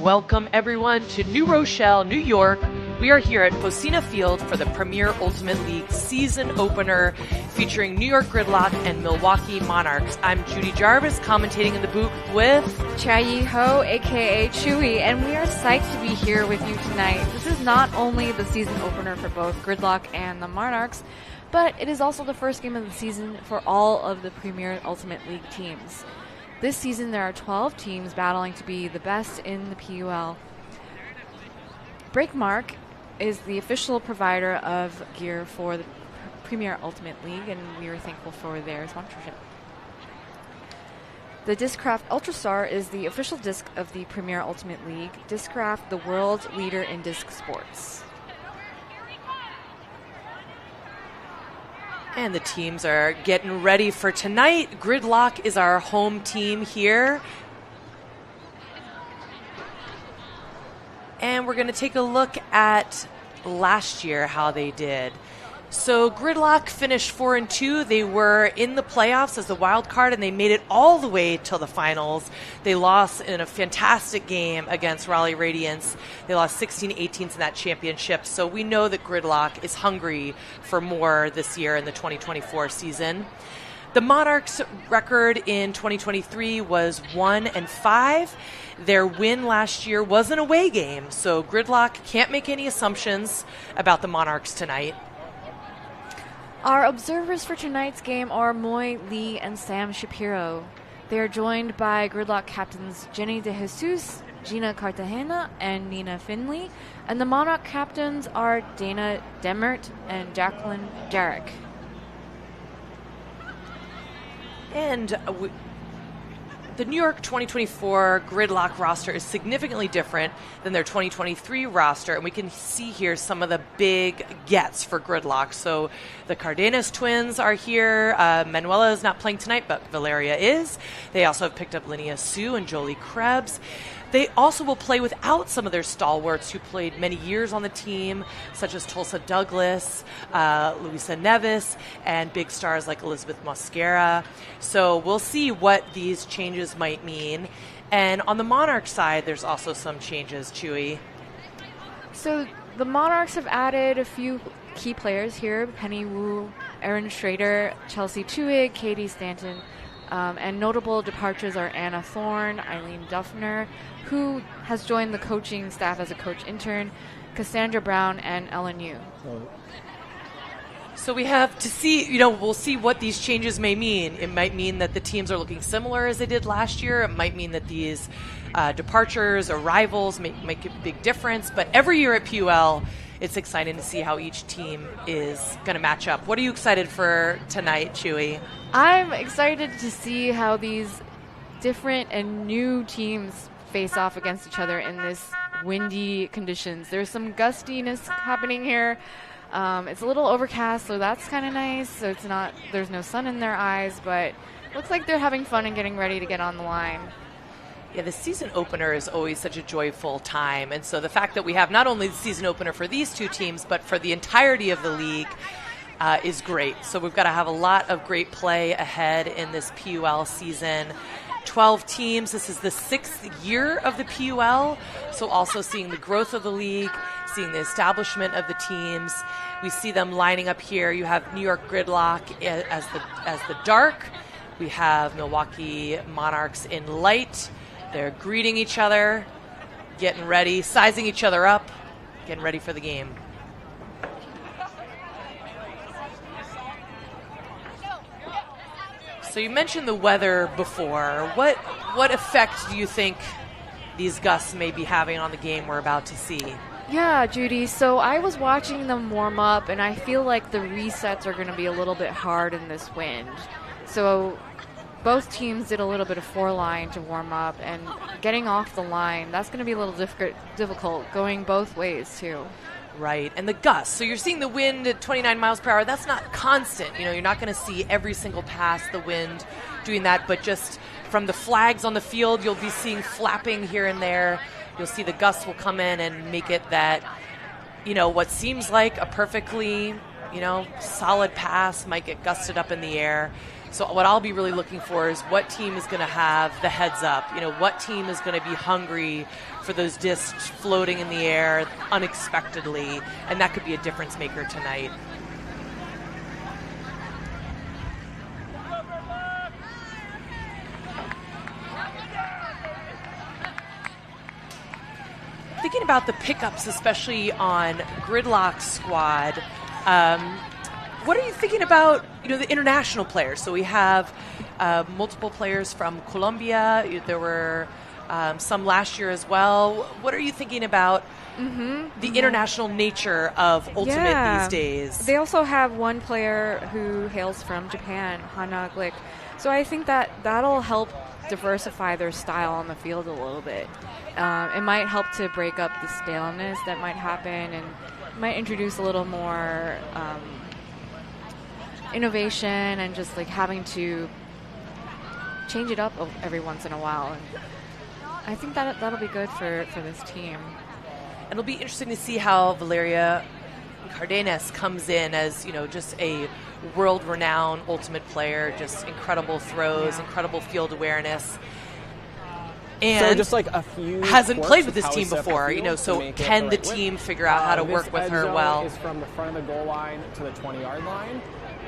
welcome everyone to New Rochelle, New York. We are here at Focina Field for the Premier Ultimate League season opener featuring New York Gridlock and Milwaukee Monarchs. I'm Judy Jarvis, commentating in the booth with Chia Ho, aka Chewy, and we are psyched to be here with you tonight. This is not only the season opener for both Gridlock and the Monarchs, but it is also the first game of the season for all of the Premier Ultimate League teams. This season, there are 12 teams battling to be the best in the PUL. Breakmark is the official provider of gear for the Premier Ultimate League, and we are thankful for their sponsorship. The Discraft Ultrastar is the official disc of the Premier Ultimate League. Discraft, the world leader in disc sports. And the teams are getting ready for tonight. Gridlock is our home team here. And we're going to take a look at last year, how they did. So Gridlock finished 4-2. They were in the playoffs as the wild card, and they made it all the way till the finals. They lost in a fantastic game against Raleigh Radiance. They lost 16-18 in that championship. So we know that Gridlock is hungry for more this year in the 2024 season. The Monarchs' record in 2023 was 1-5. Their win last year was an away game, so Gridlock can't make any assumptions about the Monarchs tonight. Our observers for tonight's game are Moy Lee and Sam Shapiro. They are joined by Gridlock captains Jenny De Jesus, Gina Cartagena, and Nina Finley. And the Monarch captains are Dana Demert and Jacqueline Jarek. And the New York 2024 Gridlock roster is significantly different than their 2023 roster, and we can see here some of the big gets for Gridlock. So the Cardenas twins are here. Manuela is not playing tonight, but Valeria is. They also have picked up Linnea Sue and Jolie Krebs. They also will play without some of their stalwarts who played many years on the team, such as Tulsa Douglas, Luisa Nevis, and big stars like Elizabeth Mosquera. So we'll see what these changes might mean. And on the Monarch side, there's also some changes, Chewy. So the Monarchs have added a few key players here: Penny Wu, Erin Schrader, Chelsea Tuig, Katie Stanton. And notable departures are Anna Thorne, Eileen Duffner, who has joined the coaching staff as a coach intern, Cassandra Brown, and Ellen Yu. So we have to see, we'll see what these changes may mean. It might mean that the teams are looking similar as they did last year. It might mean that these departures, arrivals make a big difference. But every year at PUL, it's exciting to see how each team is going to match up. What are you excited for tonight, Chewy? I'm excited to see how these different and new teams face off against each other in this windy conditions. There's some gustiness happening here. It's a little overcast, so that's kind of nice. So there's no sun in their eyes, but looks like they're having fun and getting ready to get on the line. Yeah, the season opener is always such a joyful time. And so the fact that we have not only the season opener for these two teams, but for the entirety of the league is great. So we've got to have a lot of great play ahead in this PUL season. 12 teams. This is the 6th year of the PUL. So also seeing the growth of the league, seeing the establishment of the teams. We see them lining up here. You have New York Gridlock as the dark. We have Milwaukee Monarchs in light. They're greeting each other, getting ready, sizing each other up, getting ready for the game. So you mentioned the weather before. What effect do you think these gusts may be having on the game we're about to see? Yeah, Judy. So I was watching them warm up, and I feel like the resets are going to be a little bit hard in this wind. So both teams did a little bit of four-line to warm up, and getting off the line, that's going to be a little difficult going both ways, too. Right, and the gusts. So you're seeing the wind at 29 miles per hour. That's not constant. You're not going to see every single pass the wind doing that, but just from the flags on the field, you'll be seeing flapping here and there. You'll see the gusts will come in and make it that, what seems like a perfectly solid pass might get gusted up in the air. So what I'll be really looking for is what team is going to have the heads up. What team is going to be hungry for those discs floating in the air unexpectedly, and that could be a difference maker tonight. Thinking about the pickups, especially on Gridlock's squad, what are you thinking about, the international players? So we have multiple players from Colombia. There were some last year as well. What are you thinking about the international nature of Ultimate these days? They also have one player who hails from Japan, Hana Glick. So I think that'll help diversify their style on the field a little bit. It might help to break up the staleness that might happen and might introduce a little more innovation and just like having to change it up every once in a while. And I think that'll be good for this team. And it'll be interesting to see how Valeria Cardenas comes in as, just a world-renowned ultimate player, just incredible throws, incredible field awareness. And so just like a few hasn't played with this team before, so can the team figure out how to work with her well? This is from the front of the goal line to the 20-yard line.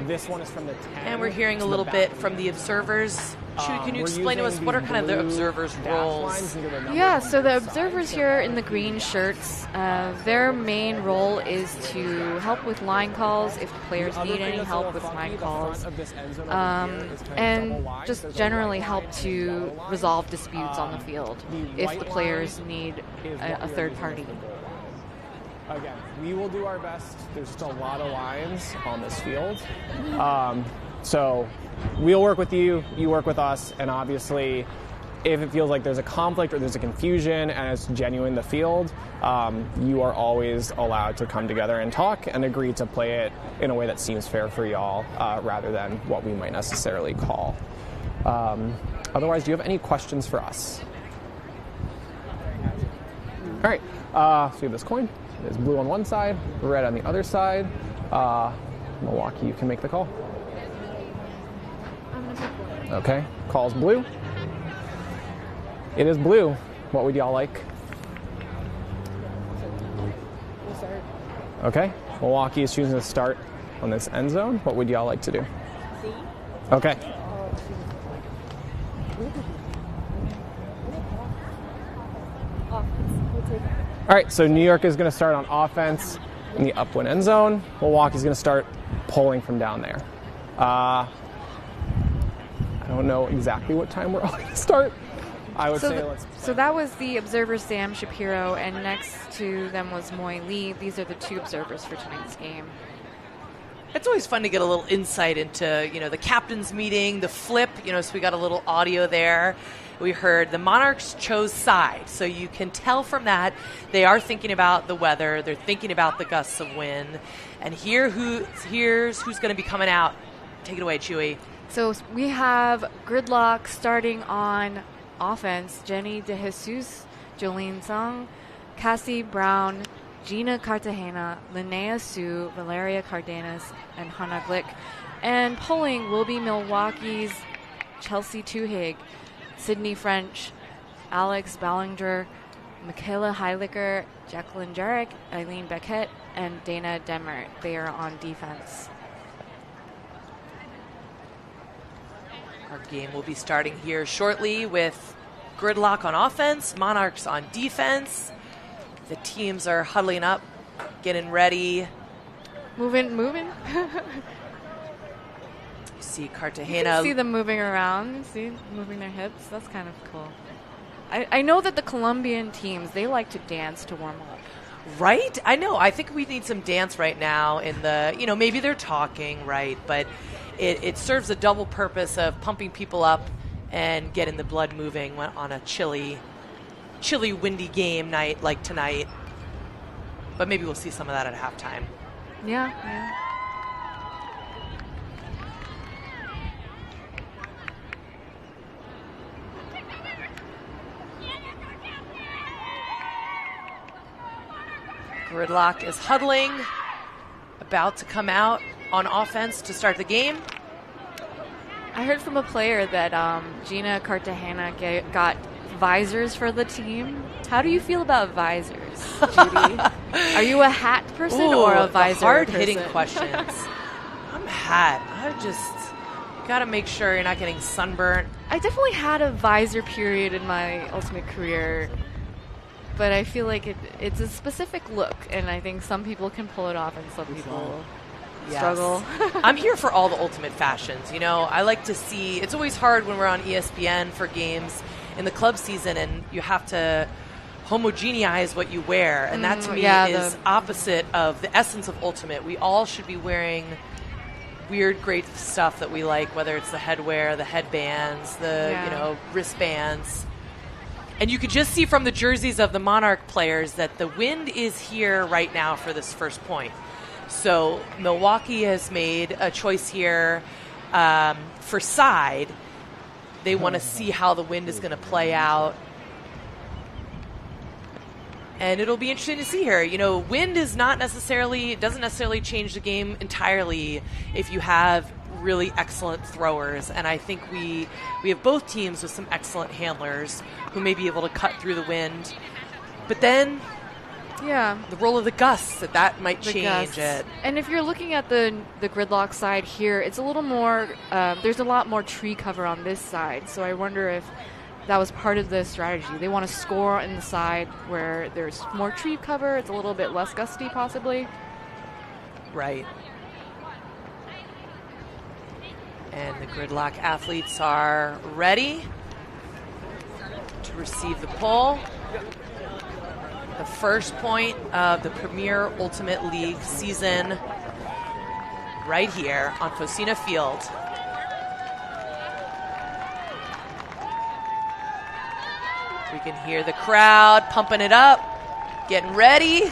This one is from the 10. And we're hearing a little bit from the observers. Can you explain to us what are kind of the observers' roles? Yeah, so the observers here in the green shirts, their main role is to help with line calls if players need any help with line calls, and just generally help to resolve disputes on the field if the players need a third party. Again, we will do our best. There's just a lot of lines on this field. So we'll work with you, you work with us, and obviously if it feels like there's a conflict or there's a confusion and it's genuine in the field, you are always allowed to come together and talk and agree to play it in a way that seems fair for y'all rather than what we might necessarily call. Otherwise, do you have any questions for us? All right, so we have this coin. It's blue on one side, red on the other side. Milwaukee, you can make the call. Okay, call's blue. It is blue. What would y'all like? Okay, Milwaukee is choosing to start on this end zone. What would y'all like to do? Okay. All right, so New York is going to start on offense in the upwind end zone. Milwaukee's going to start pulling from down there. I don't know exactly what time we're all going to start. I would say let's... So that was the observer Sam Shapiro, and next to them was Moy Lee. These are the two observers for tonight's game. It's always fun to get a little insight into, the captain's meeting, the flip, so we got a little audio there. We heard the Monarchs chose side, so you can tell from that they are thinking about the weather, they're thinking about the gusts of wind, and here's who's going to be coming out. Take it away, Chewy. So we have Gridlock starting on offense, Jenny De Jesus, Jolene Sung, Cassie Brown, Gina Cartagena, Linnea Sue, Valeria Cardenas, and Hana Glick. And pulling will be Milwaukee's Chelsea Tuhig, Sydney French, Alex Ballinger, Michaela Heiliger, Jacqueline Jarek, Eileen Beckett, and Dana Demert. They are on defense. Our game will be starting here shortly with Gridlock on offense, Monarchs on defense. The teams are huddling up, getting ready. Moving. You see You Cartagena. can see them moving around. See, moving their hips. That's kind of cool. I know that the Colombian teams, they like to dance to warm up. Right? I know. I think we need some dance right now in the, maybe they're talking, right? But it serves a double purpose of pumping people up and getting the blood moving on a chilly, windy game night like tonight. But maybe we'll see some of that at halftime. Yeah. Gridlock is huddling. about to come out on offense to start the game. I heard from a player that Gina Cartagena got visors for the team. How do you feel about visors, Judy? Are you a hat person or a visor hard-hitting person? questions. I'm a hat. I just got to make sure you're not getting sunburnt. I definitely had a visor period in my Ultimate career, but I feel like it's a specific look, and I think some people can pull it off and some people struggle. I'm here for all the Ultimate fashions. You know, I like to see, it's always hard when we're on ESPN for games in the club season and you have to homogeneize what you wear, and that to me is opposite of the essence of Ultimate. We all should be wearing weird, great stuff that we like, whether it's the headwear, the headbands, the wristbands. And you could just see from the jerseys of the Monarch players that the wind is here right now for this first point. So Milwaukee has made a choice here for side. They want to see how the wind is going to play out. And it'll be interesting to see here. You know, wind is doesn't necessarily change the game entirely if you have really excellent throwers. And I think we have both teams with some excellent handlers who may be able to cut through the wind. But then the role of the gusts, that might change it. And if you're looking at the Gridlock side here, it's a little more, there's a lot more tree cover on this side. So I wonder if that was part of the strategy. They want to score in the side where there's more tree cover. It's a little bit less gusty, possibly. Right. And the Gridlock athletes are ready to receive the pull. The first point of the Premier Ultimate League season right here on Focina Field. We can hear the crowd pumping it up, getting ready.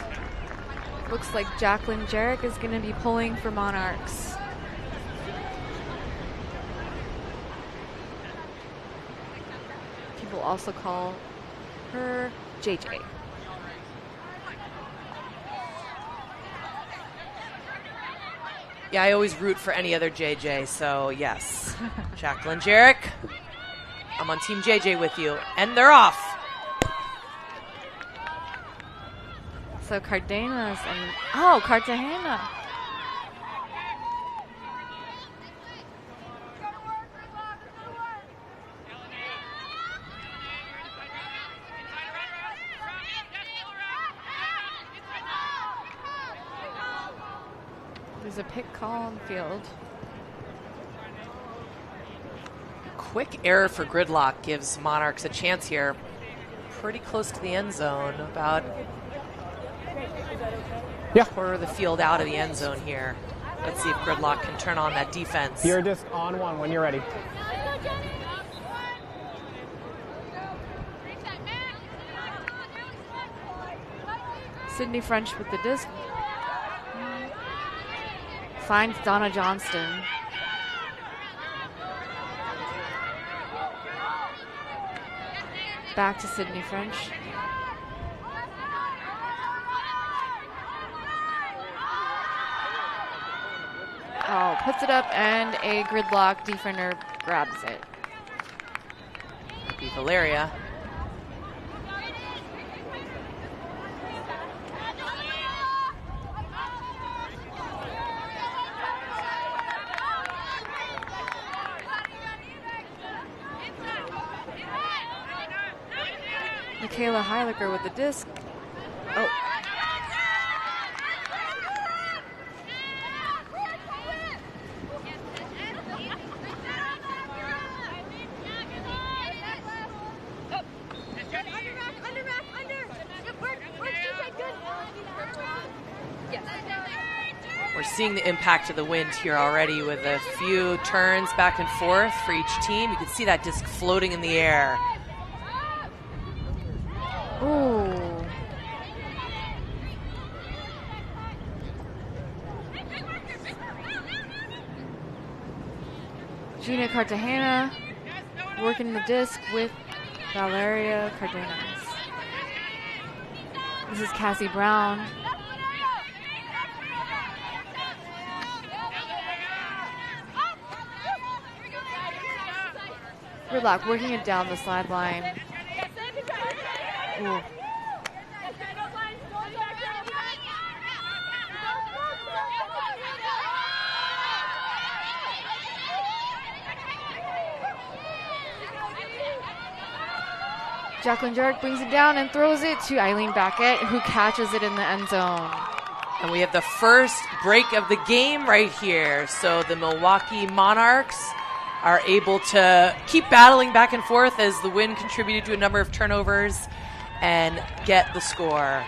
Looks like Jacqueline Jarek is going to be pulling for Monarchs. People also call her JJ. Yeah, I always root for any other JJ, so yes. Jacqueline Jarek, I'm on Team JJ with you. And they're off. So Cardenas and Cartagena. There's a pick call on the field. Quick error for Gridlock gives Monarchs a chance here. Pretty close to the end zone, about quarter of the field out of the end zone here. Let's see if Gridlock can turn on that defense. You're just on one when you're ready. Sydney French with the disc. Finds Donna Johnston. Back to Sydney French. Oh, puts it up and a Gridlock defender grabs it. Be Valeria. Michaela Heiliger with the disc. Oh. We're seeing the impact of the wind here already with a few turns back and forth for each team. You can see that disc floating in the air. Ooh. Gina Cartagena working the disc with Valeria Cardenas. This is Cassie Brown. Gridlock working it down the sideline. Ooh. Jacqueline Jarrett brings it down and throws it to Eileen Beckett, who catches it in the end zone. And we have the first break of the game right here. So the Milwaukee Monarchs are able to keep battling back and forth as the win contributed to a number of turnovers and get the score.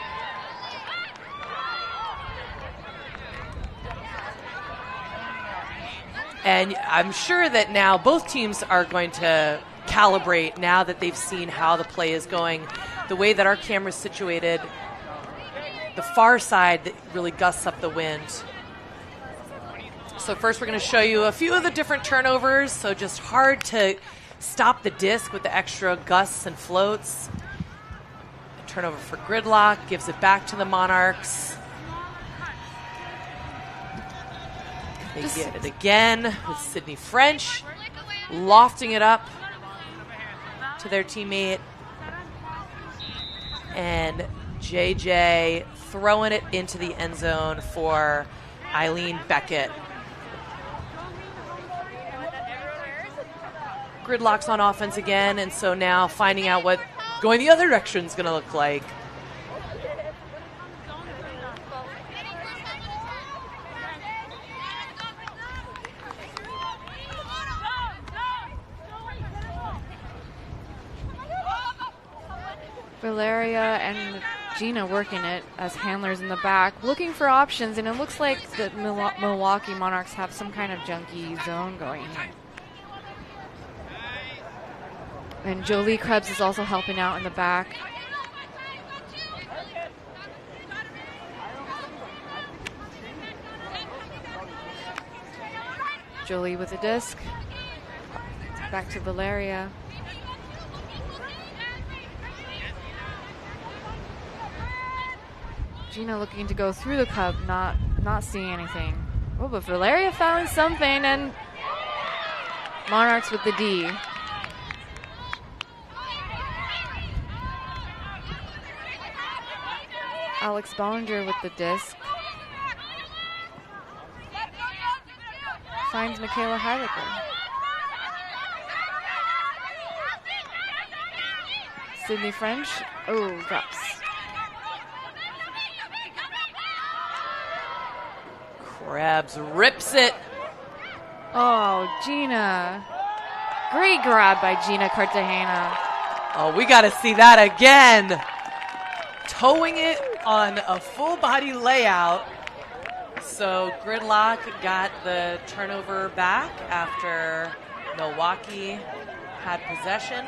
And I'm sure that now both teams are going to calibrate now that they've seen how the play is going. The way that our camera's situated, the far side that really gusts up the wind. So first we're going to show you a few of the different turnovers. So just hard to stop the disc with the extra gusts and floats. A turnover for Gridlock, gives it back to the Monarchs. They get it again with Sydney French, lofting it up to their teammate. And JJ throwing it into the end zone for Eileen Beckett. Gridlock's on offense again, and so now finding out what going the other direction is going to look like. Valeria and Gina working it as handlers in the back, looking for options, and it looks like the Milwaukee Monarchs have some kind of junky zone going here. And Jolie Krebs is also helping out in the back. Jolie with the disc. Back to Valeria. Gina looking to go through the cup, not seeing anything. Oh, but Valeria found something, and Monarchs with the D. Alex Bollinger with the disc. Finds Michaela Heidecker. Sydney French. Oh, drops. Krebs rips it. Oh, Gina. Great grab by Gina Cartagena. Oh, we got to see that again. Towing it on a full body layout. So Gridlock got the turnover back after Milwaukee had possession.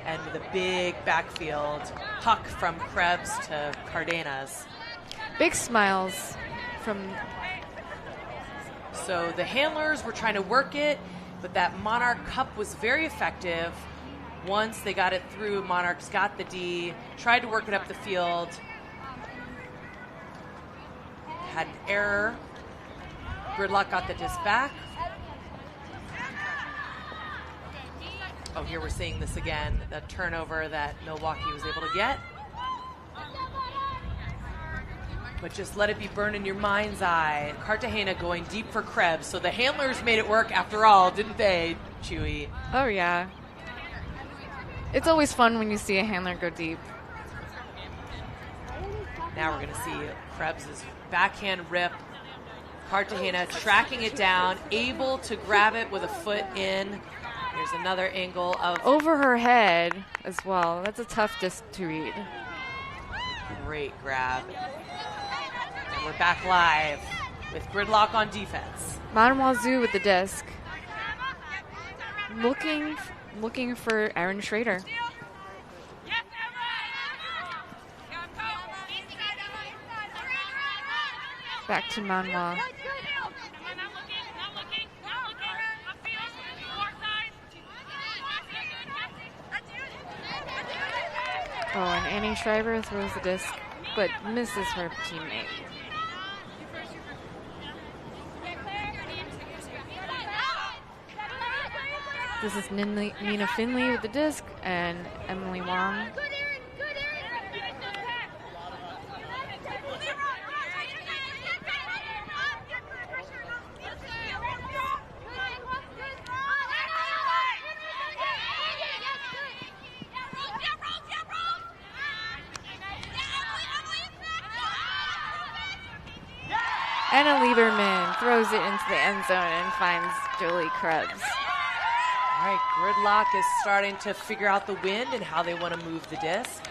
And with a big backfield puck from Krebs to Cardenas. Big smiles from... So the handlers were trying to work it, but that Monarch Cup was very effective. Once they got it through, Monarchs got the D, tried to work it up the field. Had an error. Gridlock got the disc back. Oh, here we're seeing this again, the turnover that Milwaukee was able to get. But just let it be burned in your mind's eye. Cartagena going deep for Krebs. So the handlers made it work after all, didn't they, Chewy? Oh, yeah. It's always fun when you see a handler go deep. Now we're going to see Krebs' backhand rip. Cartagena tracking it down, able to grab it with a foot in. Here's another angle of... Over her head as well. That's a tough disc to read. Great grab. And we're back live with Gridlock on defense. Mademoiselle with the disc. Looking for Aaron Schrader. Back to Manuel. Oh, and Annie Schreiber throws the disc, but misses her teammate. This is Nina Finley with the disc and Emily Wong. Anna Lieberman throws it into the end zone and finds Jolie Krebs. All right, Gridlock is starting to figure out the wind and how they want to move the disc.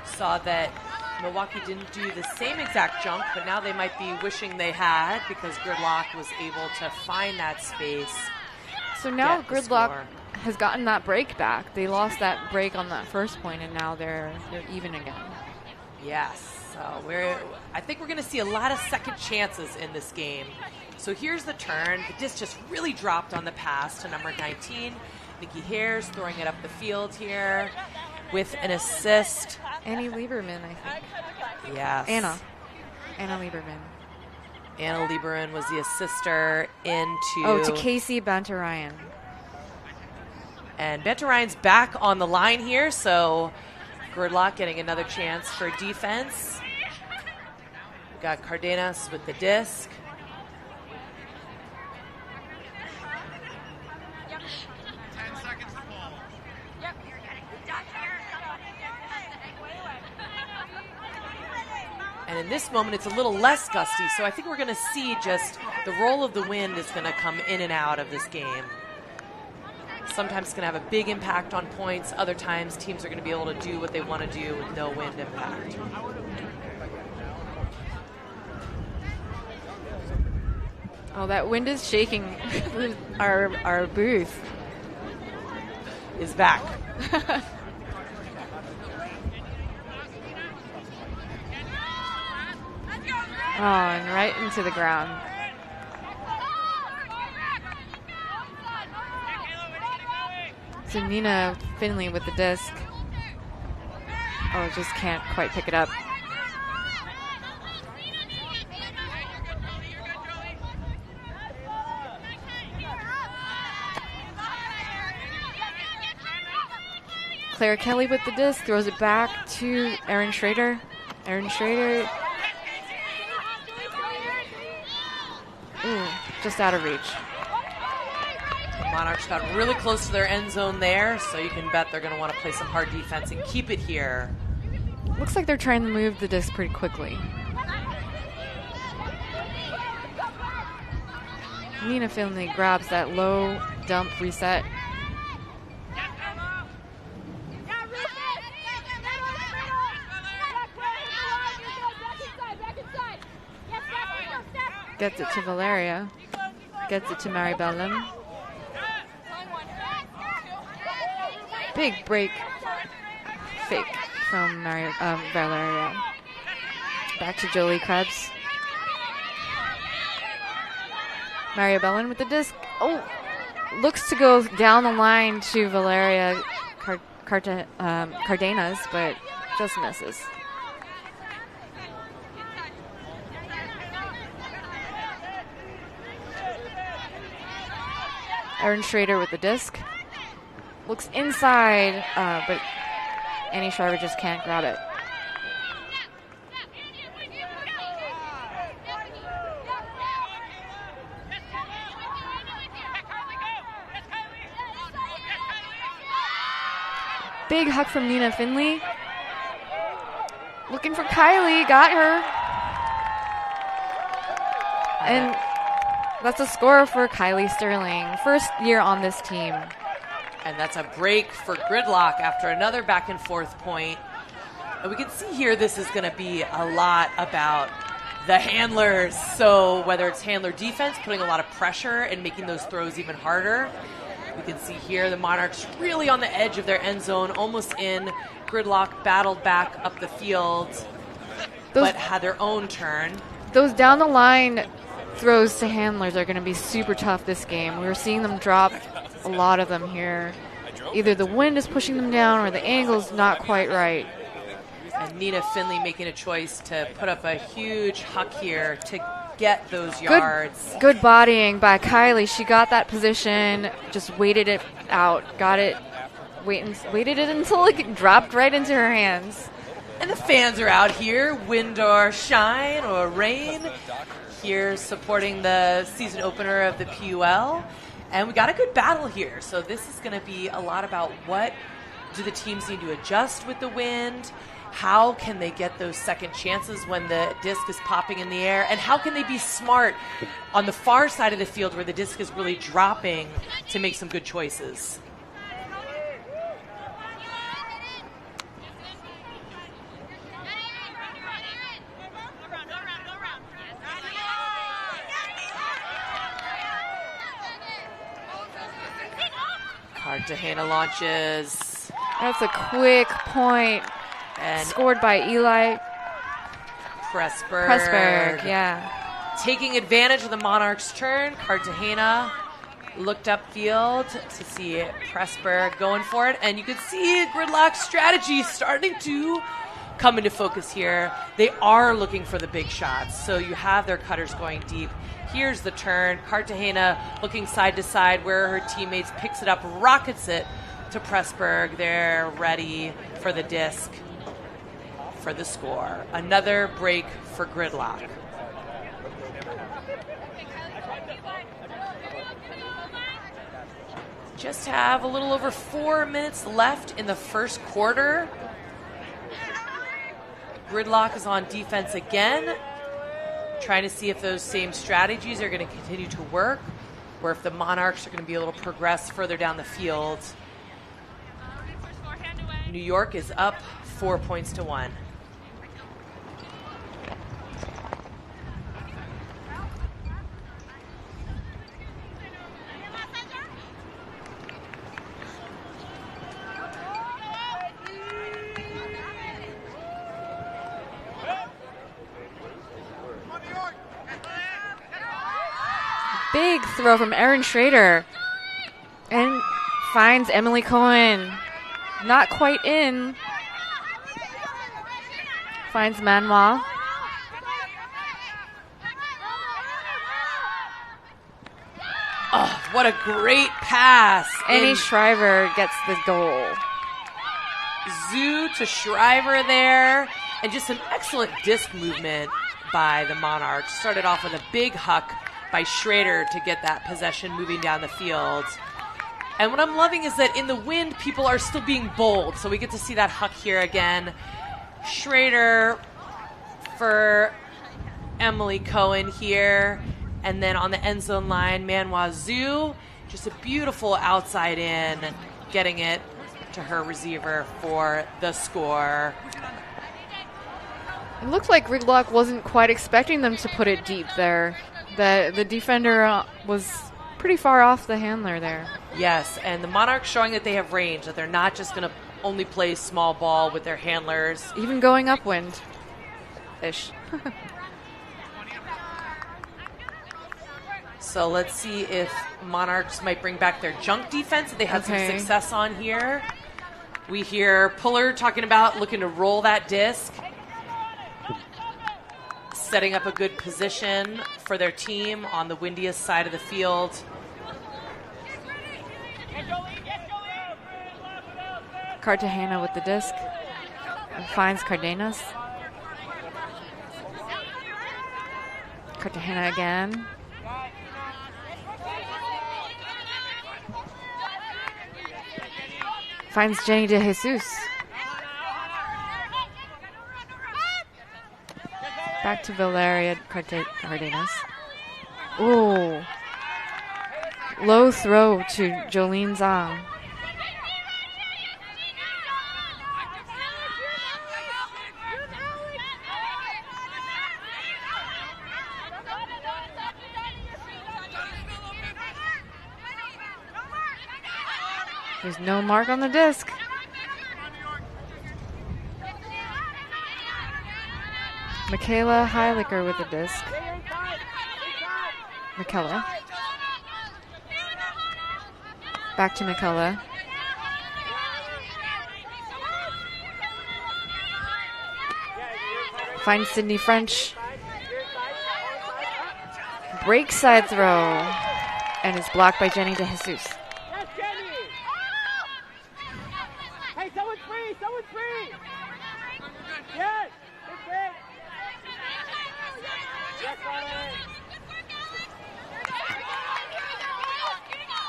Saw that Milwaukee didn't do the same exact jump, but now they might be wishing they had because Gridlock was able to find that space. So now Gridlock has gotten that break back. They lost that break on that first point, and now they're even again. Yes. So I think we're going to see a lot of second chances in this game. So here's the turn. The disc just really dropped on the pass to number 19. Nikki Hare's throwing it up the field here with an assist. Annie Lieberman, I think. Yes. Anna Lieberman. Anna Lieberman was the assister to Casey Bantarayan. And Bantarayan's back on the line here, so Gridlock getting another chance for defense. We got Cardenas with the disc. And in this moment, it's a little less gusty, so I think we're going to see just the roll of the wind is going to come in and out of this game. Sometimes it's going to have a big impact on points. Other times, teams are going to be able to do what they want to do with no wind impact. Oh, that wind is shaking our booth. Is back. Oh, and right into the ground. So Nina Finley with the disc. Oh, just can't quite pick it up. Claire Kelly with the disc throws it back to Erin Schrader. Erin Schrader. Ooh, just out of reach. The Monarchs got really close to their end zone there, so you can bet they're going to want to play some hard defense and keep it here. Looks like they're trying to move the disc pretty quickly. Nina Finley grabs that low dump reset. Gets it to Valeria. Gets it to Mary Bellum. Big break fake from Valeria. Back to Jolie Krebs. Maria Bellin with the disc. Oh, looks to go down the line to Valeria Cardenas, but just misses. Erin Schrader with the disc. Looks inside, but Annie Shriver just can't grab it. Big hug from Nina Finley. Looking for Kylie, got her. And that's a score for Kylie Sterling. First year on this team. And that's a break for Gridlock after another back and forth point. And we can see here this is going to be a lot about the handlers. So whether it's handler defense, putting a lot of pressure and making those throws even harder. We can see here the Monarchs really on the edge of their end zone, almost in. Gridlock battled back up the field, but had their own turn. Those down the line throws to handlers are going to be super tough this game. We're seeing them drop a lot of them here. Either the wind is pushing them down or the angle's not quite right. And Nina Finley making a choice to put up a huge huck here to get those yards. Good bodying by Kylie. She got that position, just waited it out, got it, waited it until it dropped right into her hands. And the fans are out here, wind or shine or rain, here supporting the season opener of the PUL. And we got a good battle here. So this is going to be a lot about what do the teams need to adjust with the wind, how can they get those second chances when the disc is popping in the air, and how can they be smart on the far side of the field where the disc is really dropping to make some good choices. Cartagena launches. That's a quick point. And scored by Eli Pressberg. Yeah. Taking advantage of the Monarchs' turn, Cartagena looked upfield to see Pressberg going for it. And you can see Gridlock's strategy starting to come into focus here. They are looking for the big shots. So you have their cutters going deep. Here's the turn. Cartagena looking side to side where her teammates picks it up, rockets it to Pressberg. They're ready for the disc for the score. Another break for Gridlock. Just have a little over 4 minutes left in the first quarter. Gridlock is on defense again, trying to see if those same strategies are going to continue to work or if the Monarchs are going to be able to progress further down the field. New York is up 4 points to 1. Big throw from Erin Schrader. And finds Emily Cohen. Not quite in. Finds Manuel. Oh, what a great pass. Annie Shriver gets the goal. Zhu to Shriver there. And just an excellent disc movement by the Monarchs. Started off with a big huck by Schrader to get that possession moving down the field. And what I'm loving is that in the wind, people are still being bold. So we get to see that huck here again. Schrader for Emily Cohen here. And then on the end zone line, Manuel Zhu. Just a beautiful outside in, getting it to her receiver for the score. It looks like Gridlock wasn't quite expecting them to put it deep there. The defender was pretty far off the handler there. Yes, and the Monarchs showing that they have range, that they're not just going to only play small ball with their handlers. Even going upwind-ish. So let's see if Monarchs might bring back their junk defense that they had some success on here. We hear Puller talking about looking to roll that disc, setting up a good position for their team on the windiest side of the field. Cartagena with the disc. And finds Cardenas. Cartagena again. Finds Jenny De Jesus. Back to Valeria Cardenas. Ooh. Low throw to Jolene Zhang. There's no mark on the disc. Michaela Heiliger with the disc. Michaela. Back to Michaela. Finds Sydney French. break side throw. And it's blocked by Jenny De Jesus. Hey, someone's free! Someone's free! Yes!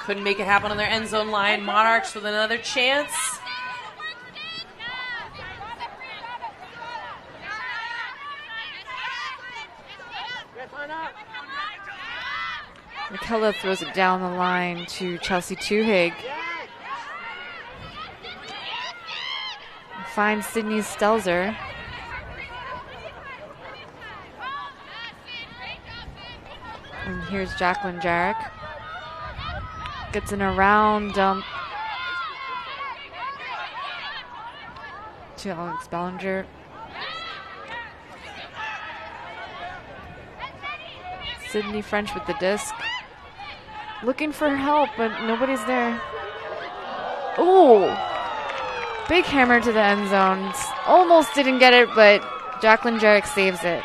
Couldn't make it happen on their end zone line. Monarchs with another chance. McKellar throws it down the line to Chelsea Tuhig. Finds Sydney Stelzer. And here's Jacqueline Jarek. Gets an around dump to Alex Ballinger. Sydney French with the disc. Looking for help, but nobody's there. Ooh! Big hammer to the end zone. Almost didn't get it, but Jacqueline Jarek saves it.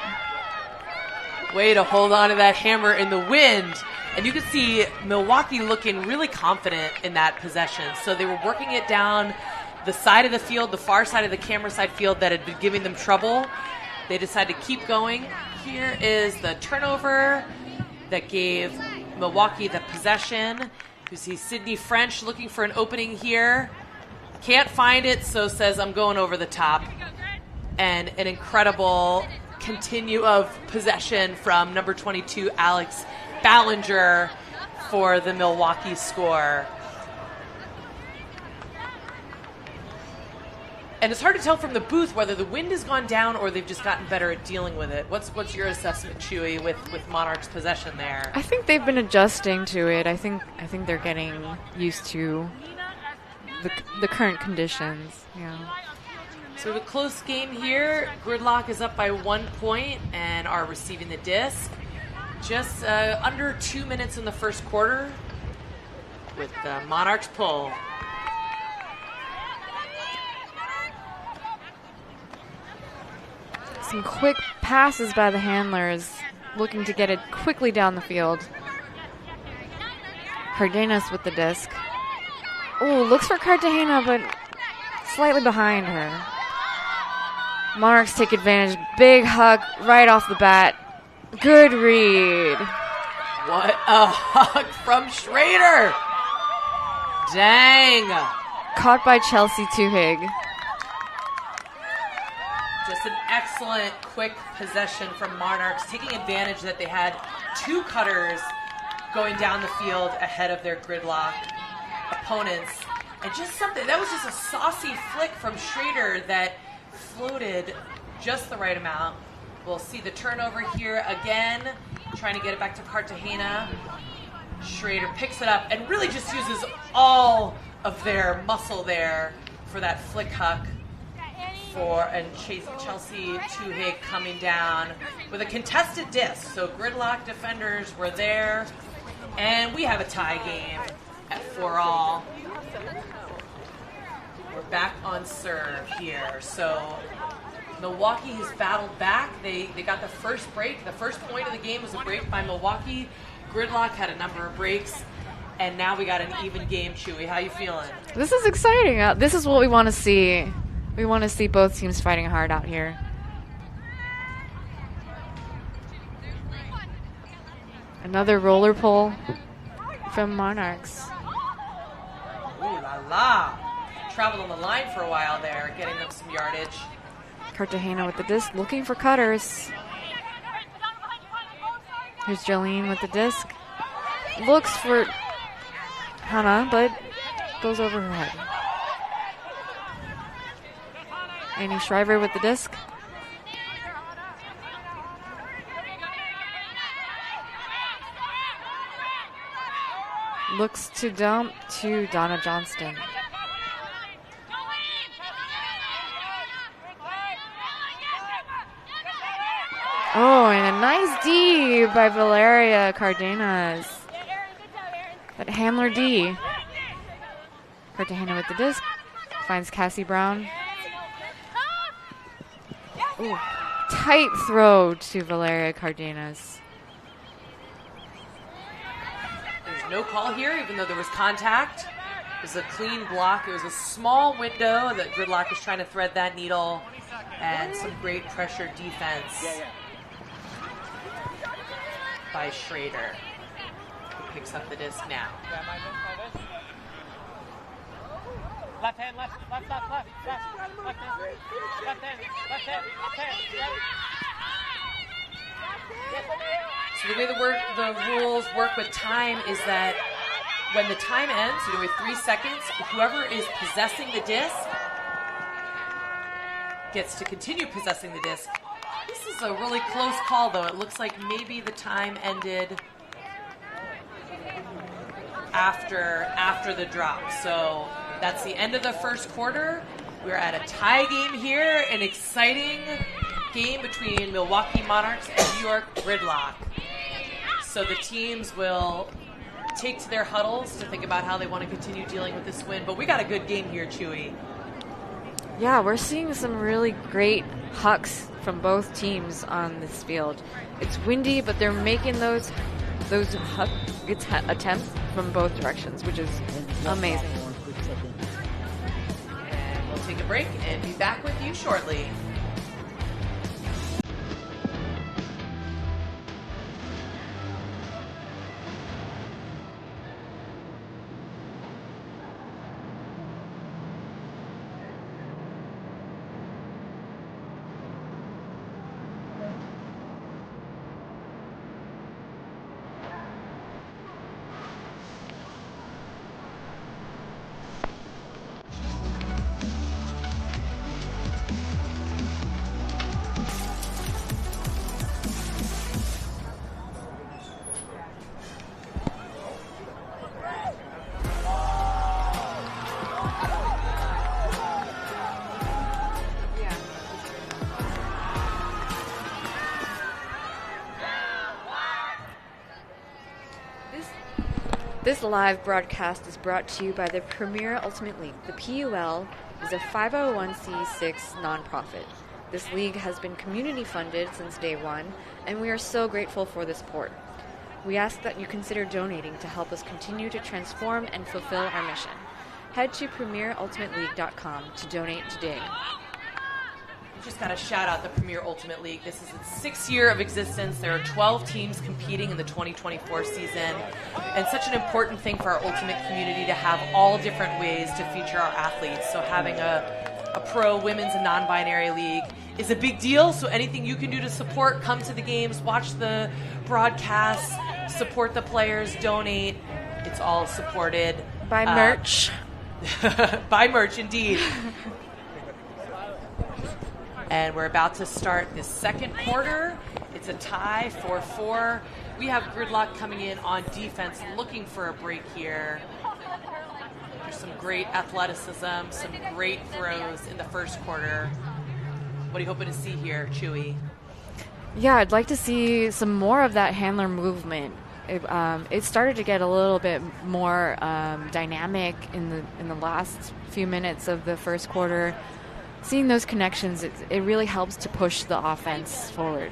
Way to hold on to that hammer in the wind. And you can see Milwaukee looking really confident in that possession. So they were working it down the side of the field, the far side of the camera side field that had been giving them trouble. They decided to keep going. Here is the turnover that gave Milwaukee the possession. You see Sydney French looking for an opening here. Can't find it, so says, I'm going over the top. And an incredible continue of possession from number 22, Alex Ballinger, for the Milwaukee score. And it's hard to tell from the booth whether the wind has gone down or they've just gotten better at dealing with it. What's your assessment, Chewy, with Monarchs' possession there? I think they've been adjusting to it. I think they're getting used to the current conditions. Yeah. So a close game here. Gridlock is up by 1 point and are receiving the disc. Just under 2 minutes in the first quarter with the Monarchs PUL. Some quick passes by the handlers, looking to get it quickly down the field. Cardenas with the disc. Oh, looks for Cartagena, but slightly behind her. Monarchs take advantage. Big hug right off the bat. Good read. What a hug from Schrader. Dang. Caught by Chelsea Tuhig. Just an excellent quick possession from Monarchs, taking advantage that they had two cutters going down the field ahead of their Gridlock opponents. And just something, that was just a saucy flick from Schrader that floated just the right amount. We'll see the turnover here again, trying to get it back to Cartagena. Schrader picks it up and really just uses all of their muscle there for that flick huck. And Chelsea Tuhig coming down with a contested disc. So Gridlock defenders were there. And we have a tie game at 4-all. We're back on serve here. So Milwaukee has battled back. They got the first break. The first point of the game was a break by Milwaukee. Gridlock had a number of breaks. And now we got an even game, Chewy. How you feeling? This is exciting. This is what we want to see. We want to see both teams fighting hard out here. Another roller pull from Monarchs. Ooh la la. Traveled on the line for a while there, getting them some yardage. Cartagena with the disc, looking for cutters. Here's Jolene with the disc. Looks for Hannah, but goes over her head. Annie Shriver with the disc. Looks to dump to Donna Johnston. Oh, and a nice D by Valeria Cardenas. That handler D. Cartagena with the disc. Finds Cassie Brown. Ooh, tight throw to Valeria Cardenas. no call here, even though there was contact. It was a clean block. It was a small window that Gridlock was trying to thread that needle, and some great pressure defense by Schrader, who picks up the disc now. Left hand, left hand, left hand. So the way the rules work with time is that when the time ends, with 3 seconds, whoever is possessing the disc gets to continue possessing the disc. This is a really close call, though. It looks like maybe the time ended after the drop. So that's the end of the first quarter. We're at a tie game here, an exciting game between Milwaukee Monarchs and York Gridlock. So the teams will take to their huddles to think about how they want to continue dealing with this win. But we got a good game here, Chewy. Yeah, we're seeing some really great hucks from both teams on this field. It's windy, but they're making those huck attempts from both directions, which is amazing. And we'll take a break and be back with you shortly. This live broadcast is brought to you by the Premier Ultimate League. The PUL is a 501c6 nonprofit. This league has been community funded since day one, and we are so grateful for the support. We ask that you consider donating to help us continue to transform and fulfill our mission. Head to premierultimateleague.com to donate today. We just got to shout out the Premier Ultimate League. This is its 6th year of existence. There are 12 teams competing in the 2024 season, and such an important thing for our Ultimate community to have all different ways to feature our athletes. So having a pro women's and non-binary league is a big deal. So anything you can do to support, come to the games, watch the broadcasts, support the players, donate. It's all supported. Buy merch. Buy merch, indeed. And we're about to start the second quarter. It's a tie, 4-4. We have Gridlock coming in on defense, looking for a break here. There's some great athleticism, some great throws in the first quarter. What are you hoping to see here, Chewy? Yeah, I'd like to see some more of that handler movement. It started to get a little bit more dynamic in the last few minutes of the first quarter. Seeing those connections, it really helps to push the offense forward.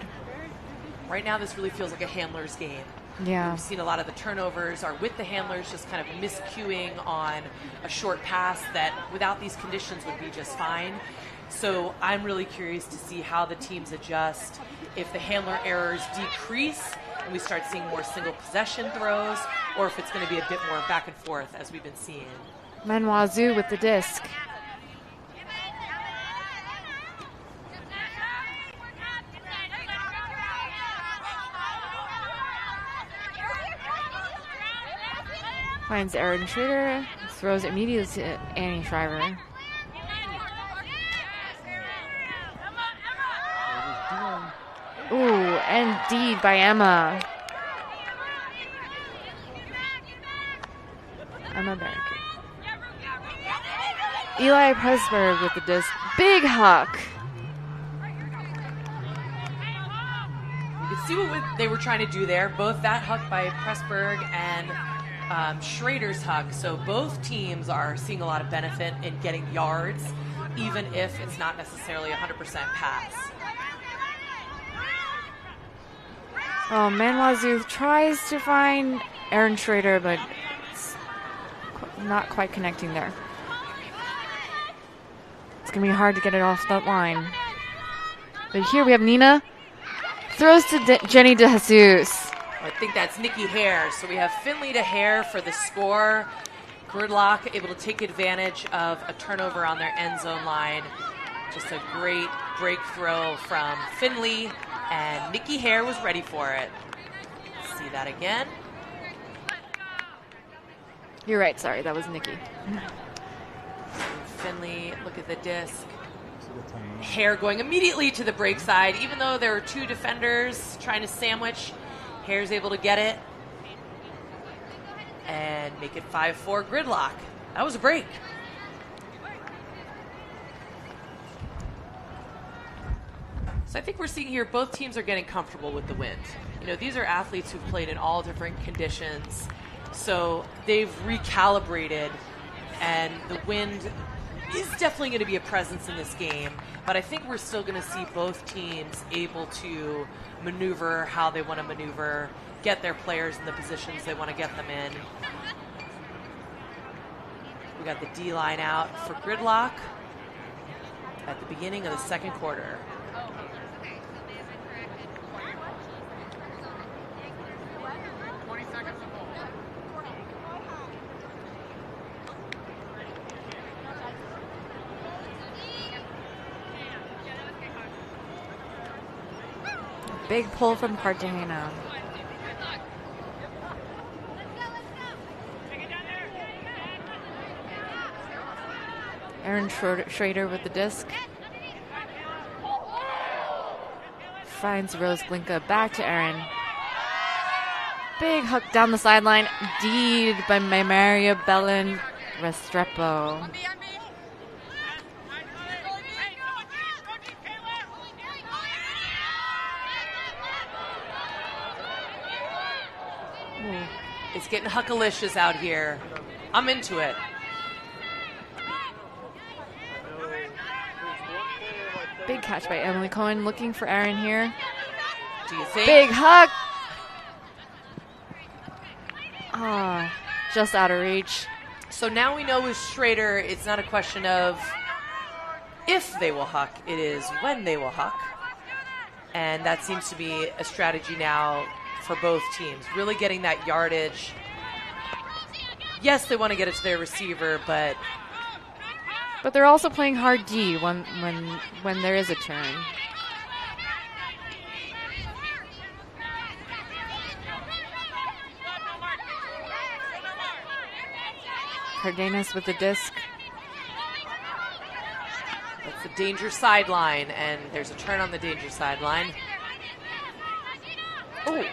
Right now, this really feels like a handler's game. Yeah. We've seen a lot of the turnovers are with the handlers just kind of miscuing on a short pass that without these conditions would be just fine. So I'm really curious to see how the teams adjust. If the handler errors decrease and we start seeing more single possession throws, or if it's going to be a bit more back and forth as we've been seeing. Manwazoo with the disc. Finds Aaron Schrader, throws immediately to Annie Shriver. Ooh, indeed by Emma. Emma Barricade. Eli Pressburg with the disc. Big huck. You can see what they were trying to do there. Both that huck by Pressburg and Schrader's huck. So both teams are seeing a lot of benefit in getting yards, even if it's not necessarily 100% pass. Oh, Manwazoo tries to find Aaron Schrader, but it's not quite connecting there. It's going to be hard to get it off that line. But here we have Nina. Throws to Jenny DeJesus. I think that's Nikki Hare. So we have Finley to Hare for the score. Gridlock able to take advantage of a turnover on their end zone line. Just a great break throw from Finley, and Nikki Hare was ready for it. Let's see that again. You're right, sorry, that was Nikki. Finley, look at the disc. Hare going immediately to the break side, even though there were two defenders trying to sandwich. Hare's able to get it and make it 5-4 Gridlock. That was a break. So I think we're seeing here both teams are getting comfortable with the wind. You know, these are athletes who've played in all different conditions, so they've recalibrated, and the wind is definitely going to be a presence in this game, but I think we're still going to see both teams able to maneuver how they want to maneuver, get their players in the positions they want to get them in. We got the D line out for Gridlock at the beginning of the second quarter. Big pull from Cartagena. Aaron Schrader with the disc. Finds Rose Glinka. Back to Aaron. Big hook down the sideline. D'd by Maria Bellin Restrepo. It's getting huckalicious out here. I'm into it. Big catch by Emily Cohen, looking for Aaron here. Do you think? Big hook. Ah, just out of reach. So now we know with Schrader, it's not a question of if they will huck, it is when they will huck. And that seems to be a strategy now for both teams, really getting that yardage. Yes, they want to get it to their receiver, but they're also playing hard D when there is a turn. Cardenas with the disc. That's the danger sideline, and there's a turn on the danger sideline. Oh.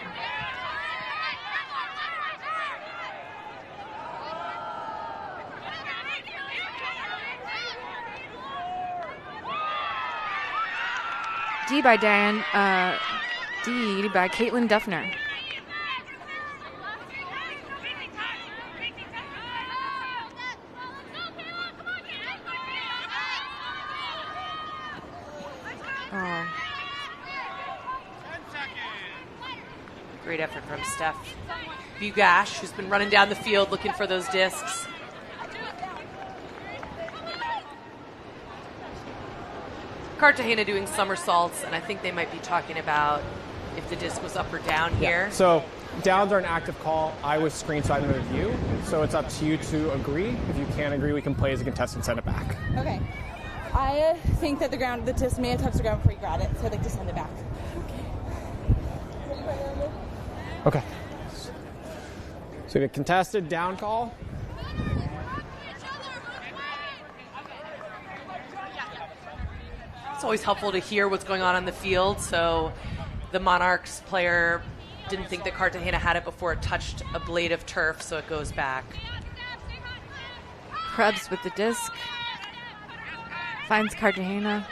D by D by Caitlin Duffner. Oh. Great effort from Steph Bugash, who's been running down the field looking for those discs. Cartagena doing somersaults, and I think they might be talking about if the disc was up or down here. So downs are an active call. I was screenside and review, so it's up to you to agree. If you can't agree, we can play as a contestant, send it back. Okay. I think that the disc may have touched the ground before you got it, so I'd like to send it back. Okay. So the contested down call. It's always helpful to hear what's going on the field, so the Monarchs player didn't think that Cartagena had it before it touched a blade of turf, so it goes back. Krebs with the disc. Finds Cartagena.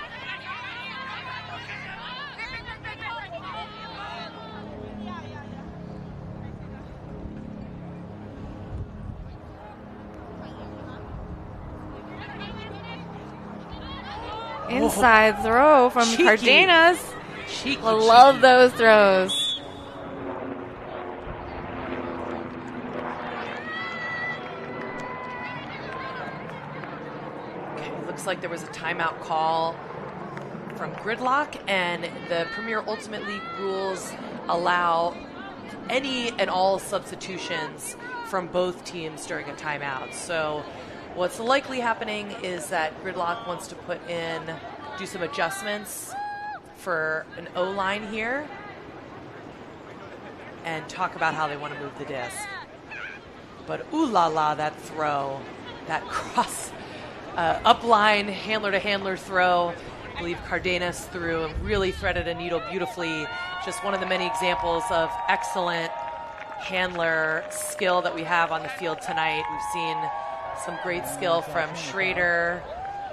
Inside throw from Cheeky. Cardenas. Cheeky, I love those throws. looks like there was a timeout call from Gridlock, and the Premier Ultimate League rules allow any and all substitutions from both teams during a timeout. So what's likely happening is that Gridlock wants to do some adjustments for an O-line here and talk about how they want to move the disc. But ooh la la, that throw, that cross upline handler-to-handler throw. I believe Cardenas threw and really threaded a needle beautifully. Just one of the many examples of excellent handler skill that we have on the field tonight. We've seen some great skill from Schrader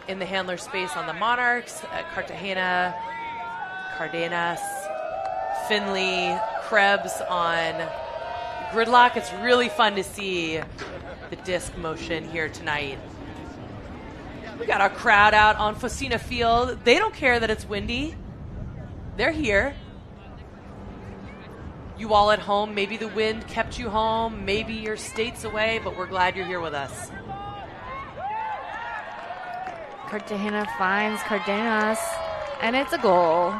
in the handler space on the Monarchs, Cartagena, Cardenas, Finley, Krebs on Gridlock. It's really fun to see the disc motion here tonight. We got our crowd out on Focina Field. They don't care that it's windy. They're here. You all at home, maybe the wind kept you home, maybe you're states away, but we're glad you're here with us. Cartagena finds Cardenas, and it's a goal.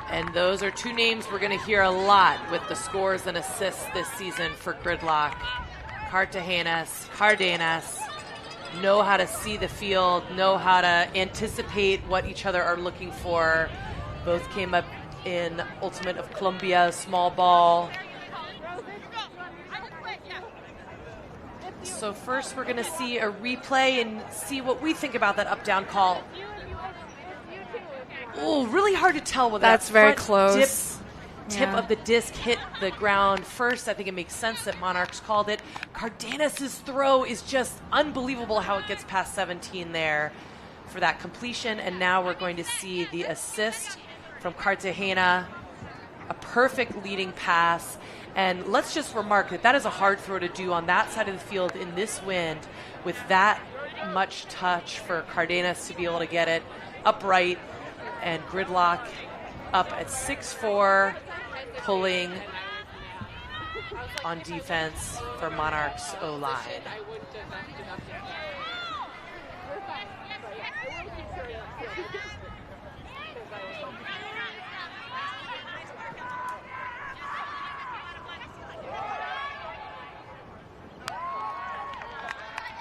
And those are two names we're going to hear a lot with the scores and assists this season for Gridlock. Cardenas know how to see the field, know how to anticipate what each other are looking for. Both came up in Ultimate of Colombia, small ball. So first we're going to see a replay and see what we think about that up-down call. Oh, really hard to tell whether that's very close. Tip of the disc hit the ground first. I think it makes sense that Monarchs called it. Cardenas' throw is just unbelievable how it gets past 17 there for that completion. And now we're going to see the assist from Cartagena, a perfect leading pass. And let's just remark that that is a hard throw to do on that side of the field in this wind with that much touch for Cardenas to be able to get it upright. And Gridlock up at 6'4", pulling on defense for Monarchs O-line.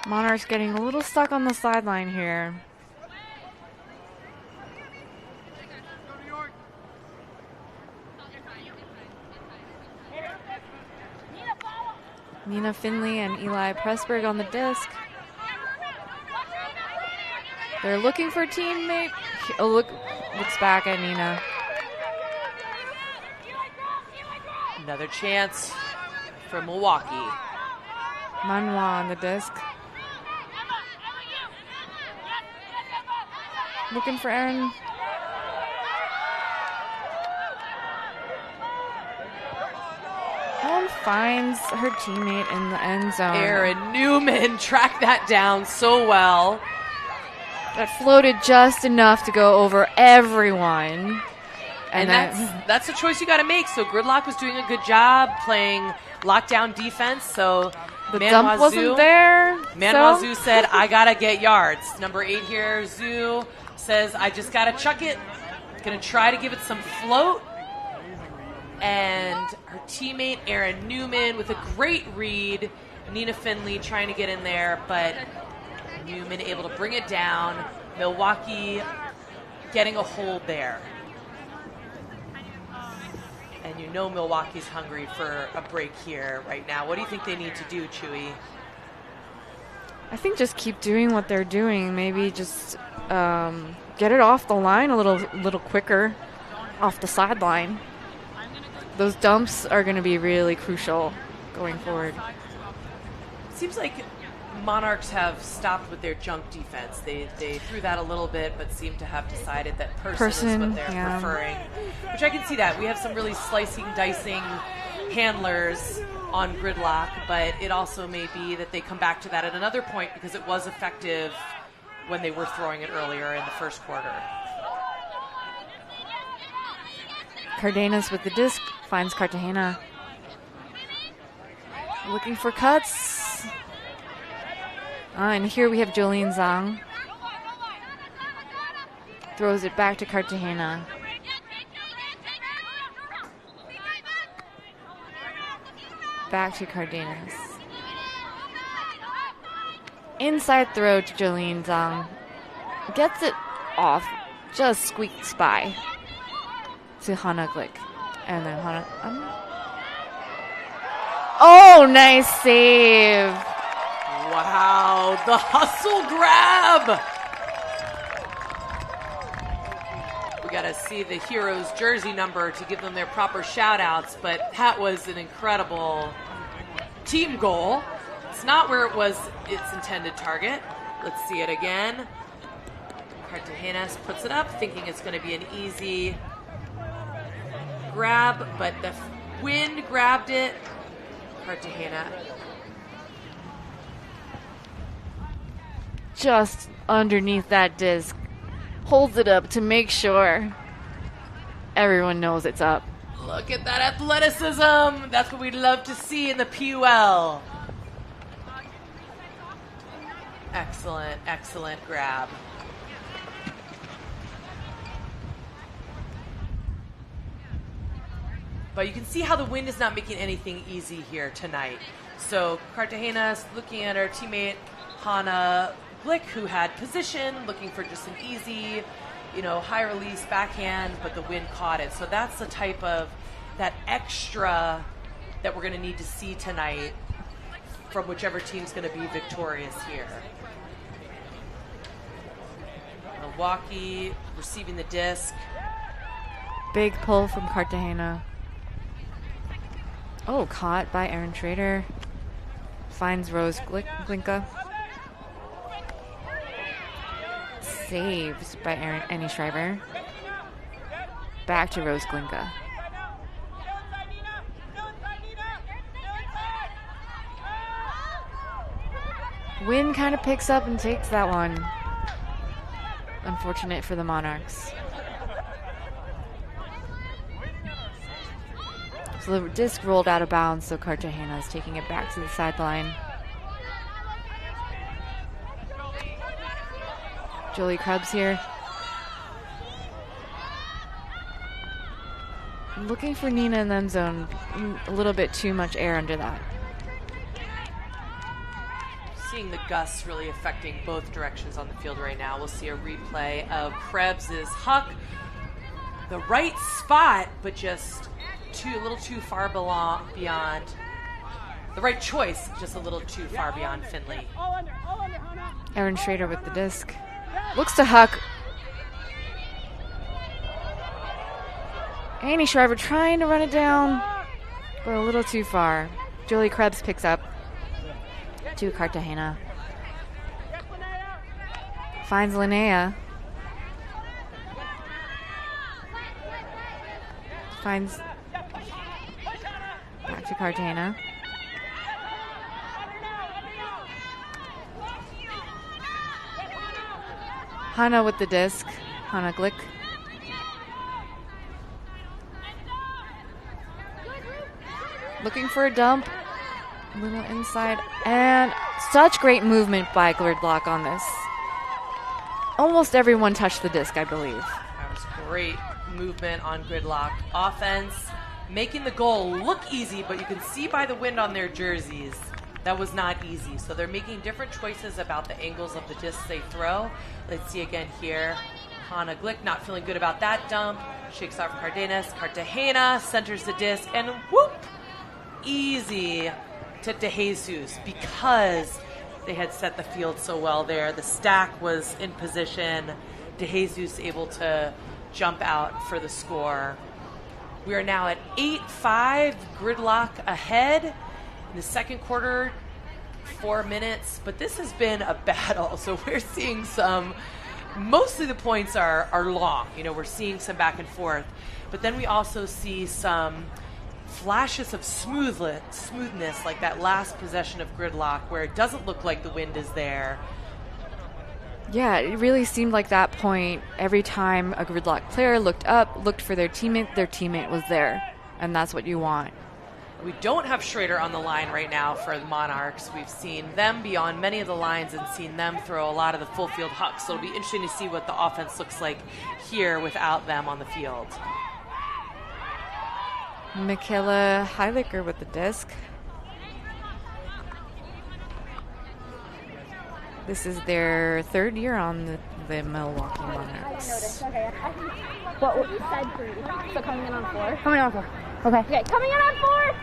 Monarchs getting a little stuck on the sideline here. Nina Finley and Eli Pressberg on the disc. They're looking for a teammate. Oh, looks back at Nina. Another chance for Milwaukee. Manwa on the disc. Looking for Aaron. Ellen finds her teammate in the end zone. Aaron Newman tracked that down so well. That floated just enough to go over everyone. And that's a choice you got to make. So Gridlock was doing a good job playing lockdown defense. So the dump wasn't there. Manwazoo said, I got to get yards. Number 8 here, Zoo, says, I just got to chuck it. Going to try to give it some float. And her teammate, Aaron Newman, with a great read. Nina Finley trying to get in there, but Newman able to bring it down. Milwaukee getting a hold there. And you know Milwaukee's hungry for a break here right now. What do you think they need to do, Chewy? I think just keep doing what they're doing. Maybe just get it off the line a little quicker, off the sideline. Those dumps are going to be really crucial going forward. Seems like Monarchs have stopped with their junk defense. They threw that a little bit, but seem to have decided that person is what they're preferring. Which I can see that. We have some really slicing, dicing handlers on Gridlock, but it also may be that they come back to that at another point because it was effective when they were throwing it earlier in the first quarter. Cardenas with the disc finds Cartagena. Looking for cuts. And here we have Jolene Zhang. Throws it back to Cartagena. Back to Cardenas. Inside throw to Jolene Zhang. Gets it off. Just squeaks by to Hannah Glick. And then Hannah... oh, nice save. Wow, the hustle grab. We got to see the Heroes jersey number to give them their proper shout outs, but that was an incredible team goal. It's not where it was its intended target. Let's see it again. Cartagenas puts it up, thinking it's going to be an easy grab, but the wind grabbed it. Cartagena just underneath that disc. Holds it up to make sure everyone knows it's up. Look at that athleticism. That's what we'd love to see in the PUL. Excellent, excellent grab. But you can see how the wind is not making anything easy here tonight. So Cartagena's looking at her teammate Hannah Glick, who had position, looking for just an easy, high release backhand, but the wind caught it. So that's the type of that extra that we're going to need to see tonight from whichever team's going to be victorious here. Milwaukee receiving the disc. Big pull from Cartagena. Oh, caught by Aaron Schrader. Finds Rose Glinka. Saves by Annie Shriver. Back to Rose Glinka. Wind kind of picks up and takes that one. Unfortunate for the Monarchs. So the disc rolled out of bounds, so Cartagena is taking it back to the sideline. Jolie Krebs here. Looking for Nina in the end zone. A little bit too much air under that. Seeing the gusts really affecting both directions on the field right now. We'll see a replay of Krebs' huck. The right spot, but just a little too far beyond. The right choice, just a little too far beyond Finley. Aaron Schrader with the disc. Looks to Huck. Annie Shriver trying to run it down, but a little too far. Jolie Krebs picks up to Cartagena. Finds Linnea. Finds back to Cartagena. Hannah with the disc. Hannah Glick. Looking for a dump. A little inside. And such great movement by Gridlock on this. Almost everyone touched the disc, I believe. That was great movement on Gridlock. Offense, making the goal look easy, but you can see by the wind on their jerseys, that was not easy. So they're making different choices about the angles of the discs they throw. Let's see again here. Hannah Glick not feeling good about that dump. Shakes off Cardenas. Cartagena centers the disc, and whoop! Easy to DeJesus because they had set the field so well there. The stack was in position. DeJesus able to jump out for the score. We are now at 8-5, Gridlock ahead. In the second quarter, 4 minutes, but this has been a battle. So we're seeing mostly the points are long. We're seeing some back and forth, but then we also see some flashes of smoothness, like that last possession of Gridlock, where it doesn't look like the wind is there. Yeah, it really seemed like that point. Every time a Gridlock player looked up, looked for their teammate was there. And that's what you want. We don't have Schrader on the line right now for the Monarchs. We've seen them be on many of the lines and seen them throw a lot of the full field hucks. So it'll be interesting to see what the offense looks like here without them on the field. Michaela Heiliger with the disc. This is their third year on the Milwaukee Monarchs. Okay. What you said 3. So coming in on 4? Coming in on 4. Okay. Okay, coming in on 4!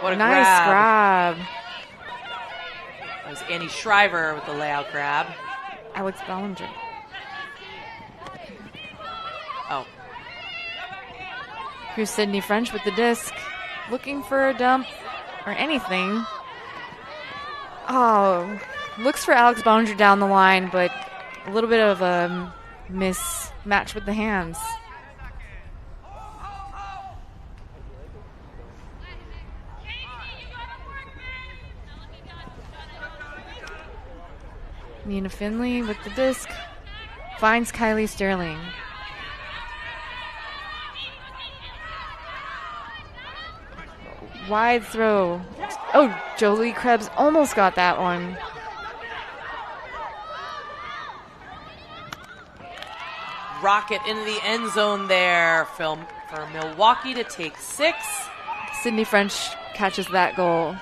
What a nice grab. That was Annie Shriver with the layout grab. Alex Ballinger. Oh. Here's Sydney French with the disc. Looking for a dump or anything. Oh, looks for Alex Ballinger down the line, but a little bit of a mismatch with the hands. Nina Finley with the disc. Finds Kylie Sterling. Wide throw. Oh, Jolie Krebs almost got that one. Rocket into the end zone there for Milwaukee to take 6. Sydney French catches that goal.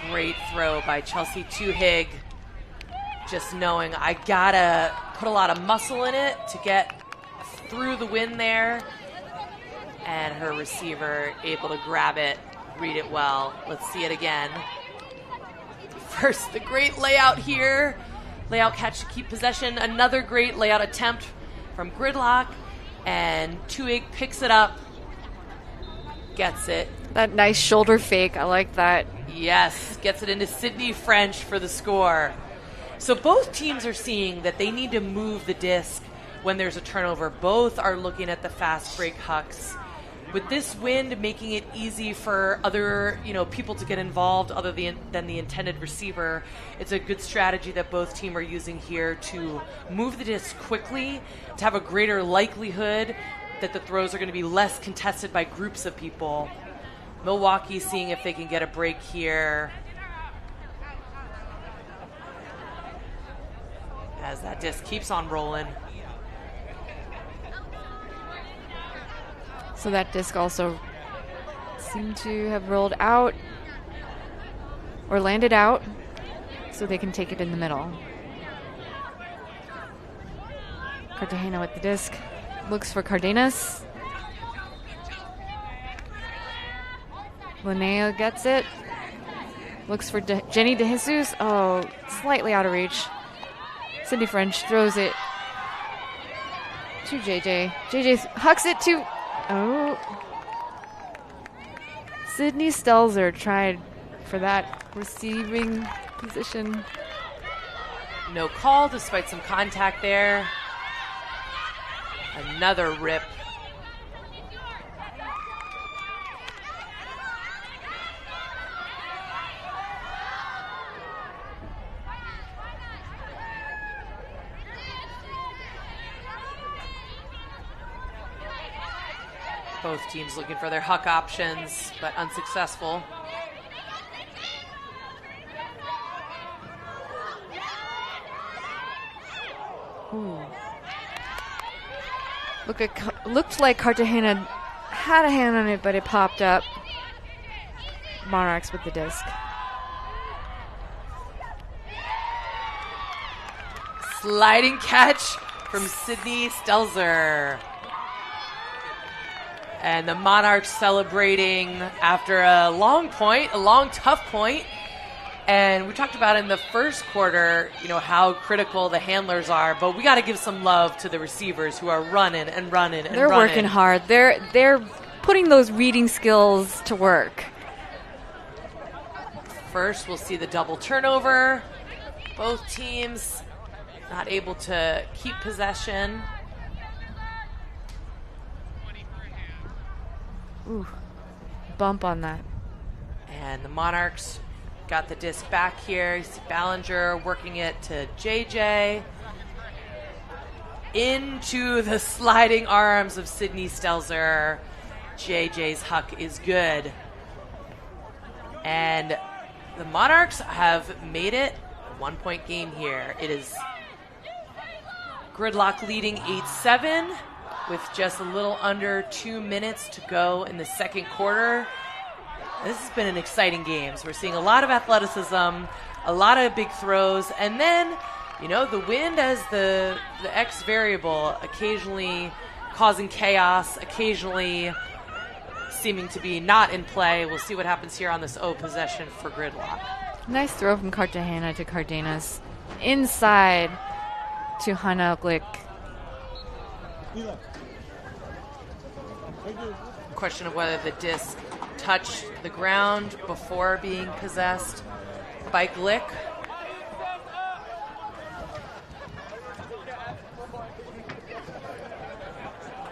Great throw by Chelsea Tuhig. Just knowing I gotta put a lot of muscle in it to get through the wind there. And her receiver able to grab it, read it well. Let's see it again. First, the great layout here. Layout catch to keep possession. Another great layout attempt from Gridlock. And Tuhig picks it up. Gets it. That nice shoulder fake. I like that. Yes, gets it into Sydney French for the score. So both teams are seeing that they need to move the disc when there's a turnover. Both are looking at the fast break hucks. With this wind making it easy for other people to get involved other than the intended receiver, it's a good strategy that both teams are using here to move the disc quickly, to have a greater likelihood that the throws are going to be less contested by groups of people. Milwaukee seeing if they can get a break here. As that disc keeps on rolling. So that disc also seemed to have rolled out or landed out so they can take it in the middle. Cartagena with the disc. Looks for Cardenas. Linnea gets it. Looks for Jenny DeJesus. Oh, slightly out of reach. Cindy French throws it to JJ. JJ hucks it to... Oh. Sydney Stelzer tried for that receiving position. No call despite some contact there. Another rip. Both teams looking for their huck options, but unsuccessful. Ooh. Looked like Cartagena had a hand on it, but it popped up. Monarchs with the disc. Sliding catch from Sydney Stelzer. And the Monarchs celebrating after a long tough point. And we talked about in the first quarter, how critical the handlers are, but we got to give some love to the receivers who are running and running and They're running. working hard. They're putting those reading skills to work. First, we'll see the double turnover. Both teams not able to keep possession. Ooh. bump on that. And the Monarchs got the disc back here. You see Ballinger working it to JJ. Into the sliding arms of Sydney Stelzer. JJ's huck is good. And the Monarchs have made it a 1-point game here. It is Gridlock leading 8-7 with just a little under 2 minutes to go in the second quarter. This has been an exciting game. So we're seeing a lot of athleticism, a lot of big throws, and then, you know, the wind as the X variable, occasionally causing chaos, occasionally seeming to be not in play. We'll see what happens here on this O possession for Gridlock. Nice throw from Cartagena to Cardenas. Inside to Hannah Glick. Question of whether the disc touched the ground before being possessed by Glick.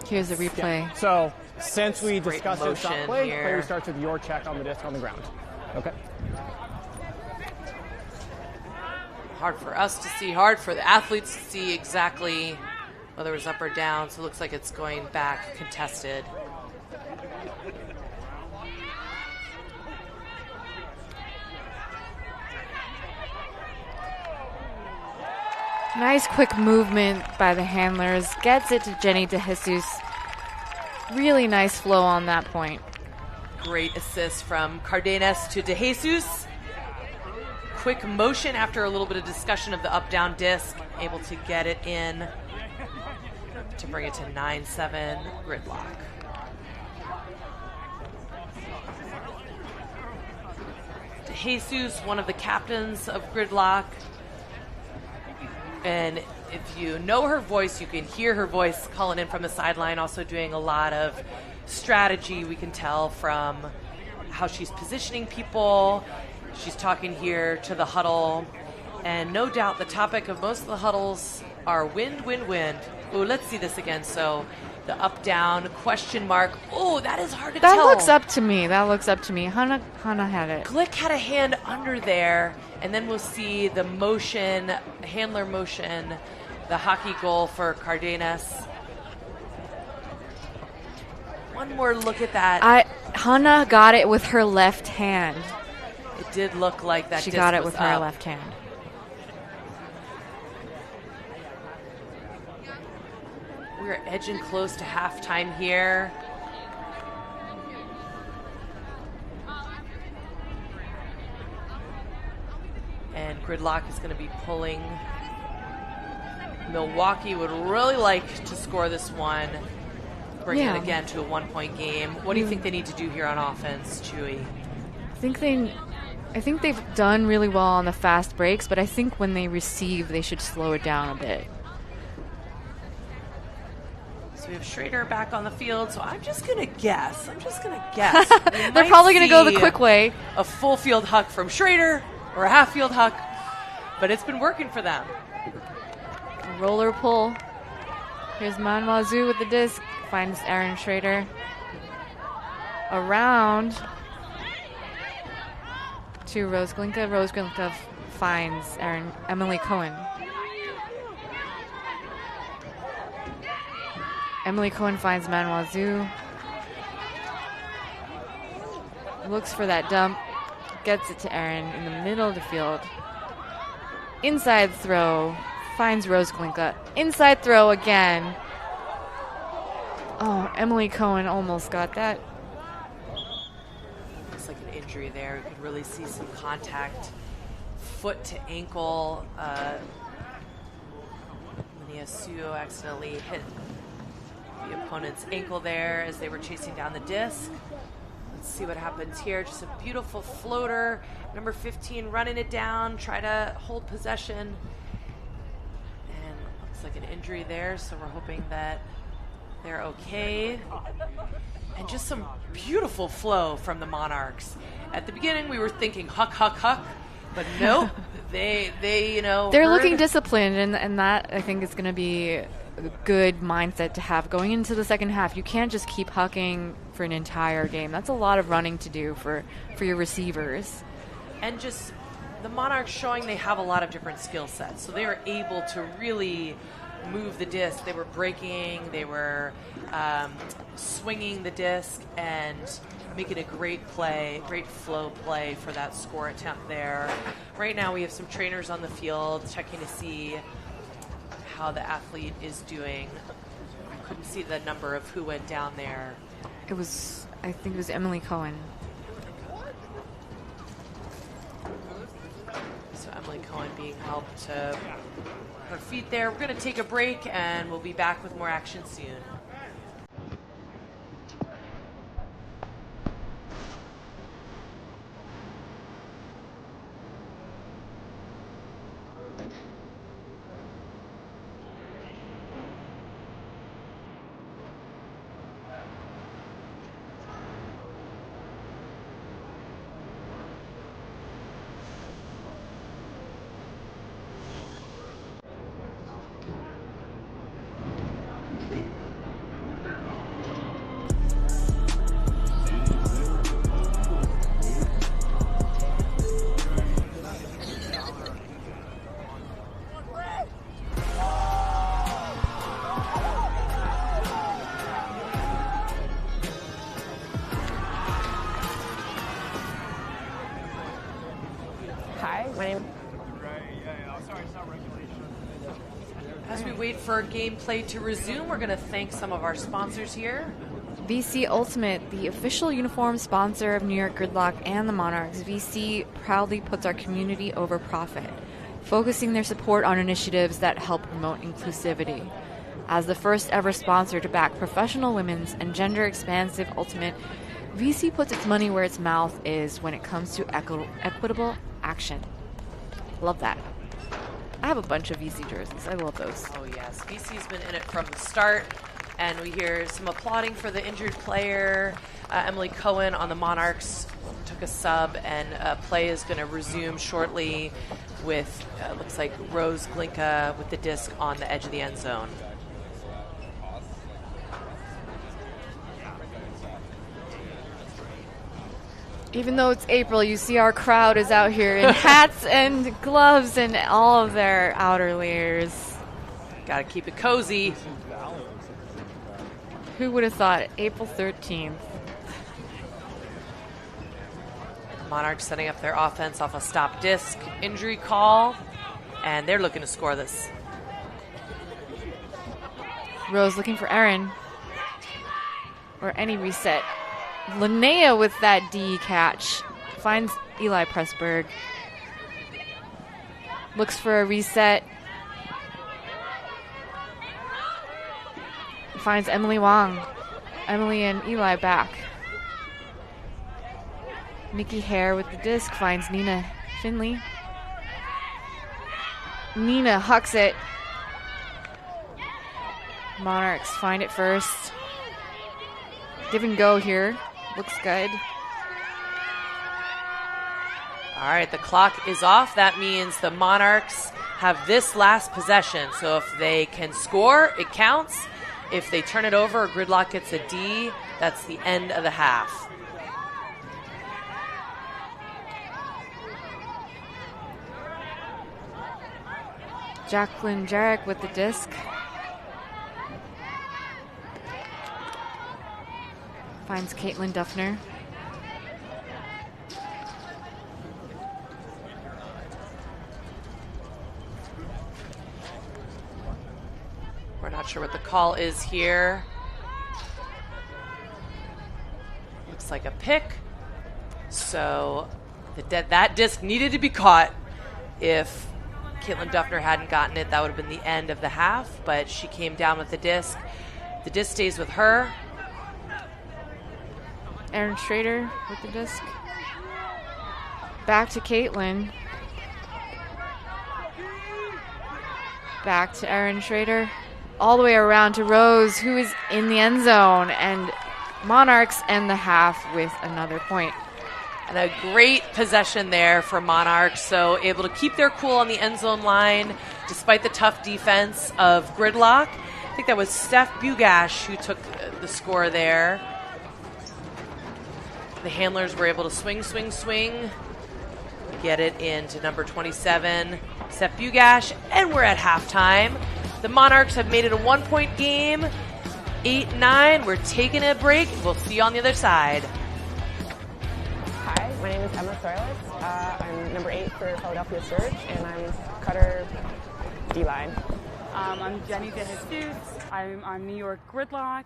Here's a replay. Yeah. So since we Great discussed it, stop motion play, here. player starts with your check on the disc on the ground. Okay. Hard for us to see, hard for the athletes to see exactly whether it was up or down. So it looks like it's going back contested. Nice quick movement by the handlers. Gets it to Jenny DeJesus. Really nice flow on that point. Great assist from Cardenas to DeJesus. Quick motion after a little bit of discussion of the up-down disc. Able to get it in to bring it to 9-7 Gridlock. DeJesus, one of the captains of Gridlock. And if you know her voice, you can hear her voice calling in from the sideline, also doing a lot of strategy. We can tell from how she's positioning people. She's talking here to the huddle. And no doubt the topic of most of the huddles are wind, wind, wind. Ooh, let's see this again. So the up, down, question mark. Ooh, that is hard to tell. That looks up to me. Hannah had it. Glick had a hand under there, and then we'll see the motion, handler motion, the hockey goal for Cardenas. One more look at that. Hannah got it with her left hand. It did look like that. She disc got it was with her up. left hand. We're edging close to halftime here. And Gridlock is going to be pulling. Milwaukee would really like to score this one. Bring it again to a 1-point game. What do you think they need to do here on offense, Chewy? I think they've done really well on the fast breaks, but I think when they receive, they should slow it down a bit. So we have Schrader back on the field, so I'm just going to guess. They're probably going to go the quick way. A full field huck from Schrader or a half field huck, but it's been working for them. Roller pull. Here's Manuel Zhu with the disc. Finds Aaron Schrader. Around to Rose Glinka. Rose Glinka finds Emily Cohen. Emily Cohen finds Manuel Zhu. Looks for that dump. Gets it to Aaron in the middle of the field. Inside throw. Finds Rose Glinka. Inside throw again. Oh, Emily Cohen almost got that. Looks like an injury there. We could really see some contact. Foot to ankle. Linnea Suo accidentally hit the opponent's ankle there as they were chasing down the disc. Let's see what happens here. Just a beautiful floater. Number 15 running it down. Try to hold possession. And looks like an injury there, so we're hoping that they're okay. And just some beautiful flow from the Monarchs. At the beginning, we were thinking huck, huck, huck. But nope. they They're looking disciplined, and that, I think, is going to be a good mindset to have going into the second half. You can't just keep hucking for an entire game. That's a lot of running to do for your receivers. And just the Monarchs showing they have a lot of different skill sets. So they were able to really move the disc. They were breaking, they were swinging the disc and making a great play, great flow play for that score attempt there. Right now we have some trainers on the field checking to see how the athlete is doing. I couldn't see the number of who went down there. I think it was Emily Cohen. So Emily Cohen being helped to her feet there. We're going to take a break and we'll be back with more action soon. As we wait for gameplay to resume, we're going to thank some of our sponsors here. VC Ultimate, the official uniform sponsor of New York Gridlock and the Monarchs. VC proudly puts our community over profit, focusing their support on initiatives that help promote inclusivity. As the first ever sponsor to back professional women's and gender-expansive Ultimate, VC puts its money where its mouth is when it comes to equitable action. Love that. I have a bunch of VC jerseys. I love those. Oh, yes. VC's been in it from the start, and we hear some applauding for the injured player. Emily Cohen on the Monarchs took a sub, and play is going to resume shortly with, looks like, Rose Glinka with the disc on the edge of the end zone. Even though it's April, you see our crowd is out here in hats and gloves and all of their outer layers. Got to keep it cozy. Who would have thought? April 13th. Monarchs setting up their offense off a stop disc injury call, and they're looking to score this. Rose looking for Erin. Or any reset. Linnea with that D catch. Finds Eli Pressburg. Looks for a reset. Finds Emily Wong. Emily and Eli back. Nikki Hare with the disc finds Nina Finley. Nina hucks it. Monarchs find it first. Give and go here. Looks good. All right, the clock is off. That means the Monarchs have this last possession. So if they can score, it counts. If they turn it over, Gridlock gets a D. That's the end of the half. Jacqueline Jarek with the disc. Finds Caitlin Duffner. We're not sure what the call is here. Looks like a pick. So that disc needed to be caught. If Caitlin Duffner hadn't gotten it, that would have been the end of the half, but she came down with the disc. The disc stays with her. Erin Schrader with the disc. Back to Caitlin. Back to Erin Schrader. All the way around to Rose, who is in the end zone. And Monarchs end the half with another point. And a great possession there for Monarchs. So able to keep their cool on the end zone line despite the tough defense of Gridlock. I think that was Steph Bugash who took the score there. The handlers were able to swing, get it into number 27, Seth Bugash, and we're at halftime. The Monarchs have made it a 1-point game, 8-9. We're taking a break. We'll see you on the other side. Hi, my name is Emma Soilis. I'm number 8 for Philadelphia Surge, and I'm cutter D-line. I'm Jenny DeJesus. I'm on New York Gridlock.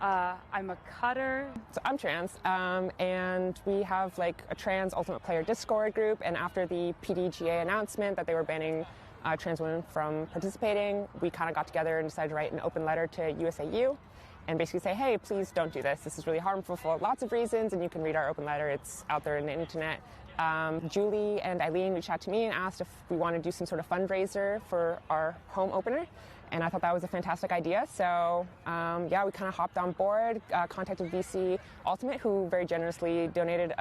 I'm a cutter. So I'm trans, and we have like a trans Ultimate Player Discord group, and after the PDGA announcement that they were banning trans women from participating, we kind of got together and decided to write an open letter to USAU and basically say, hey, please don't do this. This is really harmful for lots of reasons, and you can read our open letter. It's out there on the internet. Julie and Eileen reached out to me and asked if we want to do some sort of fundraiser for our home opener. And I thought that was a fantastic idea. So, yeah, we kind of hopped on board, contacted VC Ultimate, who very generously donated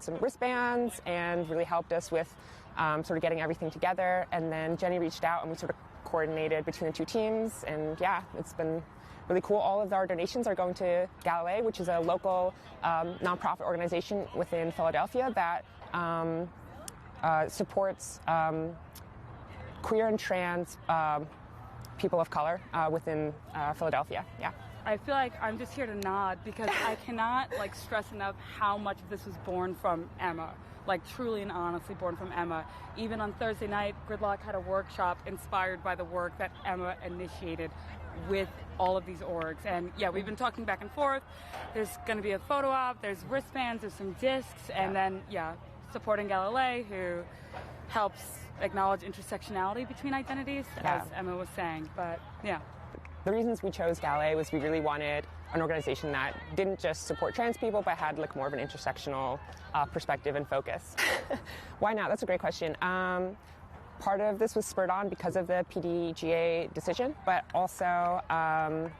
some wristbands and really helped us with sort of getting everything together. And then Jenny reached out and we sort of coordinated between the two teams. And yeah, it's been really cool. All of our donations are going to Galilei, which is a local nonprofit organization within Philadelphia that supports queer and trans people of color within Philadelphia. Yeah. I feel like I'm just here to nod because I cannot like stress enough how much of this was born from Emma. Like truly and honestly born from Emma. Even on Thursday night, Gridlock had a workshop inspired by the work that Emma initiated with all of these orgs. And yeah, we've been talking back and forth. There's going to be a photo op, there's wristbands, there's some discs, and then, yeah, supporting Galilei, who helps acknowledge intersectionality between identities, as Emma was saying. But yeah. The reasons we chose Galilei was we really wanted an organization that didn't just support trans people, but had like more of an intersectional perspective and focus. Why not? That's a great question. Part of this was spurred on because of the PDGA decision, but also, I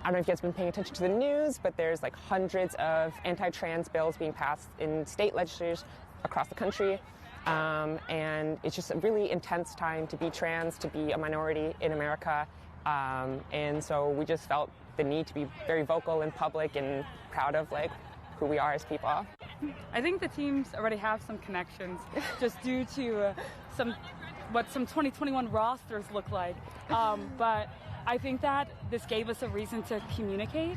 don't know if you guys have been paying attention to the news, but there's like hundreds of anti-trans bills being passed in state legislatures across the country. And it's just a really intense time to be trans, to be a minority in America. And so we just felt the need to be very vocal in public and proud of like who we are as people. I think the teams already have some connections just due to what some 2021 rosters look like. But I think that this gave us a reason to communicate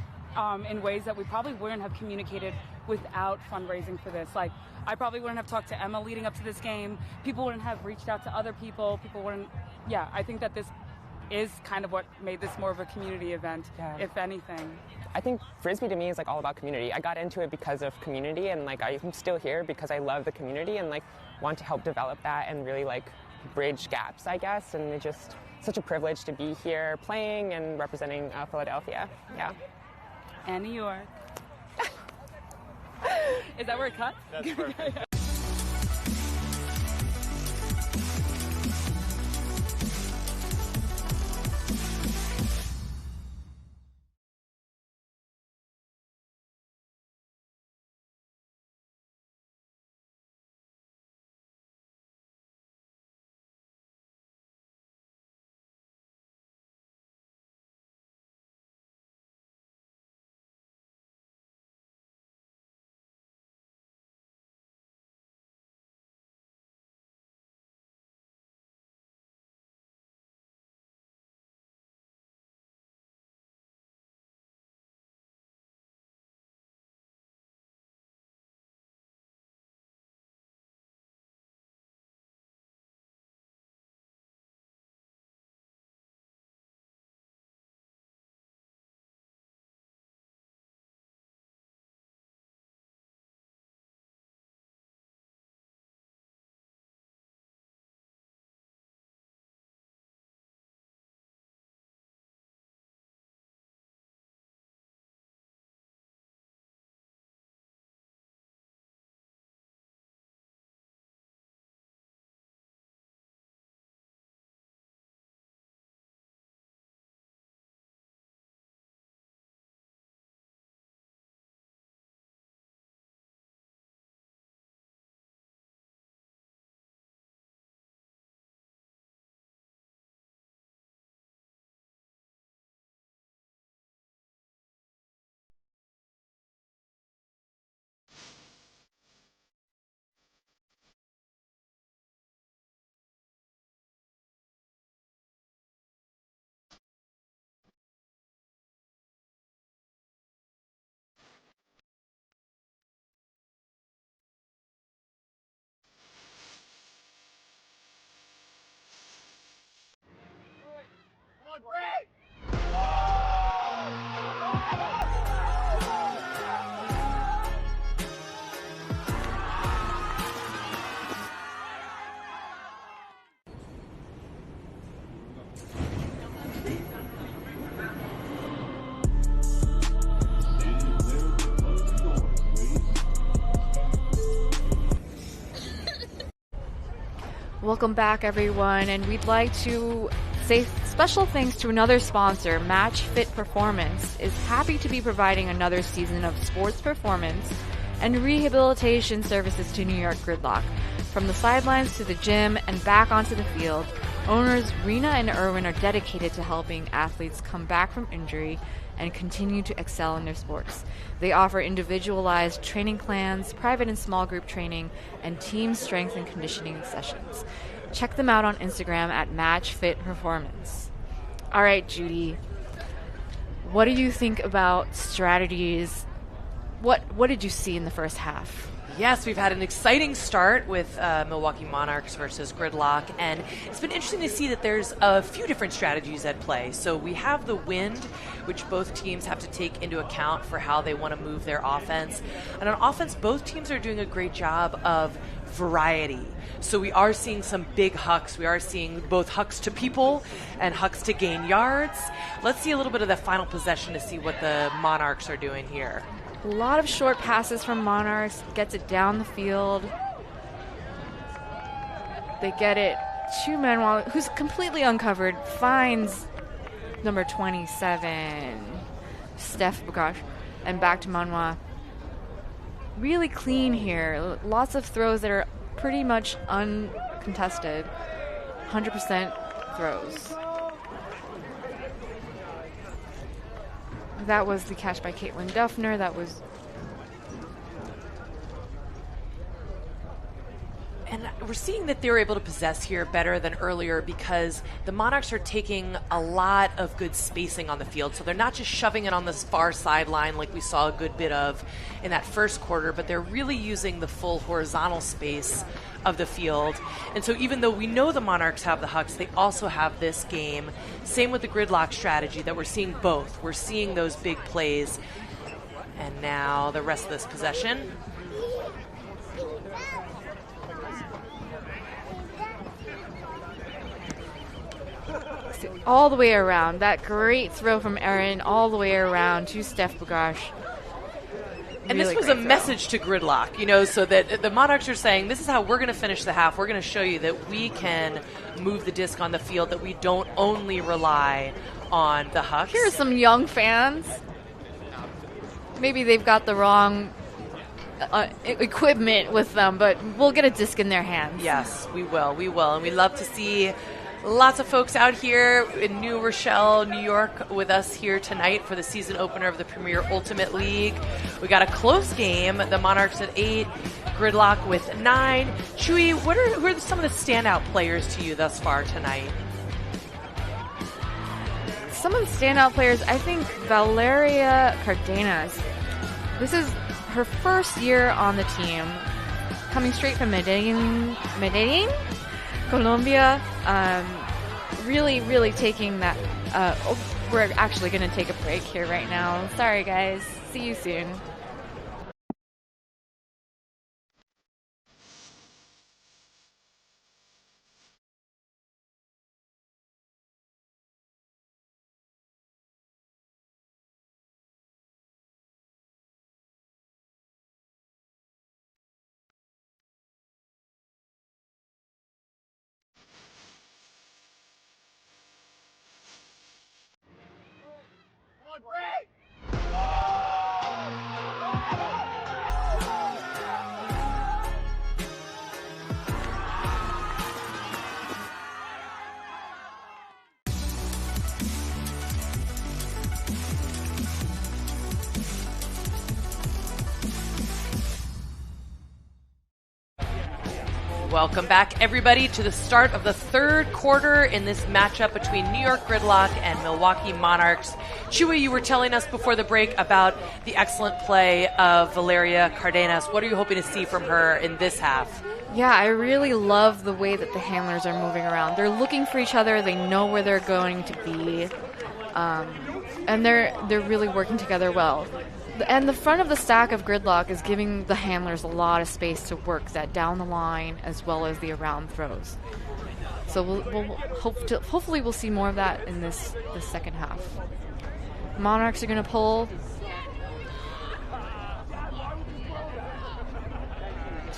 in ways that we probably wouldn't have communicated without fundraising for this. Like, I probably wouldn't have talked to Emma leading up to this game. People wouldn't have reached out to other people. People wouldn't, yeah, I think that this is kind of what made this more of a community event, if anything. I think Frisbee to me is like all about community. I got into it because of community, and like I'm still here because I love the community and like want to help develop that and really like bridge gaps, I guess. And it's just such a privilege to be here playing and representing Philadelphia. Yeah. And New York. Is that where it cuts? That's perfect. Welcome back, everyone, and we'd like to say special thanks to another sponsor. Match Fit Performance is happy to be providing another season of sports performance and rehabilitation services to New York Gridlock. From the sidelines to the gym and back onto the field, owners Rena and Erwin are dedicated to helping athletes come back from injury and continue to excel in their sports. They offer individualized training plans, private and small group training, and team strength and conditioning sessions. Check them out on Instagram at Match Fit Performance. All right, Judy, what do you think about strategies? What did you see in the first half? Yes, we've had an exciting start with Milwaukee Monarchs versus Gridlock, and it's been interesting to see that there's a few different strategies at play. So we have the wind, which both teams have to take into account for how they want to move their offense. And on offense, both teams are doing a great job of variety. So we are seeing some big hucks. We are seeing both hucks to people and hucks to gain yards. Let's see a little bit of the final possession to see what the Monarchs are doing here. A lot of short passes from Monarchs, gets it down the field. They get it to Manuel, who's completely uncovered, finds number 27, Steph Bagash, and back to Manuel. Really clean here. Lots of throws that are pretty much uncontested. 100% throws. That was the catch by Caitlin Duffner. And we're seeing that they were able to possess here better than earlier because the Monarchs are taking a lot of good spacing on the field. So they're not just shoving it on this far sideline like we saw a good bit of in that first quarter, but they're really using the full horizontal space of the field. And so even though we know the Monarchs have the hucks, they also have this game. Same with the Gridlock strategy that we're seeing both. We're seeing those big plays. And now the rest of this possession. All the way around. That great throw from Erin all the way around to Steph Bagash. And this was a message to Gridlock, so that the Monarchs are saying, this is how we're going to finish the half. We're going to show you that we can move the disc on the field, that we don't only rely on the hucks. Here are some young fans. Maybe they've got the wrong equipment with them, but we'll get a disc in their hands. Yes, we will. And we love to see lots of folks out here in New Rochelle, New York, with us here tonight for the season opener of the Premier Ultimate League. We got a close game. The Monarchs at 8, Gridlock with 9. Chewy, who are some of the standout players to you thus far tonight? Some of the standout players, I think Valeria Cardenas. This is her first year on the team, coming straight from Medellin, Colombia. Really taking that. We're actually going to take a break here right now. Sorry, guys. See you soon. Welcome back, everybody, to the start of the third quarter in this matchup between New York Gridlock and Milwaukee Monarchs. Chewy, you were telling us before the break about the excellent play of Valeria Cardenas. What are you hoping to see from her in this half? Yeah, I really love the way that the handlers are moving around. They're looking for each other. They know where they're going to be. And they're really working together well. And the front of the stack of Gridlock is giving the handlers a lot of space to work that down the line as well as the around throws. So we'll hopefully we'll see more of that in the second half. Monarchs are going to pull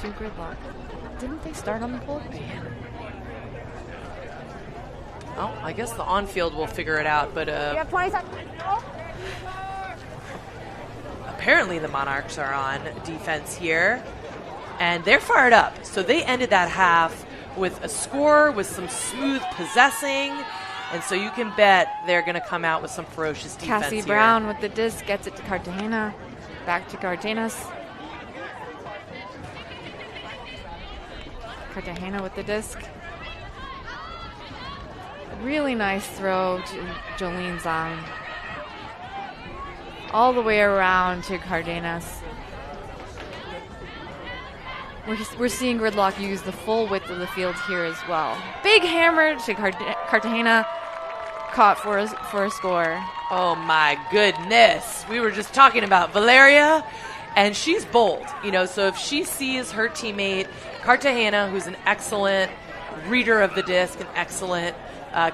to Gridlock. Didn't they start on the pull? Oh, I guess the on-field will figure it out, but You have 20 seconds. apparently the Monarchs are on defense here, and they're fired up. So they ended that half with a score, with some smooth possessing, and so you can bet they're going to come out with some ferocious defense Cassie here. Brown with the disc gets it to Cartagena. Back to Cardenas. Cartagena with the disc. Really nice throw to Jolene Zhang. All the way around to Cardenas. We're seeing Gridlock use the full width of the field here as well. Big hammer to Cartagena. Caught for a score. Oh my goodness. We were just talking about Valeria, and she's bold. So if she sees her teammate, Cartagena, who's an excellent reader of the disc, an excellent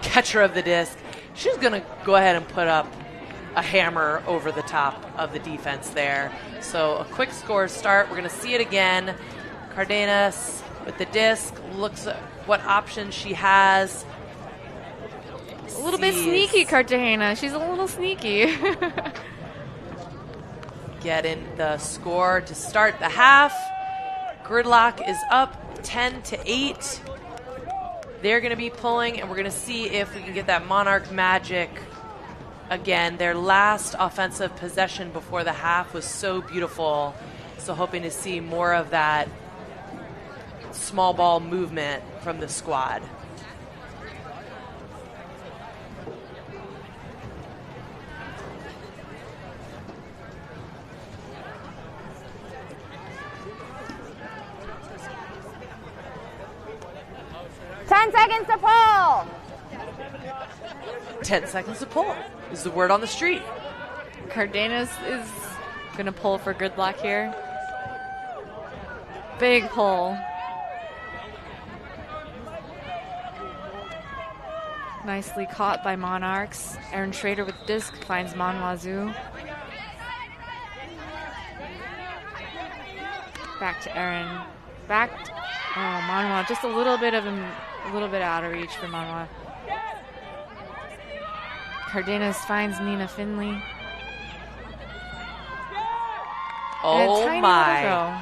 catcher of the disc, she's going to go ahead and put up a hammer over the top of the defense there. So a quick score start. We're going to see it again. Cardenas with the disc, looks at what options she has. A little bit sneaky, Cartagena. She's a little sneaky. Getting the score to start the half. Gridlock is up 10-8. They're going to be pulling, and we're going to see if we can get that Monarch magic again. Their last offensive possession before the half was so beautiful. So hoping to see more of that small ball movement from the squad. Ten seconds to pull. 10 seconds to pull is the word on the street. Cardenas is going to pull for Gridlock here. Big pull. Nicely caught by Monarchs. Aaron Schrader with disc finds Manwazu. Back to Aaron. Manwa, just a little bit out of reach for Manwa. Cardenas finds Nina Finley. Oh my.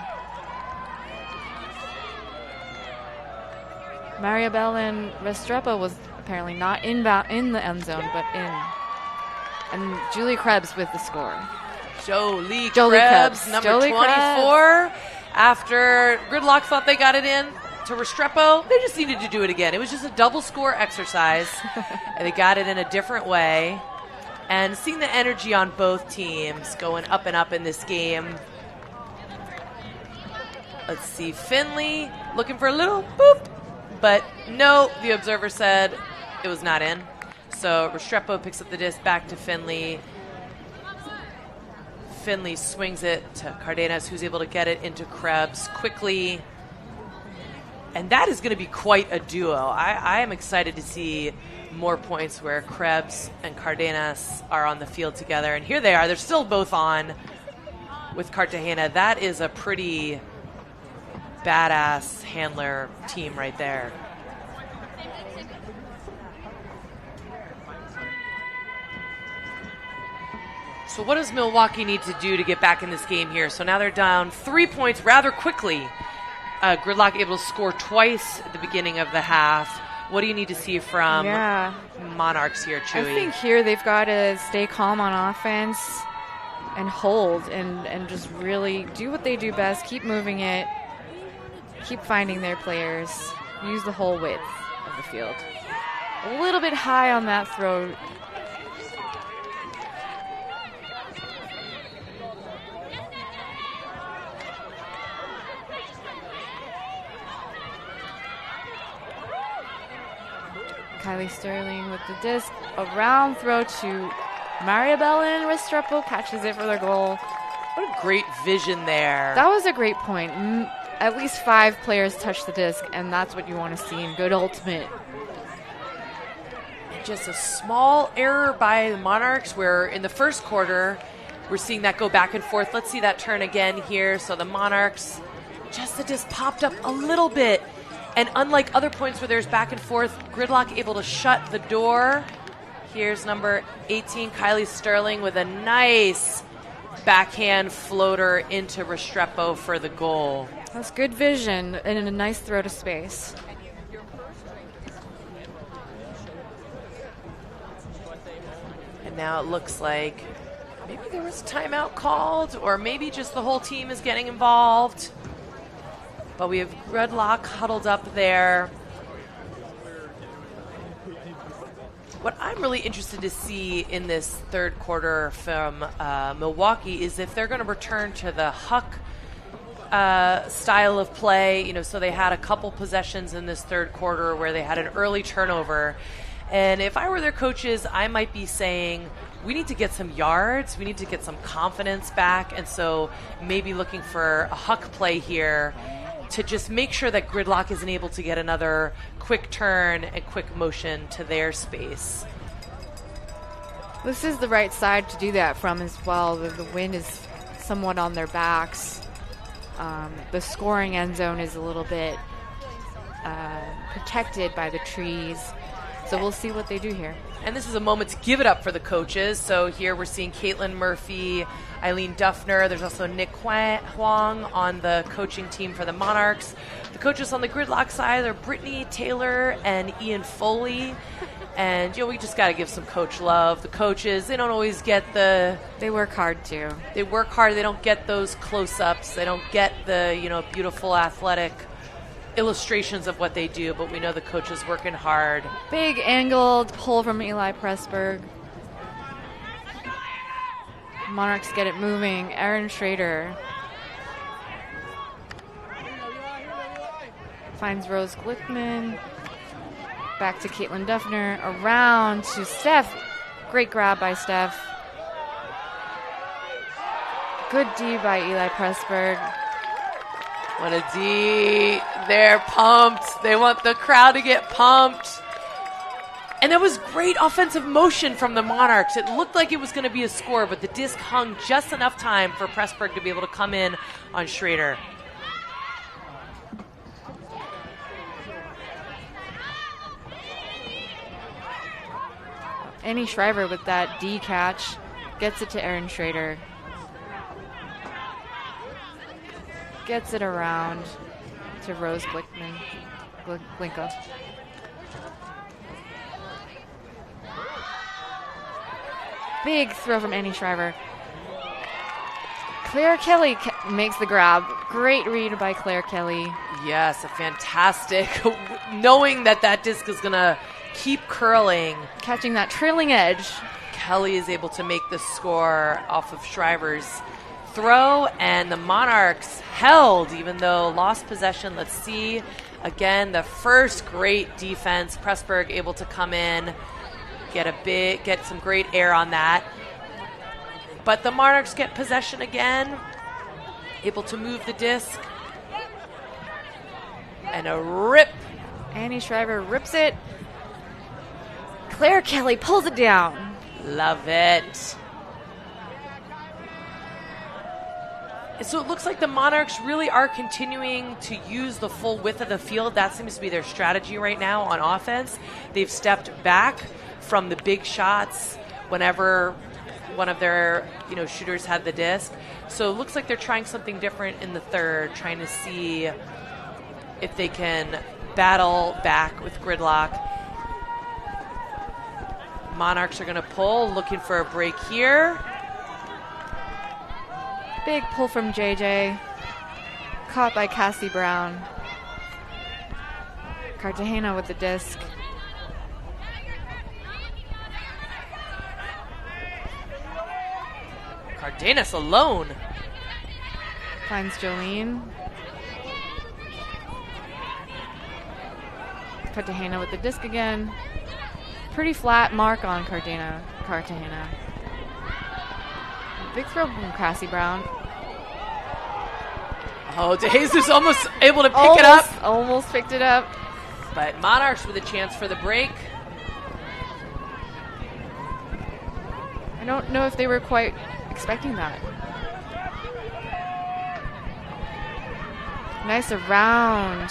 Maribel and Restrepo was apparently not in the end zone, but in. And Julie Krebs with the score. Jolie Krebs, number 24. Krebs. After Gridlock thought they got it in to Restrepo, they just needed to do it again. It was just a double score exercise, and they got it in a different way. And seeing the energy on both teams going up and up in this game. Let's see, Finley looking for a little boop, but no, the observer said it was not in. So Restrepo picks up the disc back to Finley. Finley swings it to Cardenas, who's able to get it into Krebs quickly. And that is going to be quite a duo. I am excited to see more points where Krebs and Cardenas are on the field together. And here they are. They're still both on with Cartagena. That is a pretty badass handler team right there. So what does Milwaukee need to do to get back in this game here? So now they're down 3 points rather quickly. Gridlock able to score twice at the beginning of the half. What do you need to see from Monarchs here, Chewy? I think here they've got to stay calm on offense and hold and just really do what they do best. Keep moving it. Keep finding their players. Use the whole width of the field. A little bit high on that throw. Kylie Sterling with the disc. A round throw to Maribel, and Restrepo catches it for their goal. What a great vision there. That was a great point. At least 5 players touched the disc, and that's what you want to see in good ultimate. Just a small error by the Monarchs where in the first quarter we're seeing that go back and forth. Let's see that turn again here. So the Monarchs, just the disc popped up a little bit. And unlike other points where there's back and forth, Gridlock able to shut the door. Here's number 18, Kylie Sterling, with a nice backhand floater into Restrepo for the goal. That's good vision and a nice throw to space. And now it looks like maybe there was a timeout called, or maybe just the whole team is getting involved. But we have Gridlock huddled up there. What I'm really interested to see in this third quarter from Milwaukee is if they're going to return to the Huck style of play. You know, so they had a couple possessions in this third quarter where they had an early turnover. And if I were their coaches, I might be saying, we need to get some yards. We need to get some confidence back. And so maybe looking for a Huck play here to just make sure that Gridlock isn't able to get another quick turn and quick motion to their space. This is the right side to do that from as well. The wind is somewhat on their backs. The scoring end zone is a little bit protected by the trees. So we'll see what they do here. And this is a moment to give it up for the coaches. So here we're seeing Caitlin Murphy, Eileen Duffner. There's also Nick Huang on the coaching team for the Monarchs. The coaches on the Gridlock side are Brittany Taylor and Ian Foley. And, you know, we just got to give some coach love. The coaches, they don't always get the... They work hard, too. They work hard. They don't get those close-ups. They don't get the, you know, beautiful athletic illustrations of what they do, but we know the coach is working hard. Big angled pull from Eli Pressburg. Monarchs get it moving. Erin Schrader finds Rose Glickman. Back to Caitlin Duffner. Around to Steph. Great grab by Steph. Good D by Eli Pressburg. What a D. They're pumped. They want the crowd to get pumped. And that was great offensive motion from the Monarchs. It looked like it was going to be a score, but the disc hung just enough time for Pressburg to be able to come in on Schrader. Annie Shriver with that D catch gets it to Erin Schrader. Gets it around to Rose Glinka. Big throw from Annie Shriver. Claire Kelly makes the grab. Great read by Claire Kelly. Yes, a fantastic. Knowing that that disc is going to keep curling. Catching that trailing edge. Kelly is able to make the score off of Shriver's throw, and the Monarchs held, even though lost possession. Let's see again the first great defense. Pressburg able to come in, get some great air on that. But the Monarchs get possession again, able to move the disc, and a rip. Annie Shriver rips it. Claire Kelly pulls it down. Love it. So it looks like the Monarchs really are continuing to use the full width of the field. That seems to be their strategy right now on offense. They've stepped back from the big shots whenever one of their shooters had the disc. So it looks like they're trying something different in the third, trying to see if they can battle back with Gridlock. Monarchs are going to pull, looking for a break here. Big pull from JJ. Caught by Cassie Brown. Cartagena with the disc. Cardenas alone. Finds Jolene. Cartagena with the disc again. Pretty flat mark on Cartagena. Big throw from Cassie Brown. Oh, DeJesus almost able to pick it up. Almost picked it up. But Monarchs with a chance for the break. I don't know if they were quite expecting that. Nice around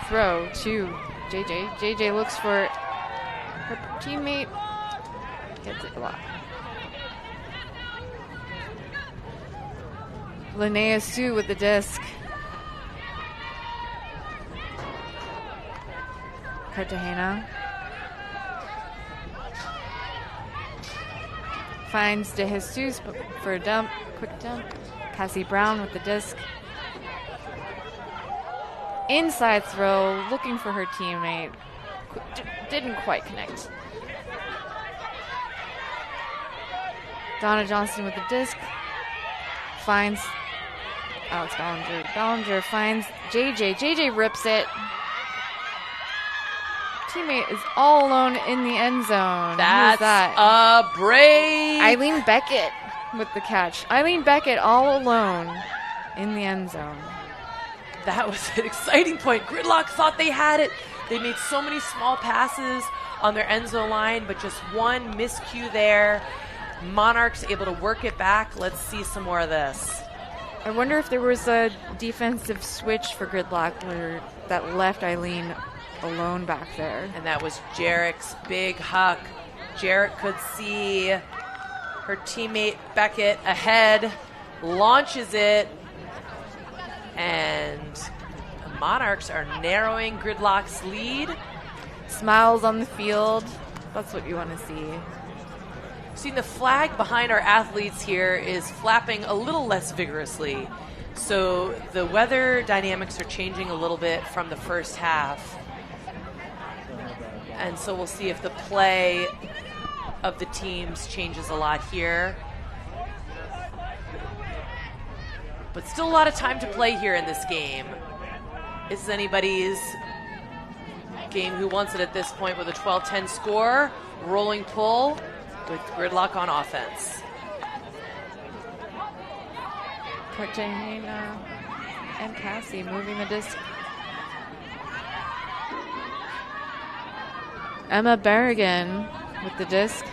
throw to JJ. JJ looks for her teammate. Gets it blocked. Linnea Sue with the disc. Cartagena finds De Jesus for a dump, quick dump. Cassie Brown with the disc. Inside throw, looking for her teammate. Didn't quite connect. Donna Johnston with the disc. Finds Alex Ballinger. Ballinger finds JJ. JJ rips it. Teammate is all alone in the end zone. That's that? A break. Eileen Beckett with the catch. Eileen Beckett all alone in the end zone. That was an exciting point. Gridlock thought they had it. They made so many small passes on their end zone line, but just one miscue there. Monarchs able to work it back. Let's see some more of this. I wonder if there was a defensive switch for Gridlock where that left Eileen alone back there. And that was Jarek's big huck. Jarek could see her teammate Beckett ahead, launches it, and the Monarchs are narrowing Gridlock's lead. Smiles on the field. That's what you want to see. Seeing the flag behind our athletes here is flapping a little less vigorously. So the weather dynamics are changing a little bit from the first half. And so we'll see if the play of the teams changes a lot here. But still a lot of time to play here in this game. This is anybody's game who wants it at this point with a 12-10 score. Rolling pull with Gridlock on offense. Cartagena and Cassie moving the disc. Emma Berrigan with the disc.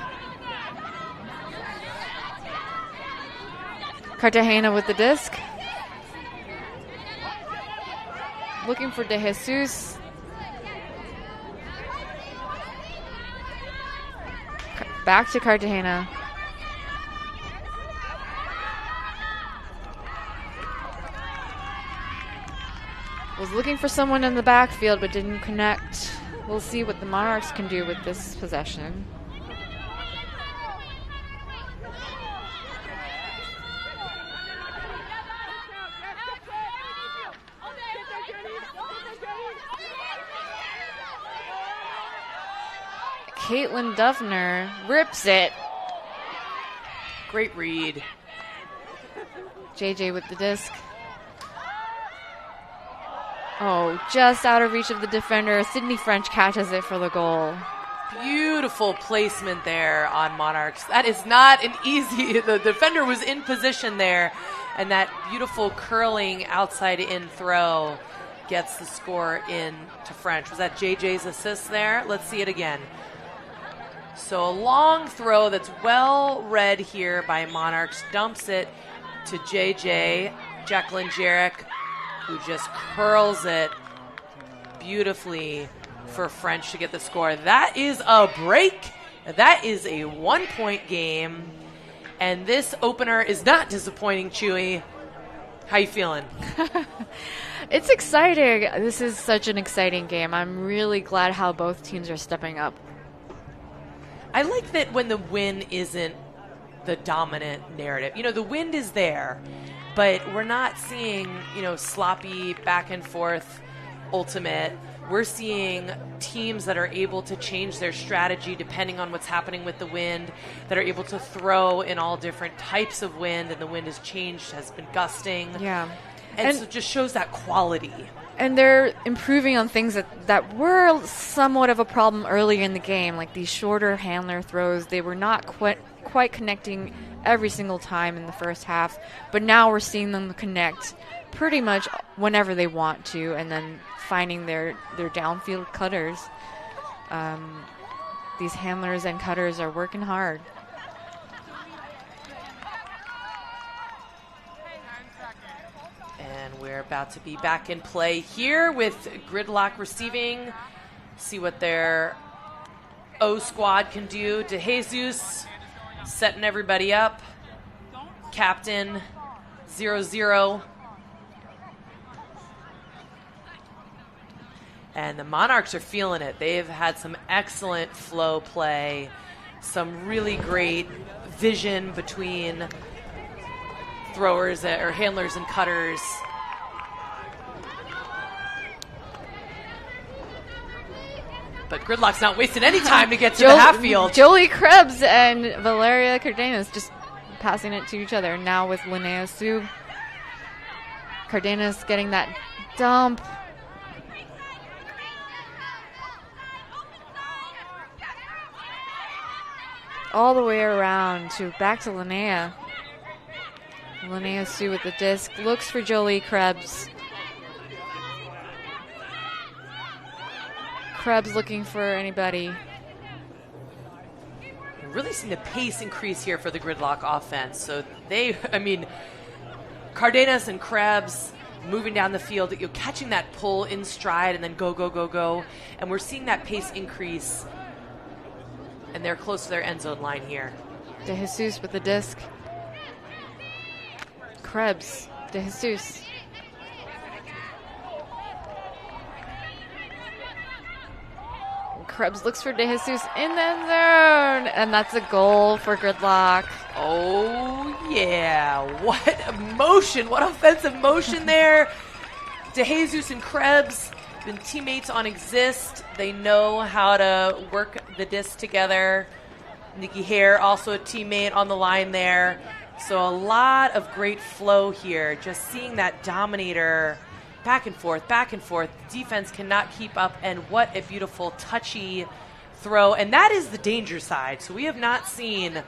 Cartagena with the disc. Looking for De Jesus. Back to Cartagena. Was looking for someone in the backfield but didn't connect. We'll see what the Monarchs can do with this possession. Caitlin Duffner rips it. Great read. JJ with the disc. Oh, just out of reach of the defender. Sydney French catches it for the goal. Beautiful placement there on Monarchs. That is not an easy, the defender was in position there, and that beautiful curling outside in throw gets the score in to French. Was that JJ's assist there? Let's see it again. So a long throw that's well read here by Monarchs, dumps it to JJ, Jacqueline Jarek, who just curls it beautifully for French to get the score. That is a break. That is a 1-point game. And this opener is not disappointing, Chewy. How you feeling? It's exciting. This is such an exciting game. I'm really glad how both teams are stepping up. I like that when the win isn't the dominant narrative. You know, the wind is there, but we're not seeing, sloppy back and forth ultimate. We're seeing teams that are able to change their strategy depending on what's happening with the wind, that are able to throw in all different types of wind, and the wind has changed, has been gusting. Yeah. And so it just shows that quality. And they're improving on things that were somewhat of a problem earlier in the game, like these shorter handler throws. They were not quite connecting every single time in the first half, but now we're seeing them connect pretty much whenever they want to, and then finding their downfield cutters. These handlers and cutters are working hard. And we're They're about to be back in play here with Gridlock receiving. See what their O squad can do. DeJesus setting everybody up. Captain 0-0. And the Monarchs are feeling it. They've had some excellent flow play, some really great vision between throwers or handlers and cutters. But Gridlock's not wasting any time to get to the half field. Jolie Krebs and Valeria Cardenas just passing it to each other. Now with Linnea Sue. Cardenas getting that dump. All the way around to back to Linnea. Linnea Sue with the disc. Looks for Jolie Krebs. Krebs looking for anybody. We're really seeing the pace increase here for the Gridlock offense. So Cardenas and Krebs moving down the field, catching that pull in stride and then go, go, go, go. And we're seeing that pace increase. And they're close to their end zone line here. DeJesus with the disc. Krebs, DeJesus. Krebs looks for DeJesus in the end zone. And that's a goal for Gridlock. Oh, yeah. What motion. What offensive motion there. DeJesus and Krebs been teammates on Exist. They know how to work the disc together. Nikki Hare, also a teammate on the line there. So a lot of great flow here. Just seeing that Dominator back and forth, back and forth. Defense cannot keep up, and what a beautiful touchy throw. And that is the danger side. So we have not seen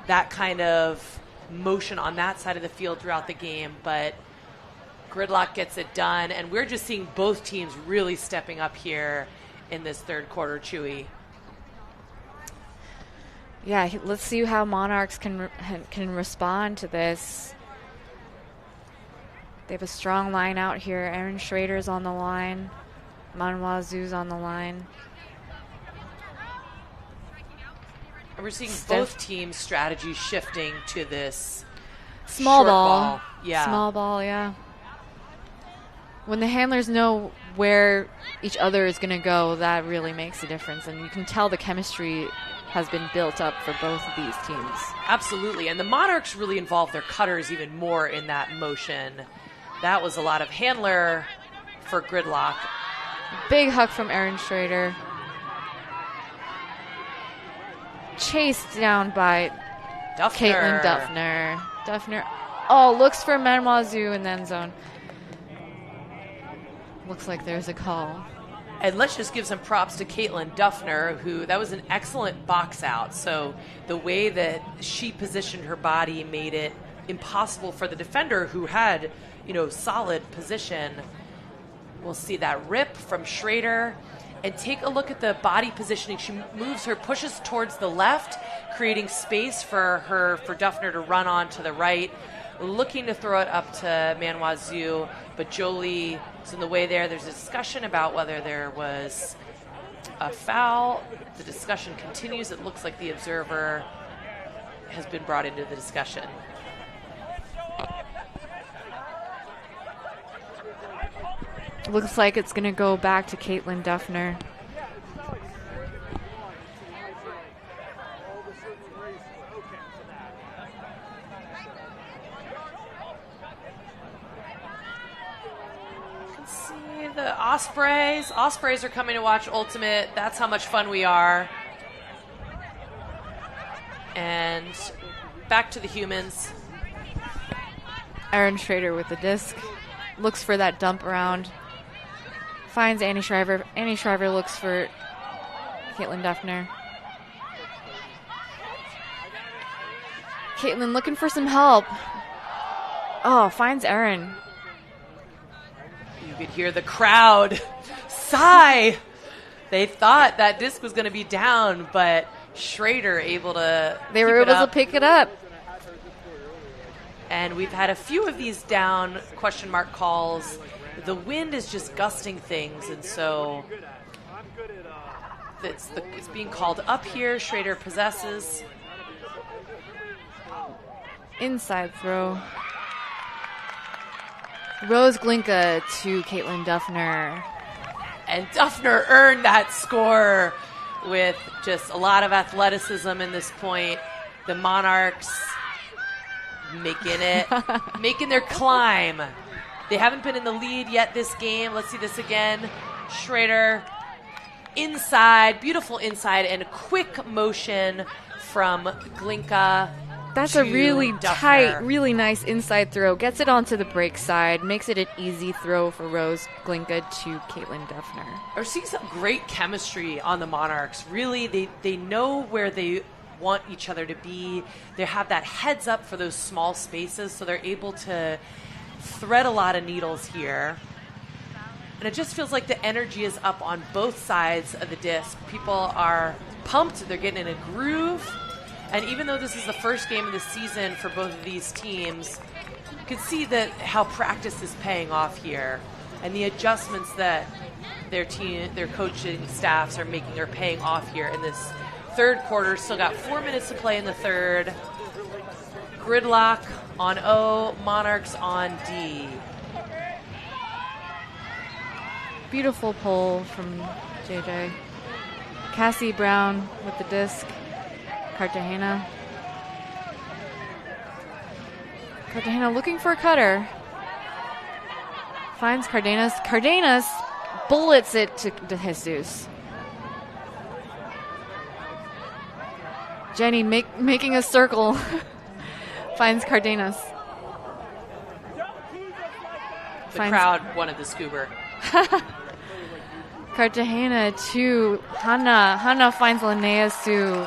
that kind of motion on that side of the field throughout the game, but Gridlock gets it done, and we're just seeing both teams really stepping up here in this third quarter, Chewy. Yeah, let's see how Monarchs can respond to this. They have a strong line out here. Aaron Schrader's on the line. Manuel Zhu's on the line. And we're seeing both teams' strategies shifting to this small short ball. Yeah. Small ball, yeah. When the handlers know where each other is going to go, that really makes a difference. And you can tell the chemistry has been built up for both of these teams. Absolutely. And the Monarchs really involved their cutters even more in that motion. That was a lot of handler for Gridlock. Big hug from Aaron Schrader. Chased down by Duffner. Caitlin Duffner. Duffner, looks for Manuel Zhu in the end zone. Looks like there's a call. And let's just give some props to Caitlin Duffner, that was an excellent box out. So the way that she positioned her body made it impossible for the defender, who had, solid position. We'll see that rip from Schrader. And take a look at the body positioning. She moves her, pushes towards the left, creating space for Duffner to run on to the right. Looking to throw it up to Manuel Zhu, but Jolie is in the way there. There's a discussion about whether there was a foul. The discussion continues. It looks like the observer has been brought into the discussion. Looks like it's going to go back to Caitlin Duffner. The Ospreys are coming to watch Ultimate. That's how much fun we are. And back to the humans. Aaron Schrader with the disc. Looks for that dump around. Finds Annie Shriver. Annie Shriver looks for Caitlin Duffner. Caitlin looking for some help. Finds Aaron. You could hear the crowd sigh. They thought that disc was going to be down, but Schrader able to They were able to pick it up. And we've had a few of these down question mark calls. The wind is just gusting things, and so it's being called up here. Schrader possesses. Inside throw. Rose Glinka to Caitlin Duffner. And Duffner earned that score with just a lot of athleticism in this point. The Monarchs making their climb. They haven't been in the lead yet this game. Let's see this again. Schrader inside, beautiful inside, and a quick motion from Glinka. That's a really Duffner. tight, really nice inside throw. Gets it onto the break side. Makes it an easy throw for Rose Glinka to Caitlin Duffner. We're seeing some great chemistry on the Monarchs. Really, they know where they want each other to be. They have that heads up for those small spaces, so they're able to thread a lot of needles here. And it just feels like the energy is up on both sides of the disc. People are pumped. They're getting in a groove. And even though this is the first game of the season for both of these teams, you can see that how practice is paying off here. And the adjustments that their coaching staffs are making are paying off here in this third quarter. Still got 4 minutes to play in the third. Gridlock on O, Monarchs on D. Beautiful pull from JJ. Cassie Brown with the disc. Cartagena. Cartagena looking for a cutter. Finds Cardenas. Cardenas bullets it to Jesus. Jenny making a circle. Finds Cardenas. The crowd wanted the scuba. Cartagena to Hannah. Hannah finds Linnea Sue.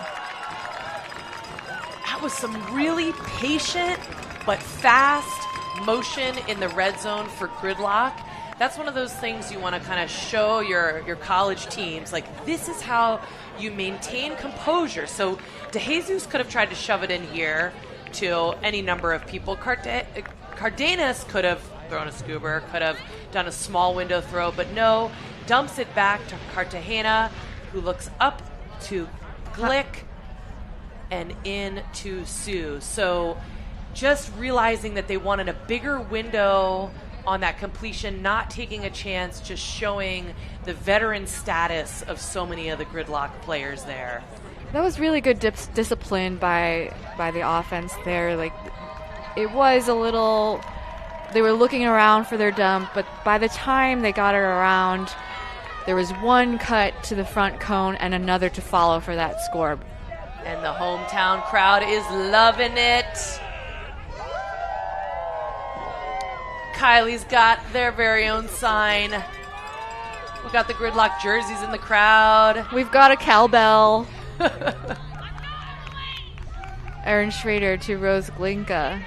That was some really patient but fast motion in the red zone for Gridlock. That's one of those things you want to kind of show your college teams. Like, this is how you maintain composure. So DeJesus could have tried to shove it in here to any number of people. Cardenas could have thrown a scuba, could have done a small window throw, but no, dumps it back to Cartagena, who looks up to Glick and in to Sue. So just realizing that they wanted a bigger window on that completion, not taking a chance, just showing the veteran status of so many of the Gridlock players there. That was really good discipline by the offense there. Like, it was a little, they were looking around for their dump, but by the time they got it around, there was one cut to the front cone and another to follow for that score. And the hometown crowd is loving it. Kylie's got their very own sign. We've got the Gridlock jerseys in the crowd. We've got a cowbell. Erin Schrader to Rose Glinka.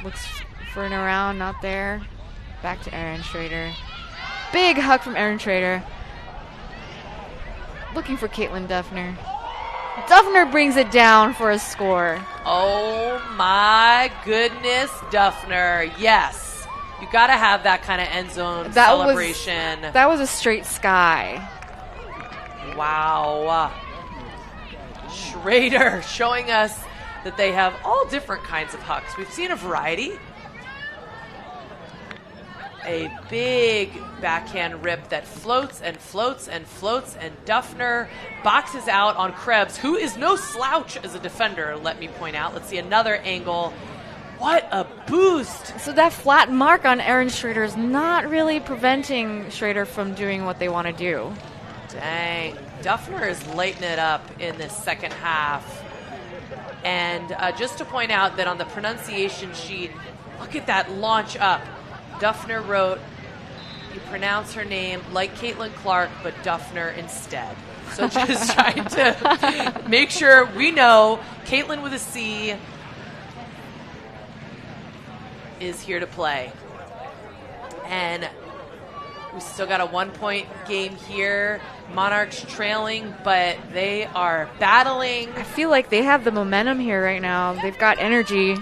Looks for an around, not there. Back to Erin Schrader. Big hug from Erin Schrader. Looking for Caitlin Duffner. Duffner brings it down for a score. Oh my goodness, Duffner. Yes. You got to have that kind of end zone celebration. That was a straight sky. Wow. Schrader showing us that they have all different kinds of hucks. We've seen a variety. A big backhand rip that floats and floats and floats, and Duffner boxes out on Krebs, who is no slouch as a defender, let me point out. Let's see another angle. What a boost. So that flat mark on Erin Schrader is not really preventing Schrader from doing what they want to do. Dang. Duffner is lighting it up in this second half. And just to point out that on the pronunciation sheet, look at that launch up. Duffner wrote, you pronounce her name like Caitlin Clark, but Duffner instead. So just trying to make sure we know Caitlin with a C is here to play. And We still got a 1-point game here. Monarchs trailing, but they are battling. I feel like they have the momentum here right now. They've got energy.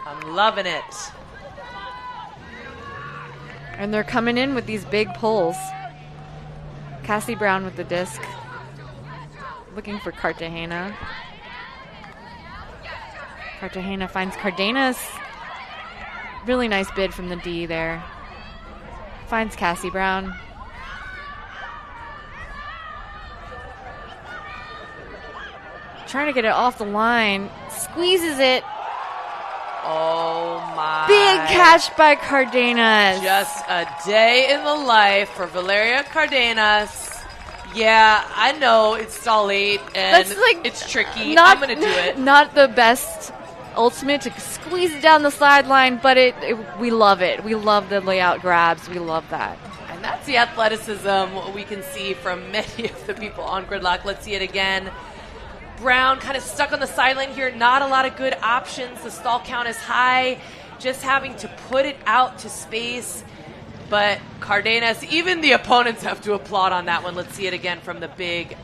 I'm loving it. And they're coming in with these big pulls. Cassie Brown with the disc. Looking for Cartagena. Cartagena finds Cardenas. Really nice bid from the D there. Finds Cassie Brown. Trying to get it off the line. Squeezes it. Oh my. Big catch by Cardenas. Just a day in the life for Valeria Cardenas. Yeah, I know it's all late and it's tricky. I'm going to do it. Not the best ultimate to squeeze it down the sideline, but we love it. We love the layout grabs. We love that. And that's the athleticism we can see from many of the people on Gridlock. Let's see it again. Brown kind of stuck on the sideline here. Not a lot of good options. The stall count is high. Just having to put it out to space. But Cardenas, even the opponents have to applaud on that one. Let's see it again from the big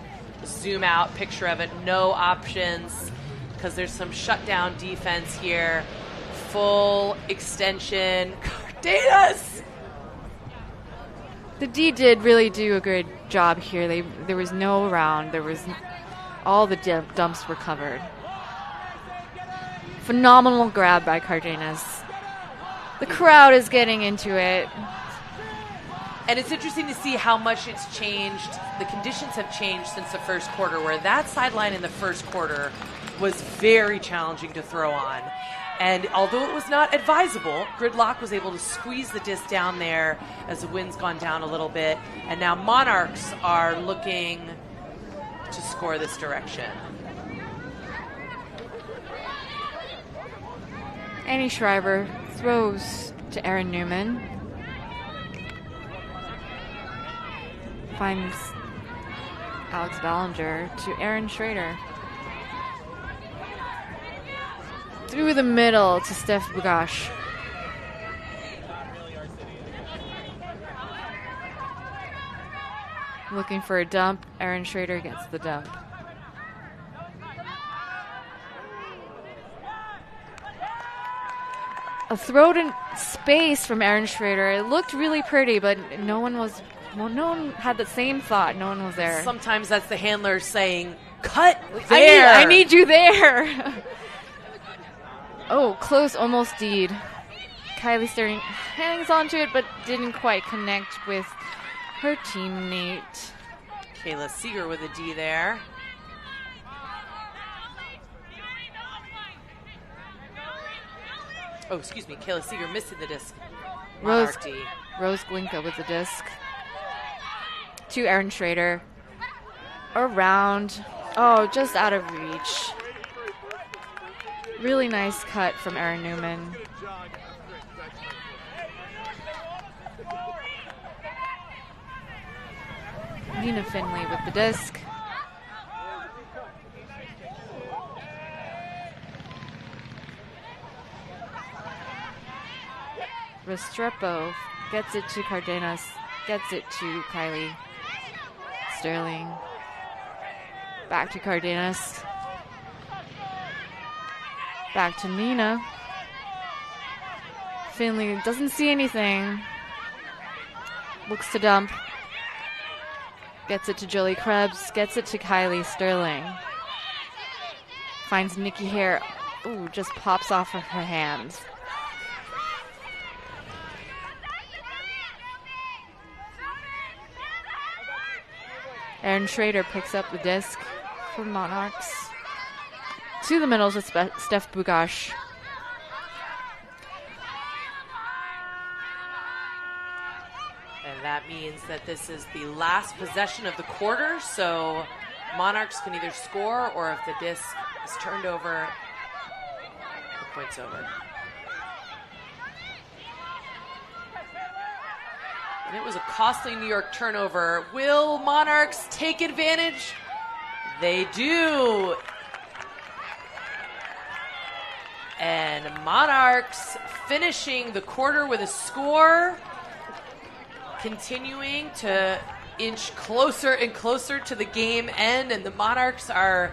zoom out picture of it. No options because there's some shutdown defense here. Full extension. Cardenas! The D did really do a good job here. There was no round. All the dumps were covered. Phenomenal grab by Cardenas. The crowd is getting into it. And it's interesting to see how much it's changed. The conditions have changed since the first quarter, where that sideline in the first quarter was very challenging to throw on. And although it was not advisable, Gridlock was able to squeeze the disc down there as the wind's gone down a little bit. And now Monarchs are looking to score this direction. Annie Schreiber throws to Aaron Newman. Finds Alex Ballinger to Aaron Schrader. Through the middle to Steph Bugash. Looking for a dump. Aaron Schrader gets the dump. A throw to space from Aaron Schrader. It looked really pretty, but no one had the same thought. No one was there. Sometimes that's the handler saying, cut there. I need you there. Oh, close, almost deed. Kylie Sterling hangs onto it, but didn't quite connect with her teammate. Kayla Seeger with a D there. Oh, excuse me. Kayla Seeger missing the disc. Rose Glinka with the disc. To Aaron Schrader. Around. Oh, just out of reach. Really nice cut from Aaron Newman. Nina Finley with the disc. Restrepo gets it to Cardenas, gets it to Kylie Sterling. Back to Cardenas. Back to Nina. Finley doesn't see anything. Looks to dump. Gets it to Jolie Krebs. Gets it to Kylie Sterling. Finds Nikki Hare. Ooh, just pops off of her hands. Aaron Schrader picks up the disc for Monarchs. To the middle with Steph Bugash. And that means that this is the last possession of the quarter, so Monarchs can either score, or if the disc is turned over, the point's over. And it was a costly New York turnover. Will Monarchs take advantage? They do. And Monarchs finishing the quarter with a score. continuing to inch closer and closer to the game end, and the Monarchs are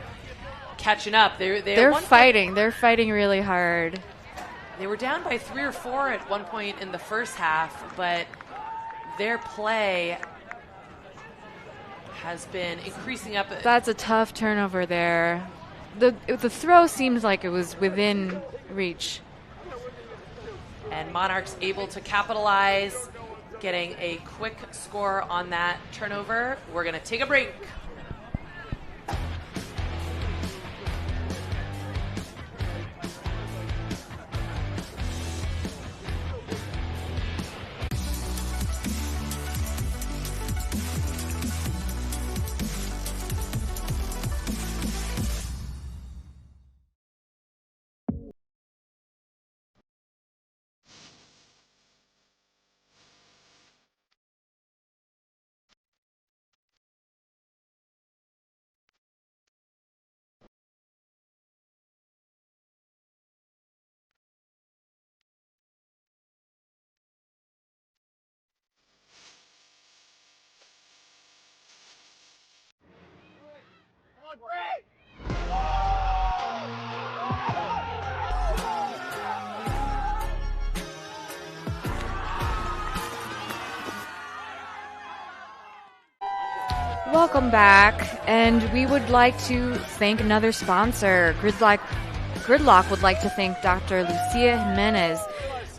catching up. They're fighting. They're fighting really hard. They were down by 3 or 4 at one point in the first half, but their play has been increasing up. That's a tough turnover there. The throw seems like it was within reach. And Monarchs able to capitalize, getting a quick score on that turnover. We're going to take a break. Welcome back, and we would like to thank another sponsor. Gridlock would like to thank Dr. Lucia Jimenez,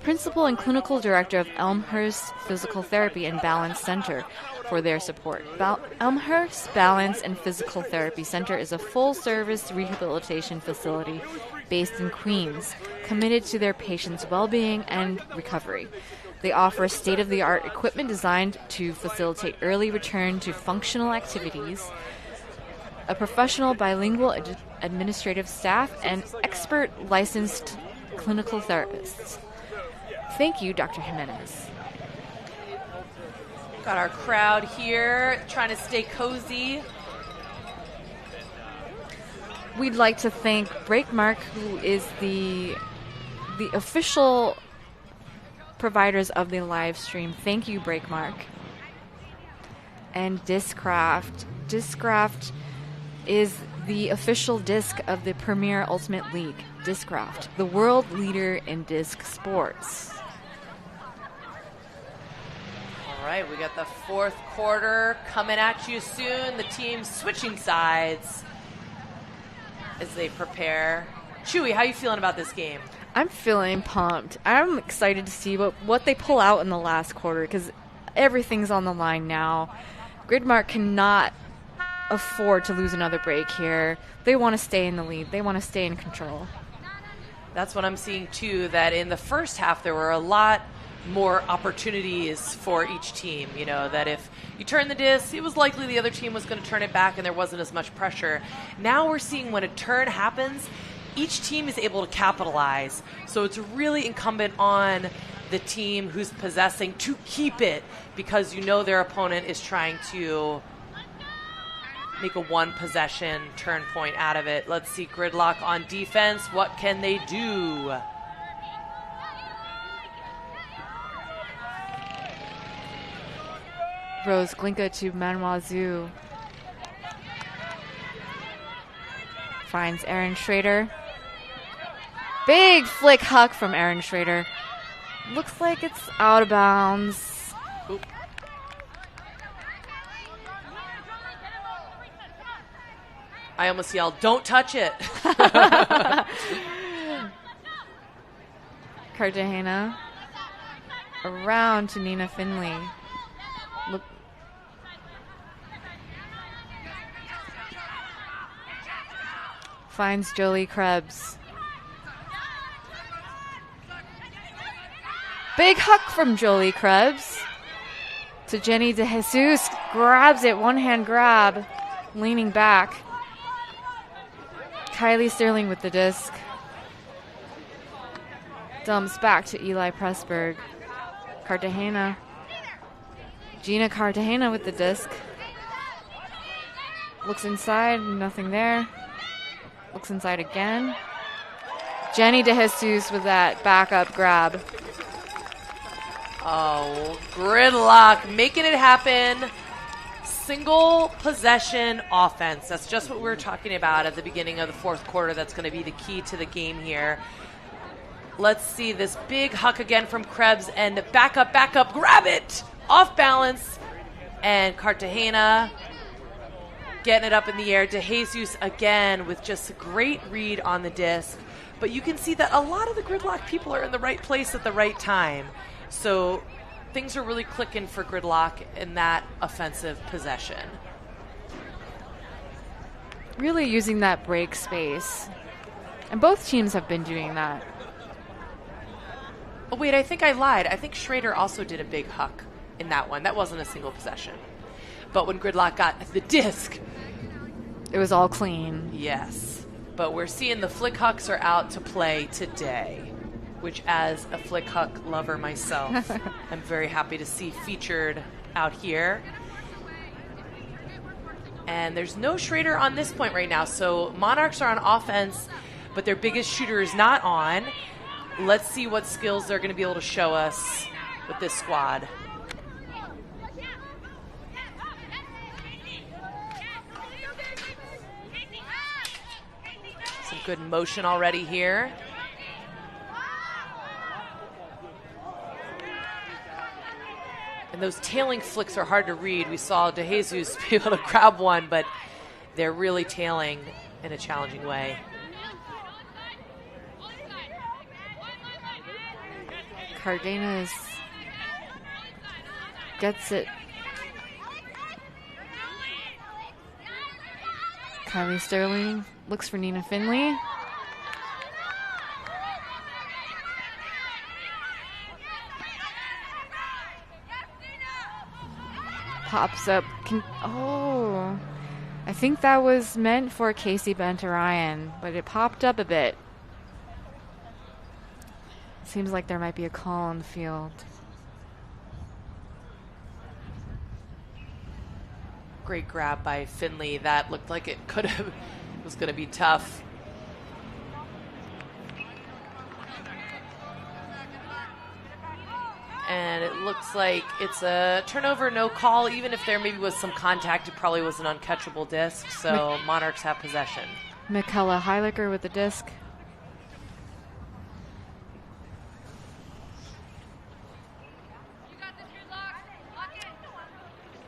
Principal and Clinical Director of Elmhurst Physical Therapy and Balance Center, for their support. Elmhurst Balance and Physical Therapy Center is a full-service rehabilitation facility based in Queens, committed to their patients' well-being and recovery. They offer state-of-the-art equipment designed to facilitate early return to functional activities, a professional bilingual administrative staff, and expert licensed clinical therapists. Thank you, Dr. Jimenez. Got our crowd here trying to stay cozy. We'd like to thank Breakmark, who is the official providers of the live stream. Thank you, Breakmark. And Discraft. Discraft is the official disc of the Premier Ultimate League. Discraft, the world leader in disc sports. All right, we got the fourth quarter coming at you soon. The team switching sides as they prepare. Chewy, how are you feeling about this game? I'm feeling pumped. I'm excited to see what they pull out in the last quarter, because everything's on the line now. Gridmark cannot afford to lose another break here. They want to stay in the lead. They want to stay in control. That's what I'm seeing, too, that in the first half there were a lot more opportunities for each team. You know, that if you turn the disc, it was likely the other team was going to turn it back and there wasn't as much pressure. Now we're seeing when a turn happens, each team is able to capitalize. So it's really incumbent on the team who's possessing to keep it, because you know their opponent is trying to make a one-possession turn point out of it. Let's see Gridlock on defense. What can they do? Rose Glinka to Manoizu. Finds Aaron Schrader. Big flick huck from Aaron Schrader. Looks like it's out of bounds. Oop. I almost yelled, "Don't touch it." Cartagena. Around to Nina Finley. Look. Finds Jolie Krebs. Big huck from Jolie Krebs to Jenny DeJesus. Grabs it, one-hand grab, leaning back. Kylie Sterling with the disc. Dumps back to Eli Pressberg. Cartagena. Gina Cartagena with the disc. Looks inside, nothing there. Looks inside again. Jenny DeJesus with that backup grab. Oh, Gridlock making it happen. Single possession offense. That's just what we were talking about at the beginning of the fourth quarter. That's going to be the key to the game here. Let's see this big huck again from Krebs, and back up, grab it! Off balance, and Cartagena getting it up in the air. DeJesus again with just a great read on the disc. But you can see that a lot of the Gridlock people are in the right place at the right time. So things are really clicking for Gridlock in that offensive possession. Really using that break space. And both teams have been doing that. Oh, wait, I think I lied. I think Schrader also did a big huck in that one. That wasn't a single possession. But when Gridlock got the disc, it was all clean. Yes. But we're seeing the flick hucks are out to play today, which as a flick huck lover myself, I'm very happy to see featured out here. And there's no Schrader on this point right now. So Monarchs are on offense, but their biggest shooter is not on. Let's see what skills they're going to be able to show us with this squad. Some good motion already here. And those tailing flicks are hard to read. We saw DeJesus be able to grab one, but they're really tailing in a challenging way. Cardenas gets it. Kylie Sterling looks for Nina Finley. Pops up. Oh, I think that was meant for Casey Bentarayan, but it popped up a bit. Seems like there might be a call on the field. Great grab by Finley. That looked like it could have, it was going to be tough. And it looks like it's a turnover, no call. Even if there maybe was some contact, it probably was an uncatchable disc. So Monarchs have possession. Michaela Heiliger with the disc.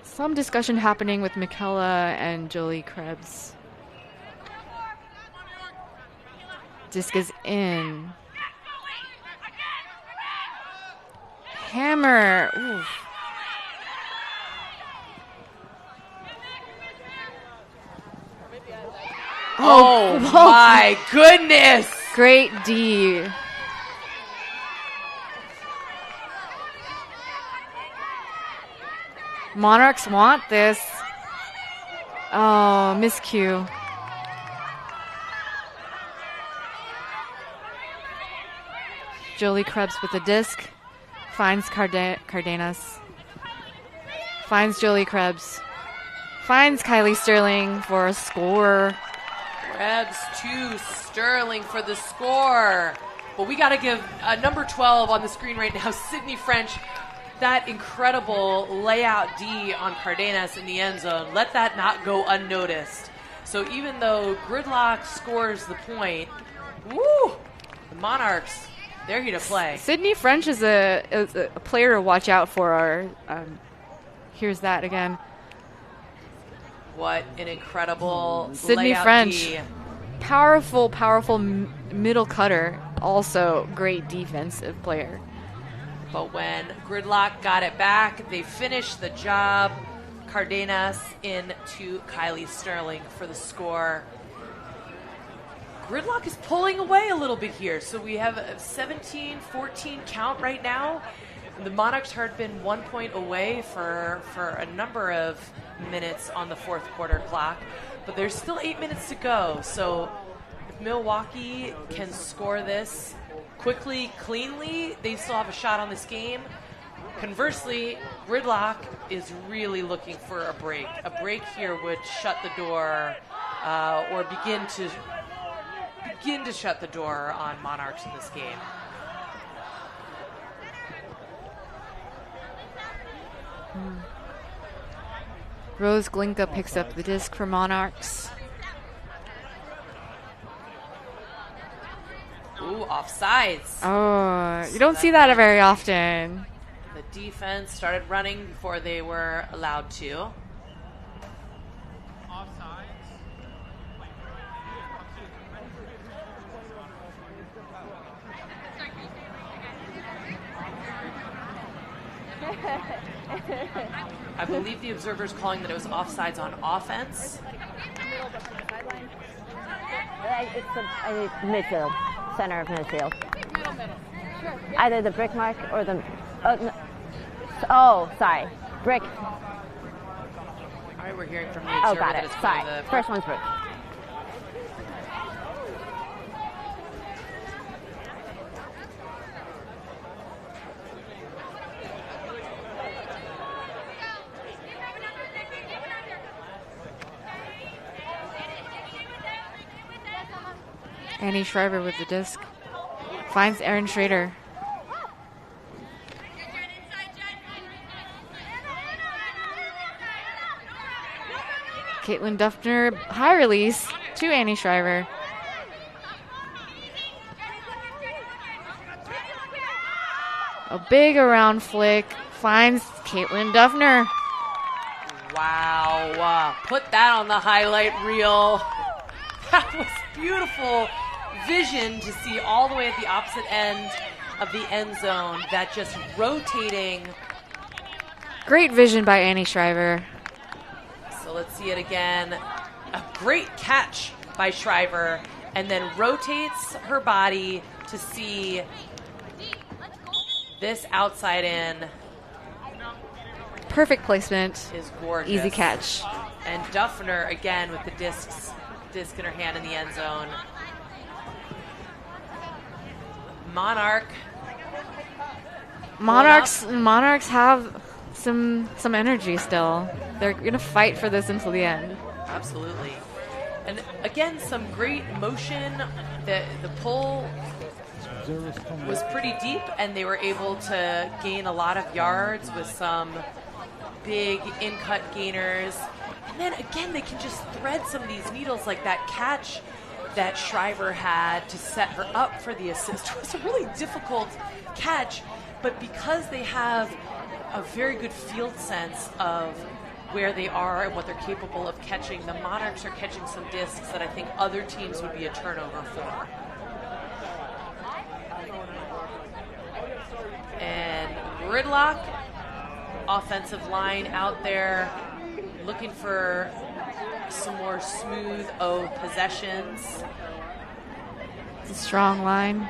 Some discussion happening with Michaela and Jolie Krebs. Disc is in. Hammer. Ooh. Oh my goodness. Great D. Monarchs want this. Oh, miscue. Jolie Krebs with the disc. Finds Cardenas. Finds Jolie Krebs. Finds Kylie Sterling for a score. Krebs to Sterling for the score. But we got to give number 12 on the screen right now, Sydney French, that incredible layout D on Cardenas in the end zone. Let that not go unnoticed. So even though Gridlock scores the point, woo, the Monarchs, they're here to play. Sydney French is a player to watch out for. Here's that again. What an incredible Sydney layout French. D. Powerful middle cutter. Also great defensive player. But when Gridlock got it back, they finished the job. Cardenas into Kylie Sterling for the score. Gridlock is pulling away a little bit here. So we have a 17-14 count right now. The Monarchs had been 1 point away for a number of minutes on the fourth quarter clock. But there's still 8 minutes to go. So if Milwaukee can score this quickly, cleanly, they still have a shot on this game. Conversely, Gridlock is really looking for a break. A break here would shut the door or begin to shut the door on Monarchs in this game. Rose Glinka picks up the disc for Monarchs. Ooh, offsides. Oh, you don't see that very often. The defense started running before they were allowed to. I believe the observer's calling that it was offsides on offense. It's the midfield, center of midfield. Either the brick mark or the... Oh, sorry. Brick. All right, we're hearing from the Oh, observer. got that it. it's Sorry. for the First one's brick. Annie Shriver with the disc. Finds Erin Schrader. Caitlin Duffner, high release to Annie Shriver. A big around flick finds Caitlin Duffner. Wow. Put that on the highlight reel. That was beautiful vision to see all the way at the opposite end of the end zone. That just rotating. Great vision by Annie Shriver. So let's see it again. A great catch by Shriver, and then rotates her body to see this outside in. Perfect placement. Is gorgeous. Easy catch. And Duffner again with the disc in her hand in the end zone. Monarchs have some energy still. They're gonna fight for this until the end. Absolutely. And again, some great motion. The PUL was pretty deep, and they were able to gain a lot of yards with some big in-cut gainers. And then again, they can just thread some of these needles, like that catch that Shriver had to set her up for the assist. It was a really difficult catch, but because they have a very good field sense of where they are and what they're capable of catching, the Monarchs are catching some discs that I think other teams would be a turnover for. And Gridlock, offensive line out there, looking for some more smooth possessions. It's a strong line.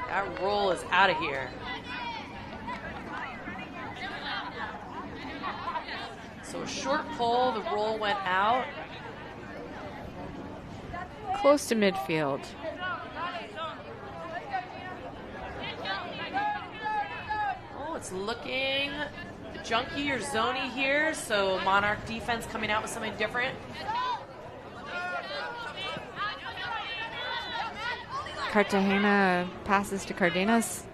That roll is out of here. So a short pull, the roll went out. Close to midfield. Oh, it's looking junky or zony here, so Monarch defense coming out with something different. Cartagena passes to Cardenas.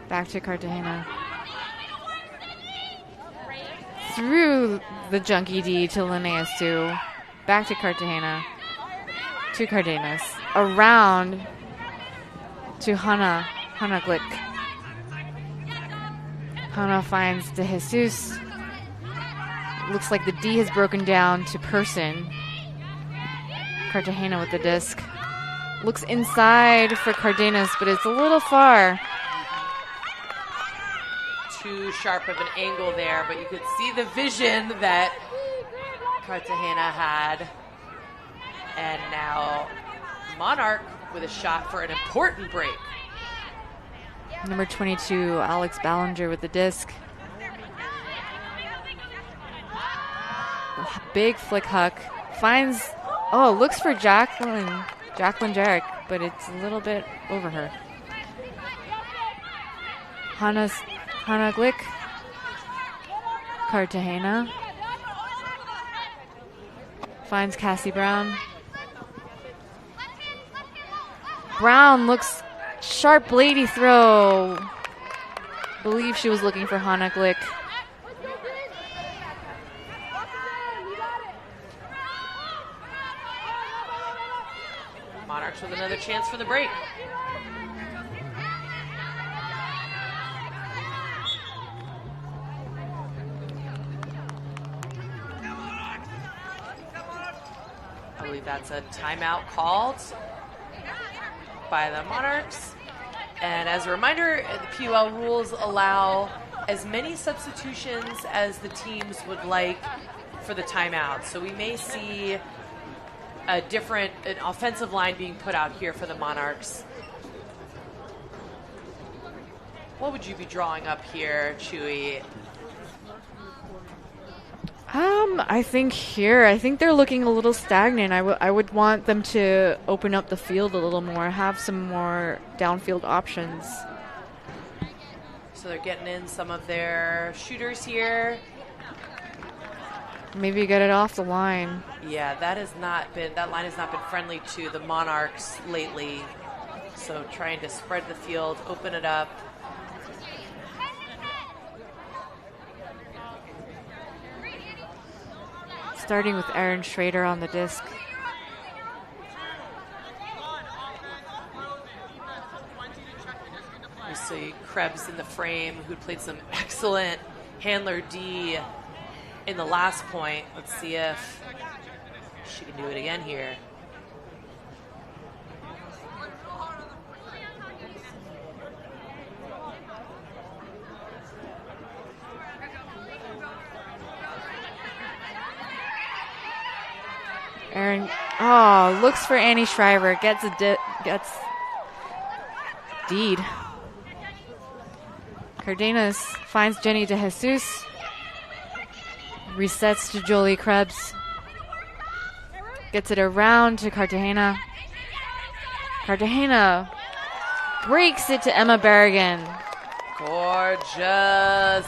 Back to Cartagena. Through the junky D to Linnaeus Sue. Back to Cartagena. To Cardenas. Around to Hannah Glick. Hannah finds De Jesus. Looks like the D has broken down to Person. Cartagena with the disc. Looks inside for Cardenas, but it's a little far. Too sharp of an angle there, but you could see the vision that Cartagena had. And now Monarch with a shot for an important break. Number 22, Alex Ballinger with the disc. Big flick huck. Finds, looks for Jacqueline Jarek, but it's a little bit over her. Hannah Glick. Cartagena. Finds Cassie Brown. Brown looks sharp, bladey throw. Believe she was looking for Hanaglick. Monarchs with another chance for the break. I believe that's a timeout called by the Monarchs. And as a reminder, the PUL rules allow as many substitutions as the teams would like for the timeout. So we may see an offensive line being put out here for the Monarchs. What would you be drawing up here, Chewy? I think they're looking a little stagnant. I would want them to open up the field a little more, have some more downfield options. So they're getting in some of their shooters here. Maybe get it off the line. Yeah, that line has not been friendly to the Monarchs lately. So trying to spread the field, open it up. Starting with Aaron Schrader on the disc. We see Krebs in the frame, who played some excellent handler D in the last point. Let's see if she can do it again here. Aaron, looks for Annie Shriver, gets deed. Cardenas finds Jenny De Jesus, resets to Jolie Krebs, gets it around to Cartagena. Cartagena breaks it to Emma Berrigan. Gorgeous.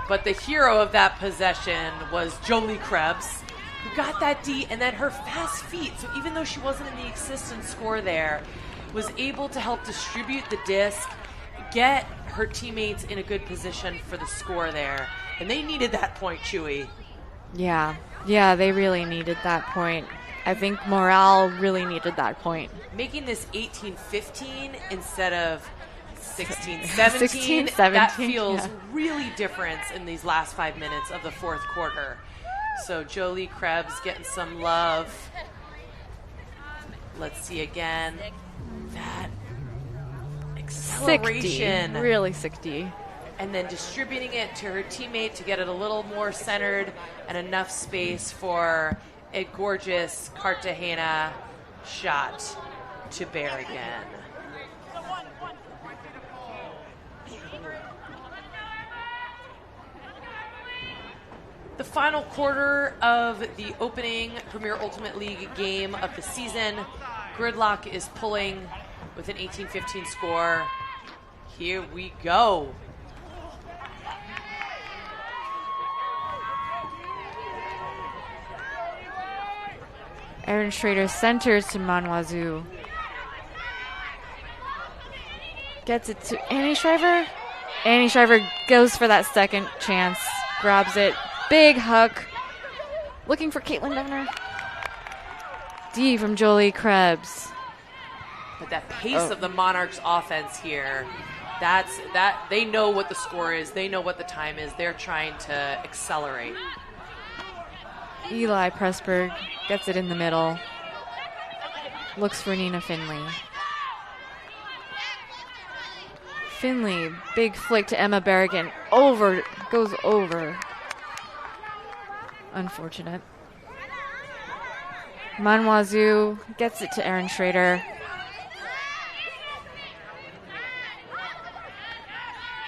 But the hero of that possession was Jolie Krebs, who got that D, and then her fast feet, so even though she wasn't in the assistant score there, was able to help distribute the disc, get her teammates in a good position for the score there. And they needed that point, Chewy. Yeah, they really needed that point. I think morale really needed that point. Making this 18-15 instead of 16-17, 16-17, that feels really different in these last 5 minutes of the fourth quarter. So Jolie Krebs getting some love. Let's see again. That acceleration. 60, really 60. And then distributing it to her teammate to get it a little more centered and enough space for a gorgeous Cartagena shot to Berrigan. The final quarter of the opening Premier Ultimate League game of the season. Gridlock is pulling with an 18-15 score. Here we go. Aaron Schrader centers to Manwazu. Gets it to Annie Shriver. Annie Shriver goes for that second chance. Grabs it. Big huck. Looking for Caitlin Devner. D from Jolie Krebs. But that pace of the Monarchs offense here, they know what the score is. They know what the time is. They're trying to accelerate. Eli Pressberg gets it in the middle. Looks for Nina Finley. Finley, big flick to Emma Berrigan. Goes over. Unfortunate. Manwazu gets it to Aaron Schrader.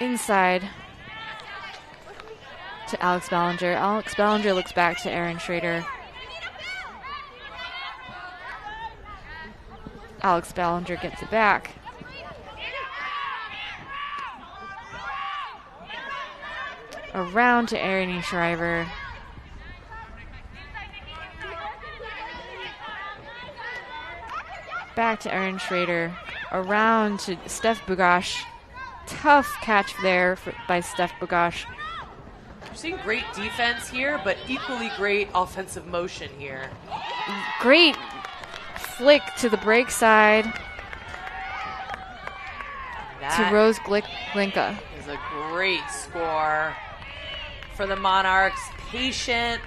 Inside to Alex Ballinger. Alex Ballinger looks back to Aaron Schrader. Alex Ballinger gets it back. Around to Erin Shriver. Back to Erin Schrader. Around to Steph Bugash. Tough catch there by Steph Bugash. We're seeing great defense here, but equally great offensive motion here. Great flick to the break side to Rose Glinka. Is a great score for the Monarchs. Patient,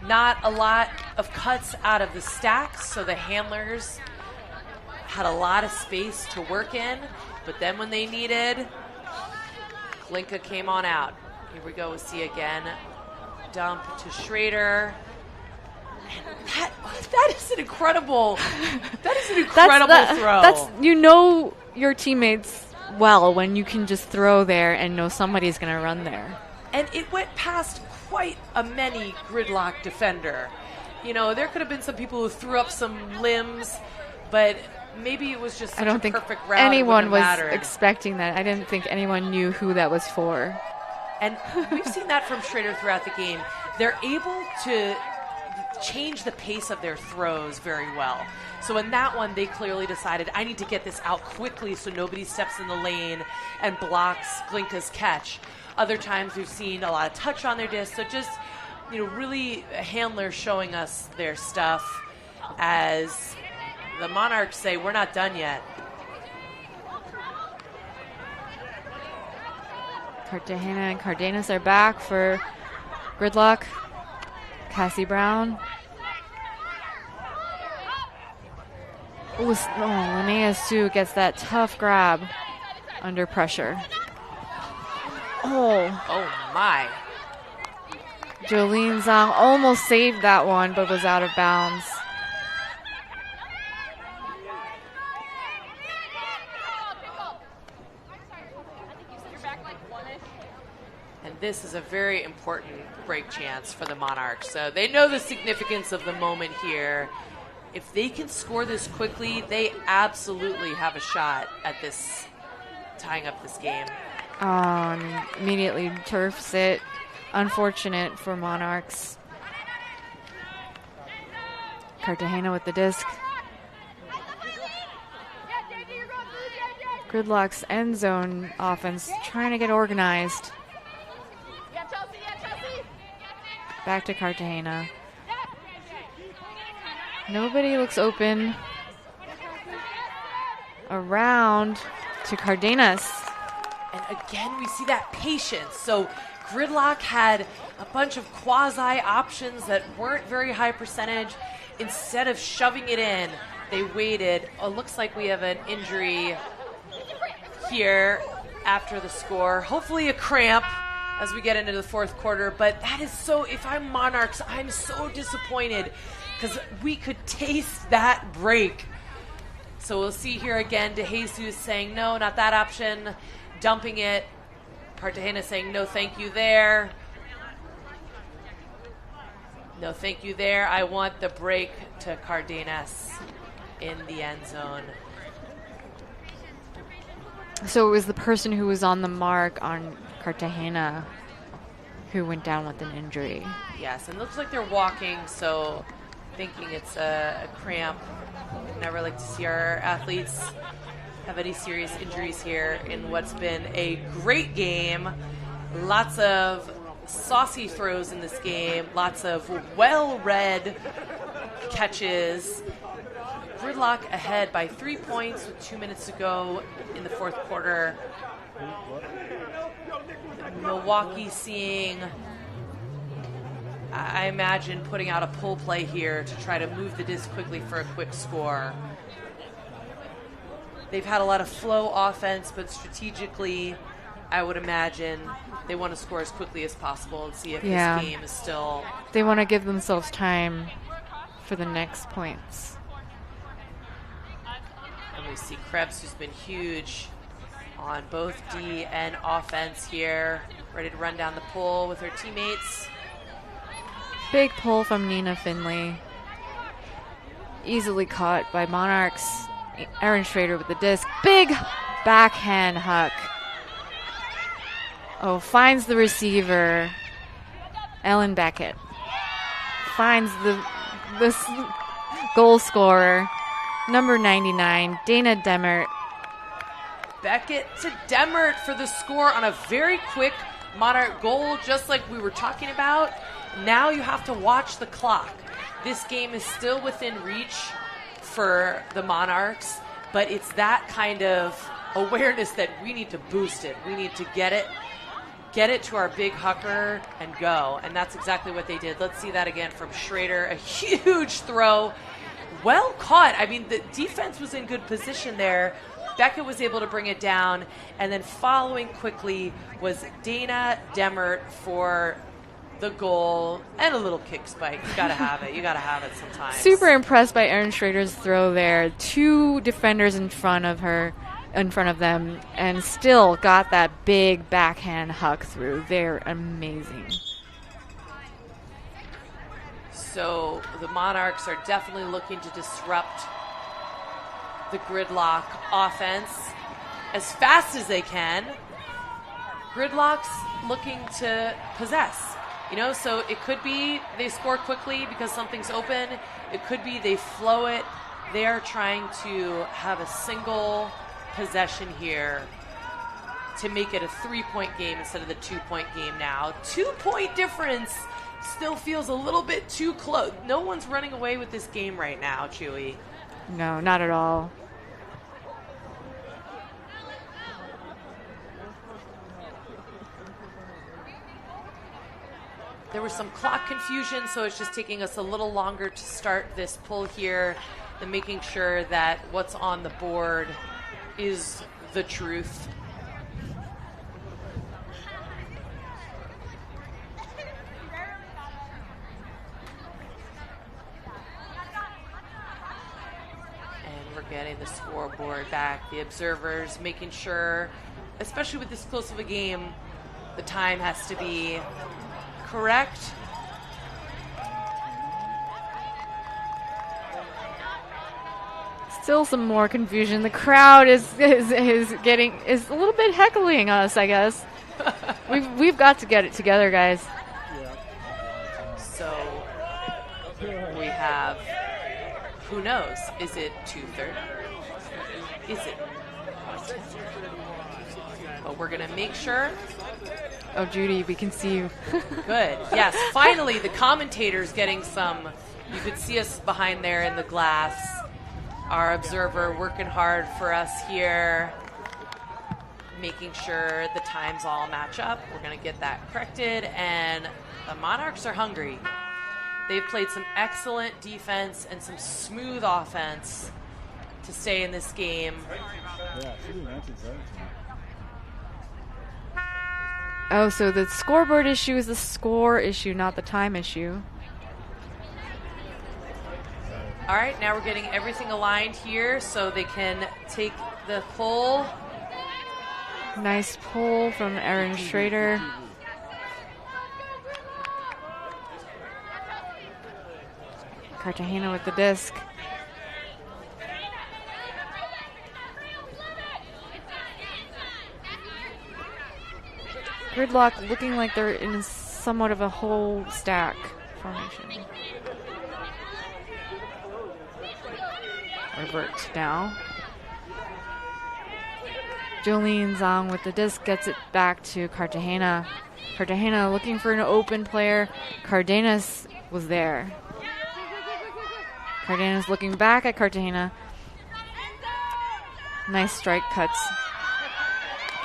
not a lot of cuts out of the stacks, so the handlers had a lot of space to work in, but then when they needed, Glinka came on out. Here we go, we'll see again. Dump to Schrader. That is an incredible throw. You know your teammates well when you can just throw there and know somebody's going to run there. And it went past quite a many Gridlock defender. You know, there could have been some people who threw up some limbs, but maybe it was just such a perfect route. Anyone was expecting that. I didn't think anyone knew who that was for. And we've seen that from Schrader throughout the game. They're able to change the pace of their throws very well. So in that one, they clearly decided, I need to get this out quickly so nobody steps in the lane and blocks Glinka's catch. Other times we've seen a lot of touch on their disc. So just, really handlers showing us their stuff as the Monarchs say, we're not done yet. Cartagena and Cardenas are back for Gridlock. Cassie Brown. Linnea Sue gets that tough grab under pressure. Oh my. Jolene Zhang almost saved that one, but was out of bounds. And this is a very important break chance for the Monarchs. So they know the significance of the moment here. If they can score this quickly, they absolutely have a shot at this, tying up this game. Immediately turfs it. Unfortunate for Monarchs. Cartagena with the disc. Gridlock's end zone offense trying to get organized. Back to Cartagena. Nobody looks open. Around to Cardenas. And again, we see that patience. So Gridlock had a bunch of quasi options that weren't very high percentage. Instead of shoving it in, they waited. Oh, looks like we have an injury here after the score. Hopefully a cramp as we get into the fourth quarter. But that is so, if I'm Monarchs, I'm so disappointed because we could taste that break. So we'll see here again, DeJesus saying, no, not that option, dumping it. Cartagena saying, no, thank you there. No, thank you there. I want the break to Cardenas in the end zone. So it was the person who was on the mark on Cartagena who went down with an injury. Yes, and it looks like they're walking, so thinking it's a cramp. We'd never like to see our athletes have any serious injuries here in what's been a great game. Lots of saucy throws in this game, lots of well-read catches. Gridlock ahead by 3 points with 2 minutes to go in the fourth quarter. Milwaukee seeing, I imagine, putting out a pull play here to try to move the disc quickly for a quick score. They've had a lot of flow offense, but strategically, I would imagine they want to score as quickly as possible and see if this game is still... They want to give themselves time for the next points. And we see Krebs, who's been huge on both D and offense here, ready to run down the pull with her teammates. Big pull from Nina Finley. Easily caught by Monarchs. Erin Schrader with the disc. Big backhand huck. Oh, finds the receiver. Ellen Beckett finds the goal scorer. Number 99, Dana Demert. Beckett to Demert for the score on a very quick Monarch goal, just like we were talking about. Now you have to watch the clock. This game is still within reach for the Monarchs, but it's that kind of awareness that we need to boost it. We need to get it to our big hucker and go. And that's exactly what they did. Let's see that again from Schrader. A huge throw. Well caught. I mean, the defense was in good position there. Beckett was able to bring it down. And then following quickly was Dana Demert for the goal and a little kick spike. You got to have it. You got to have it sometimes. Super impressed by Erin Schrader's throw there. 2 defenders in front of them, and still got that big backhand huck through. They're amazing. So the Monarchs are definitely looking to disrupt the Gridlock offense as fast as they can. Gridlock's looking to possess. So it could be they score quickly because something's open. It could be they flow it. They are trying to have a single possession here to make it a 3-point game instead of the 2-point game now. 2-point difference still feels a little bit too close. No one's running away with this game right now, Chewy. No, not at all. There was some clock confusion, so it's just taking us a little longer to start this pull here and making sure that what's on the board is the truth. And we're getting the scoreboard back. The observers making sure, especially with this close of a game, the time has to be correct. Still some more confusion. The crowd is a little bit heckling us, I guess. We've got to get it together, guys. So we have, who knows? Is it 2:30? Is it? But we're gonna make sure. Oh, Judy, we can see you. Good. Yes, finally the commentators getting some. You could see us behind there in the glass. Our observer working hard for us here, making sure the times all match up. We're going to get that corrected, and the Monarchs are hungry. They've played some excellent defense and some smooth offense to stay in this game. Oh, so the scoreboard issue is the score issue, not the time issue. All right, now we're getting everything aligned here so they can take the pull. Nice pull from Erin Schrader. Cartagena with the disc. Gridlock looking like they're in somewhat of a whole stack formation. Revert now. Jolene Zhang with the disc gets it back to Cartagena. Cartagena looking for an open player. Cardenas was there. Cardenas looking back at Cartagena. Nice strike cuts.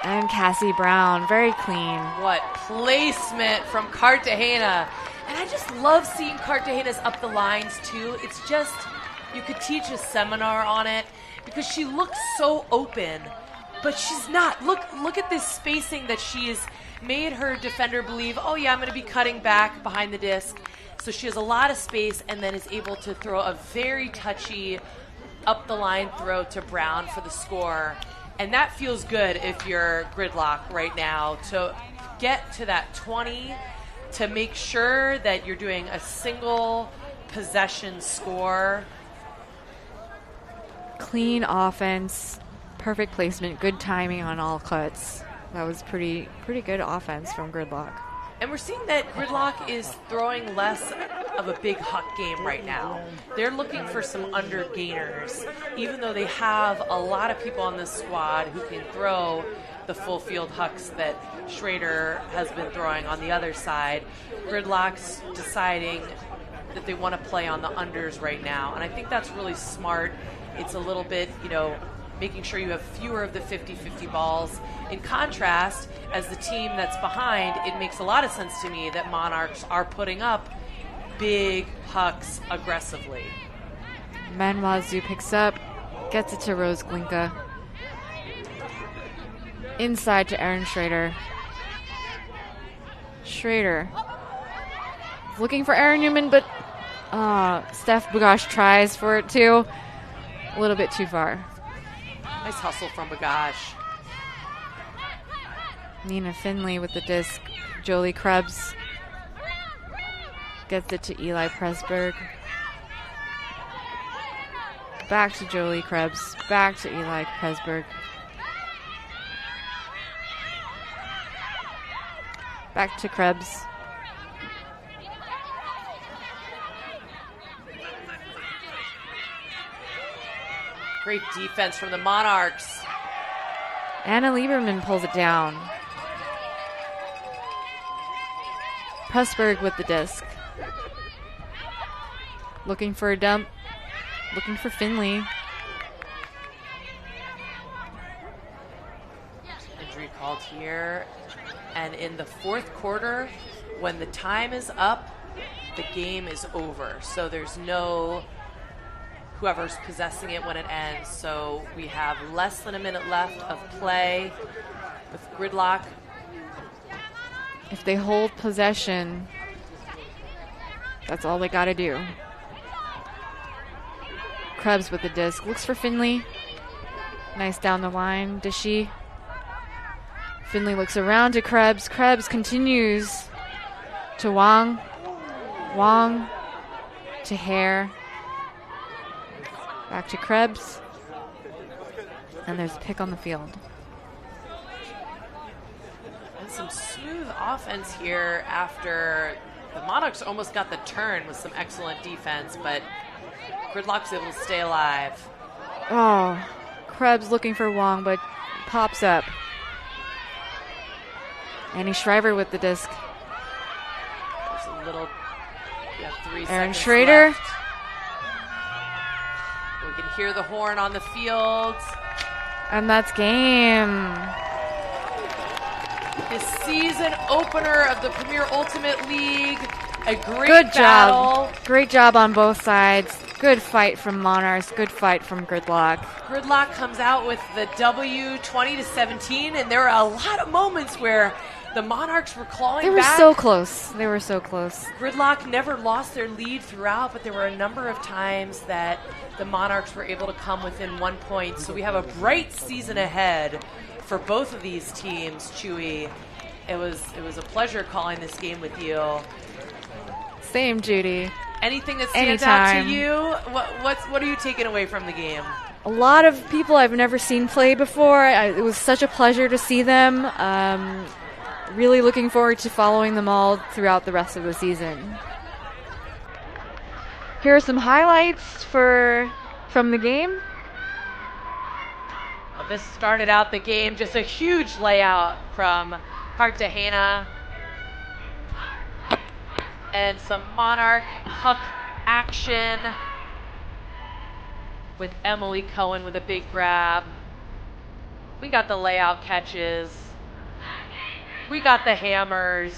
And Cassie Brown, very clean. What placement from Cartagena. And I just love seeing Cartagena's up the lines too. It's just, you could teach a seminar on it because she looks so open, but she's not. Look at this spacing that she has made her defender believe, oh yeah, I'm going to be cutting back behind the disc. So she has a lot of space and then is able to throw a very touchy up the line throw to Brown for the score. And that feels good if you're Gridlock right now to get to that 20, to make sure that you're doing a single possession score. Clean offense, perfect placement, good timing on all cuts. That was pretty good offense from Gridlock. And we're seeing that Gridlock is throwing less of a big huck game right now. They're looking for some under gainers, even though they have a lot of people on this squad who can throw the full field hucks that Schrader has been throwing on the other side. Gridlock's deciding that they want to play on the unders right now, and I think that's really smart. It's a little bit, making sure you have fewer of the 50-50 balls. In contrast, as the team that's behind, it makes a lot of sense to me that Monarchs are putting up big hucks aggressively. Manwazu picks up, gets it to Rose Glinka. Inside to Aaron Schrader. Schrader looking for Aaron Newman, but Steph Bagash tries for it too. A little bit too far. Nice hustle from Bagash. Nina Finley with the disc. Jolie Krebs gets it to Eli Pressberg. Back to Jolie Krebs. Back to Eli Pressberg. Back to Krebs. Great defense from the Monarchs. Anna Lieberman pulls it down. Pressberg with the disc. Looking for a dump. Looking for Finley. Injury called here. And in the fourth quarter, when the time is up, the game is over. So there's no whoever's possessing it when it ends. So we have less than a minute left of play with Gridlock. If they hold possession, that's all they got to do. Krebs with the disc. Looks for Finley. Nice down the line. Dishy. Finley looks around to Krebs. Krebs continues to Wang. Wang to Hare. Back to Krebs. And there's a pick on the field. And some smooth offense here after the Monarchs almost got the turn with some excellent defense, but Gridlock's able to stay alive. Oh, Krebs looking for Wang, but pops up. Annie Shriver with the disc. There's a little, 3 Aaron seconds Schrader. left. We can hear the horn on the field. And that's game. The season opener of the Premier Ultimate League. A great Good battle. job. Great job on both sides. Good fight from Monarchs. Good fight from Gridlock. Gridlock comes out with the W 20-17, and there were a lot of moments where the Monarchs were clawing They were back. so close. They were so close. Gridlock never lost their lead throughout, but there were a number of times that the Monarchs were able to come within 1 point. So we have a bright season ahead for both of these teams, Chewy. It was a pleasure calling this game with you. Same, Judy. Anything that stands out to you? What are you taking away from the game? A lot of people I've never seen play before. It was such a pleasure to see them. Really looking forward to following them all throughout the rest of the season. Here are some highlights from the game. Well, this started out the game, just a huge layout from Cartagena. And some Monarch huck action with Emily Cohen with a big grab. We got the layout catches. We got the hammers.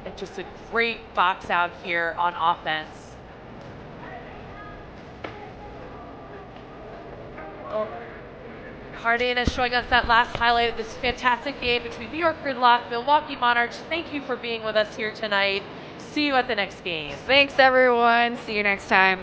And just a great box out here on offense. Cartagena showing us that last highlight of this fantastic game between New York Gridlock, Milwaukee Monarchs. Thank you for being with us here tonight. See you at the next game. Thanks, everyone. See you next time.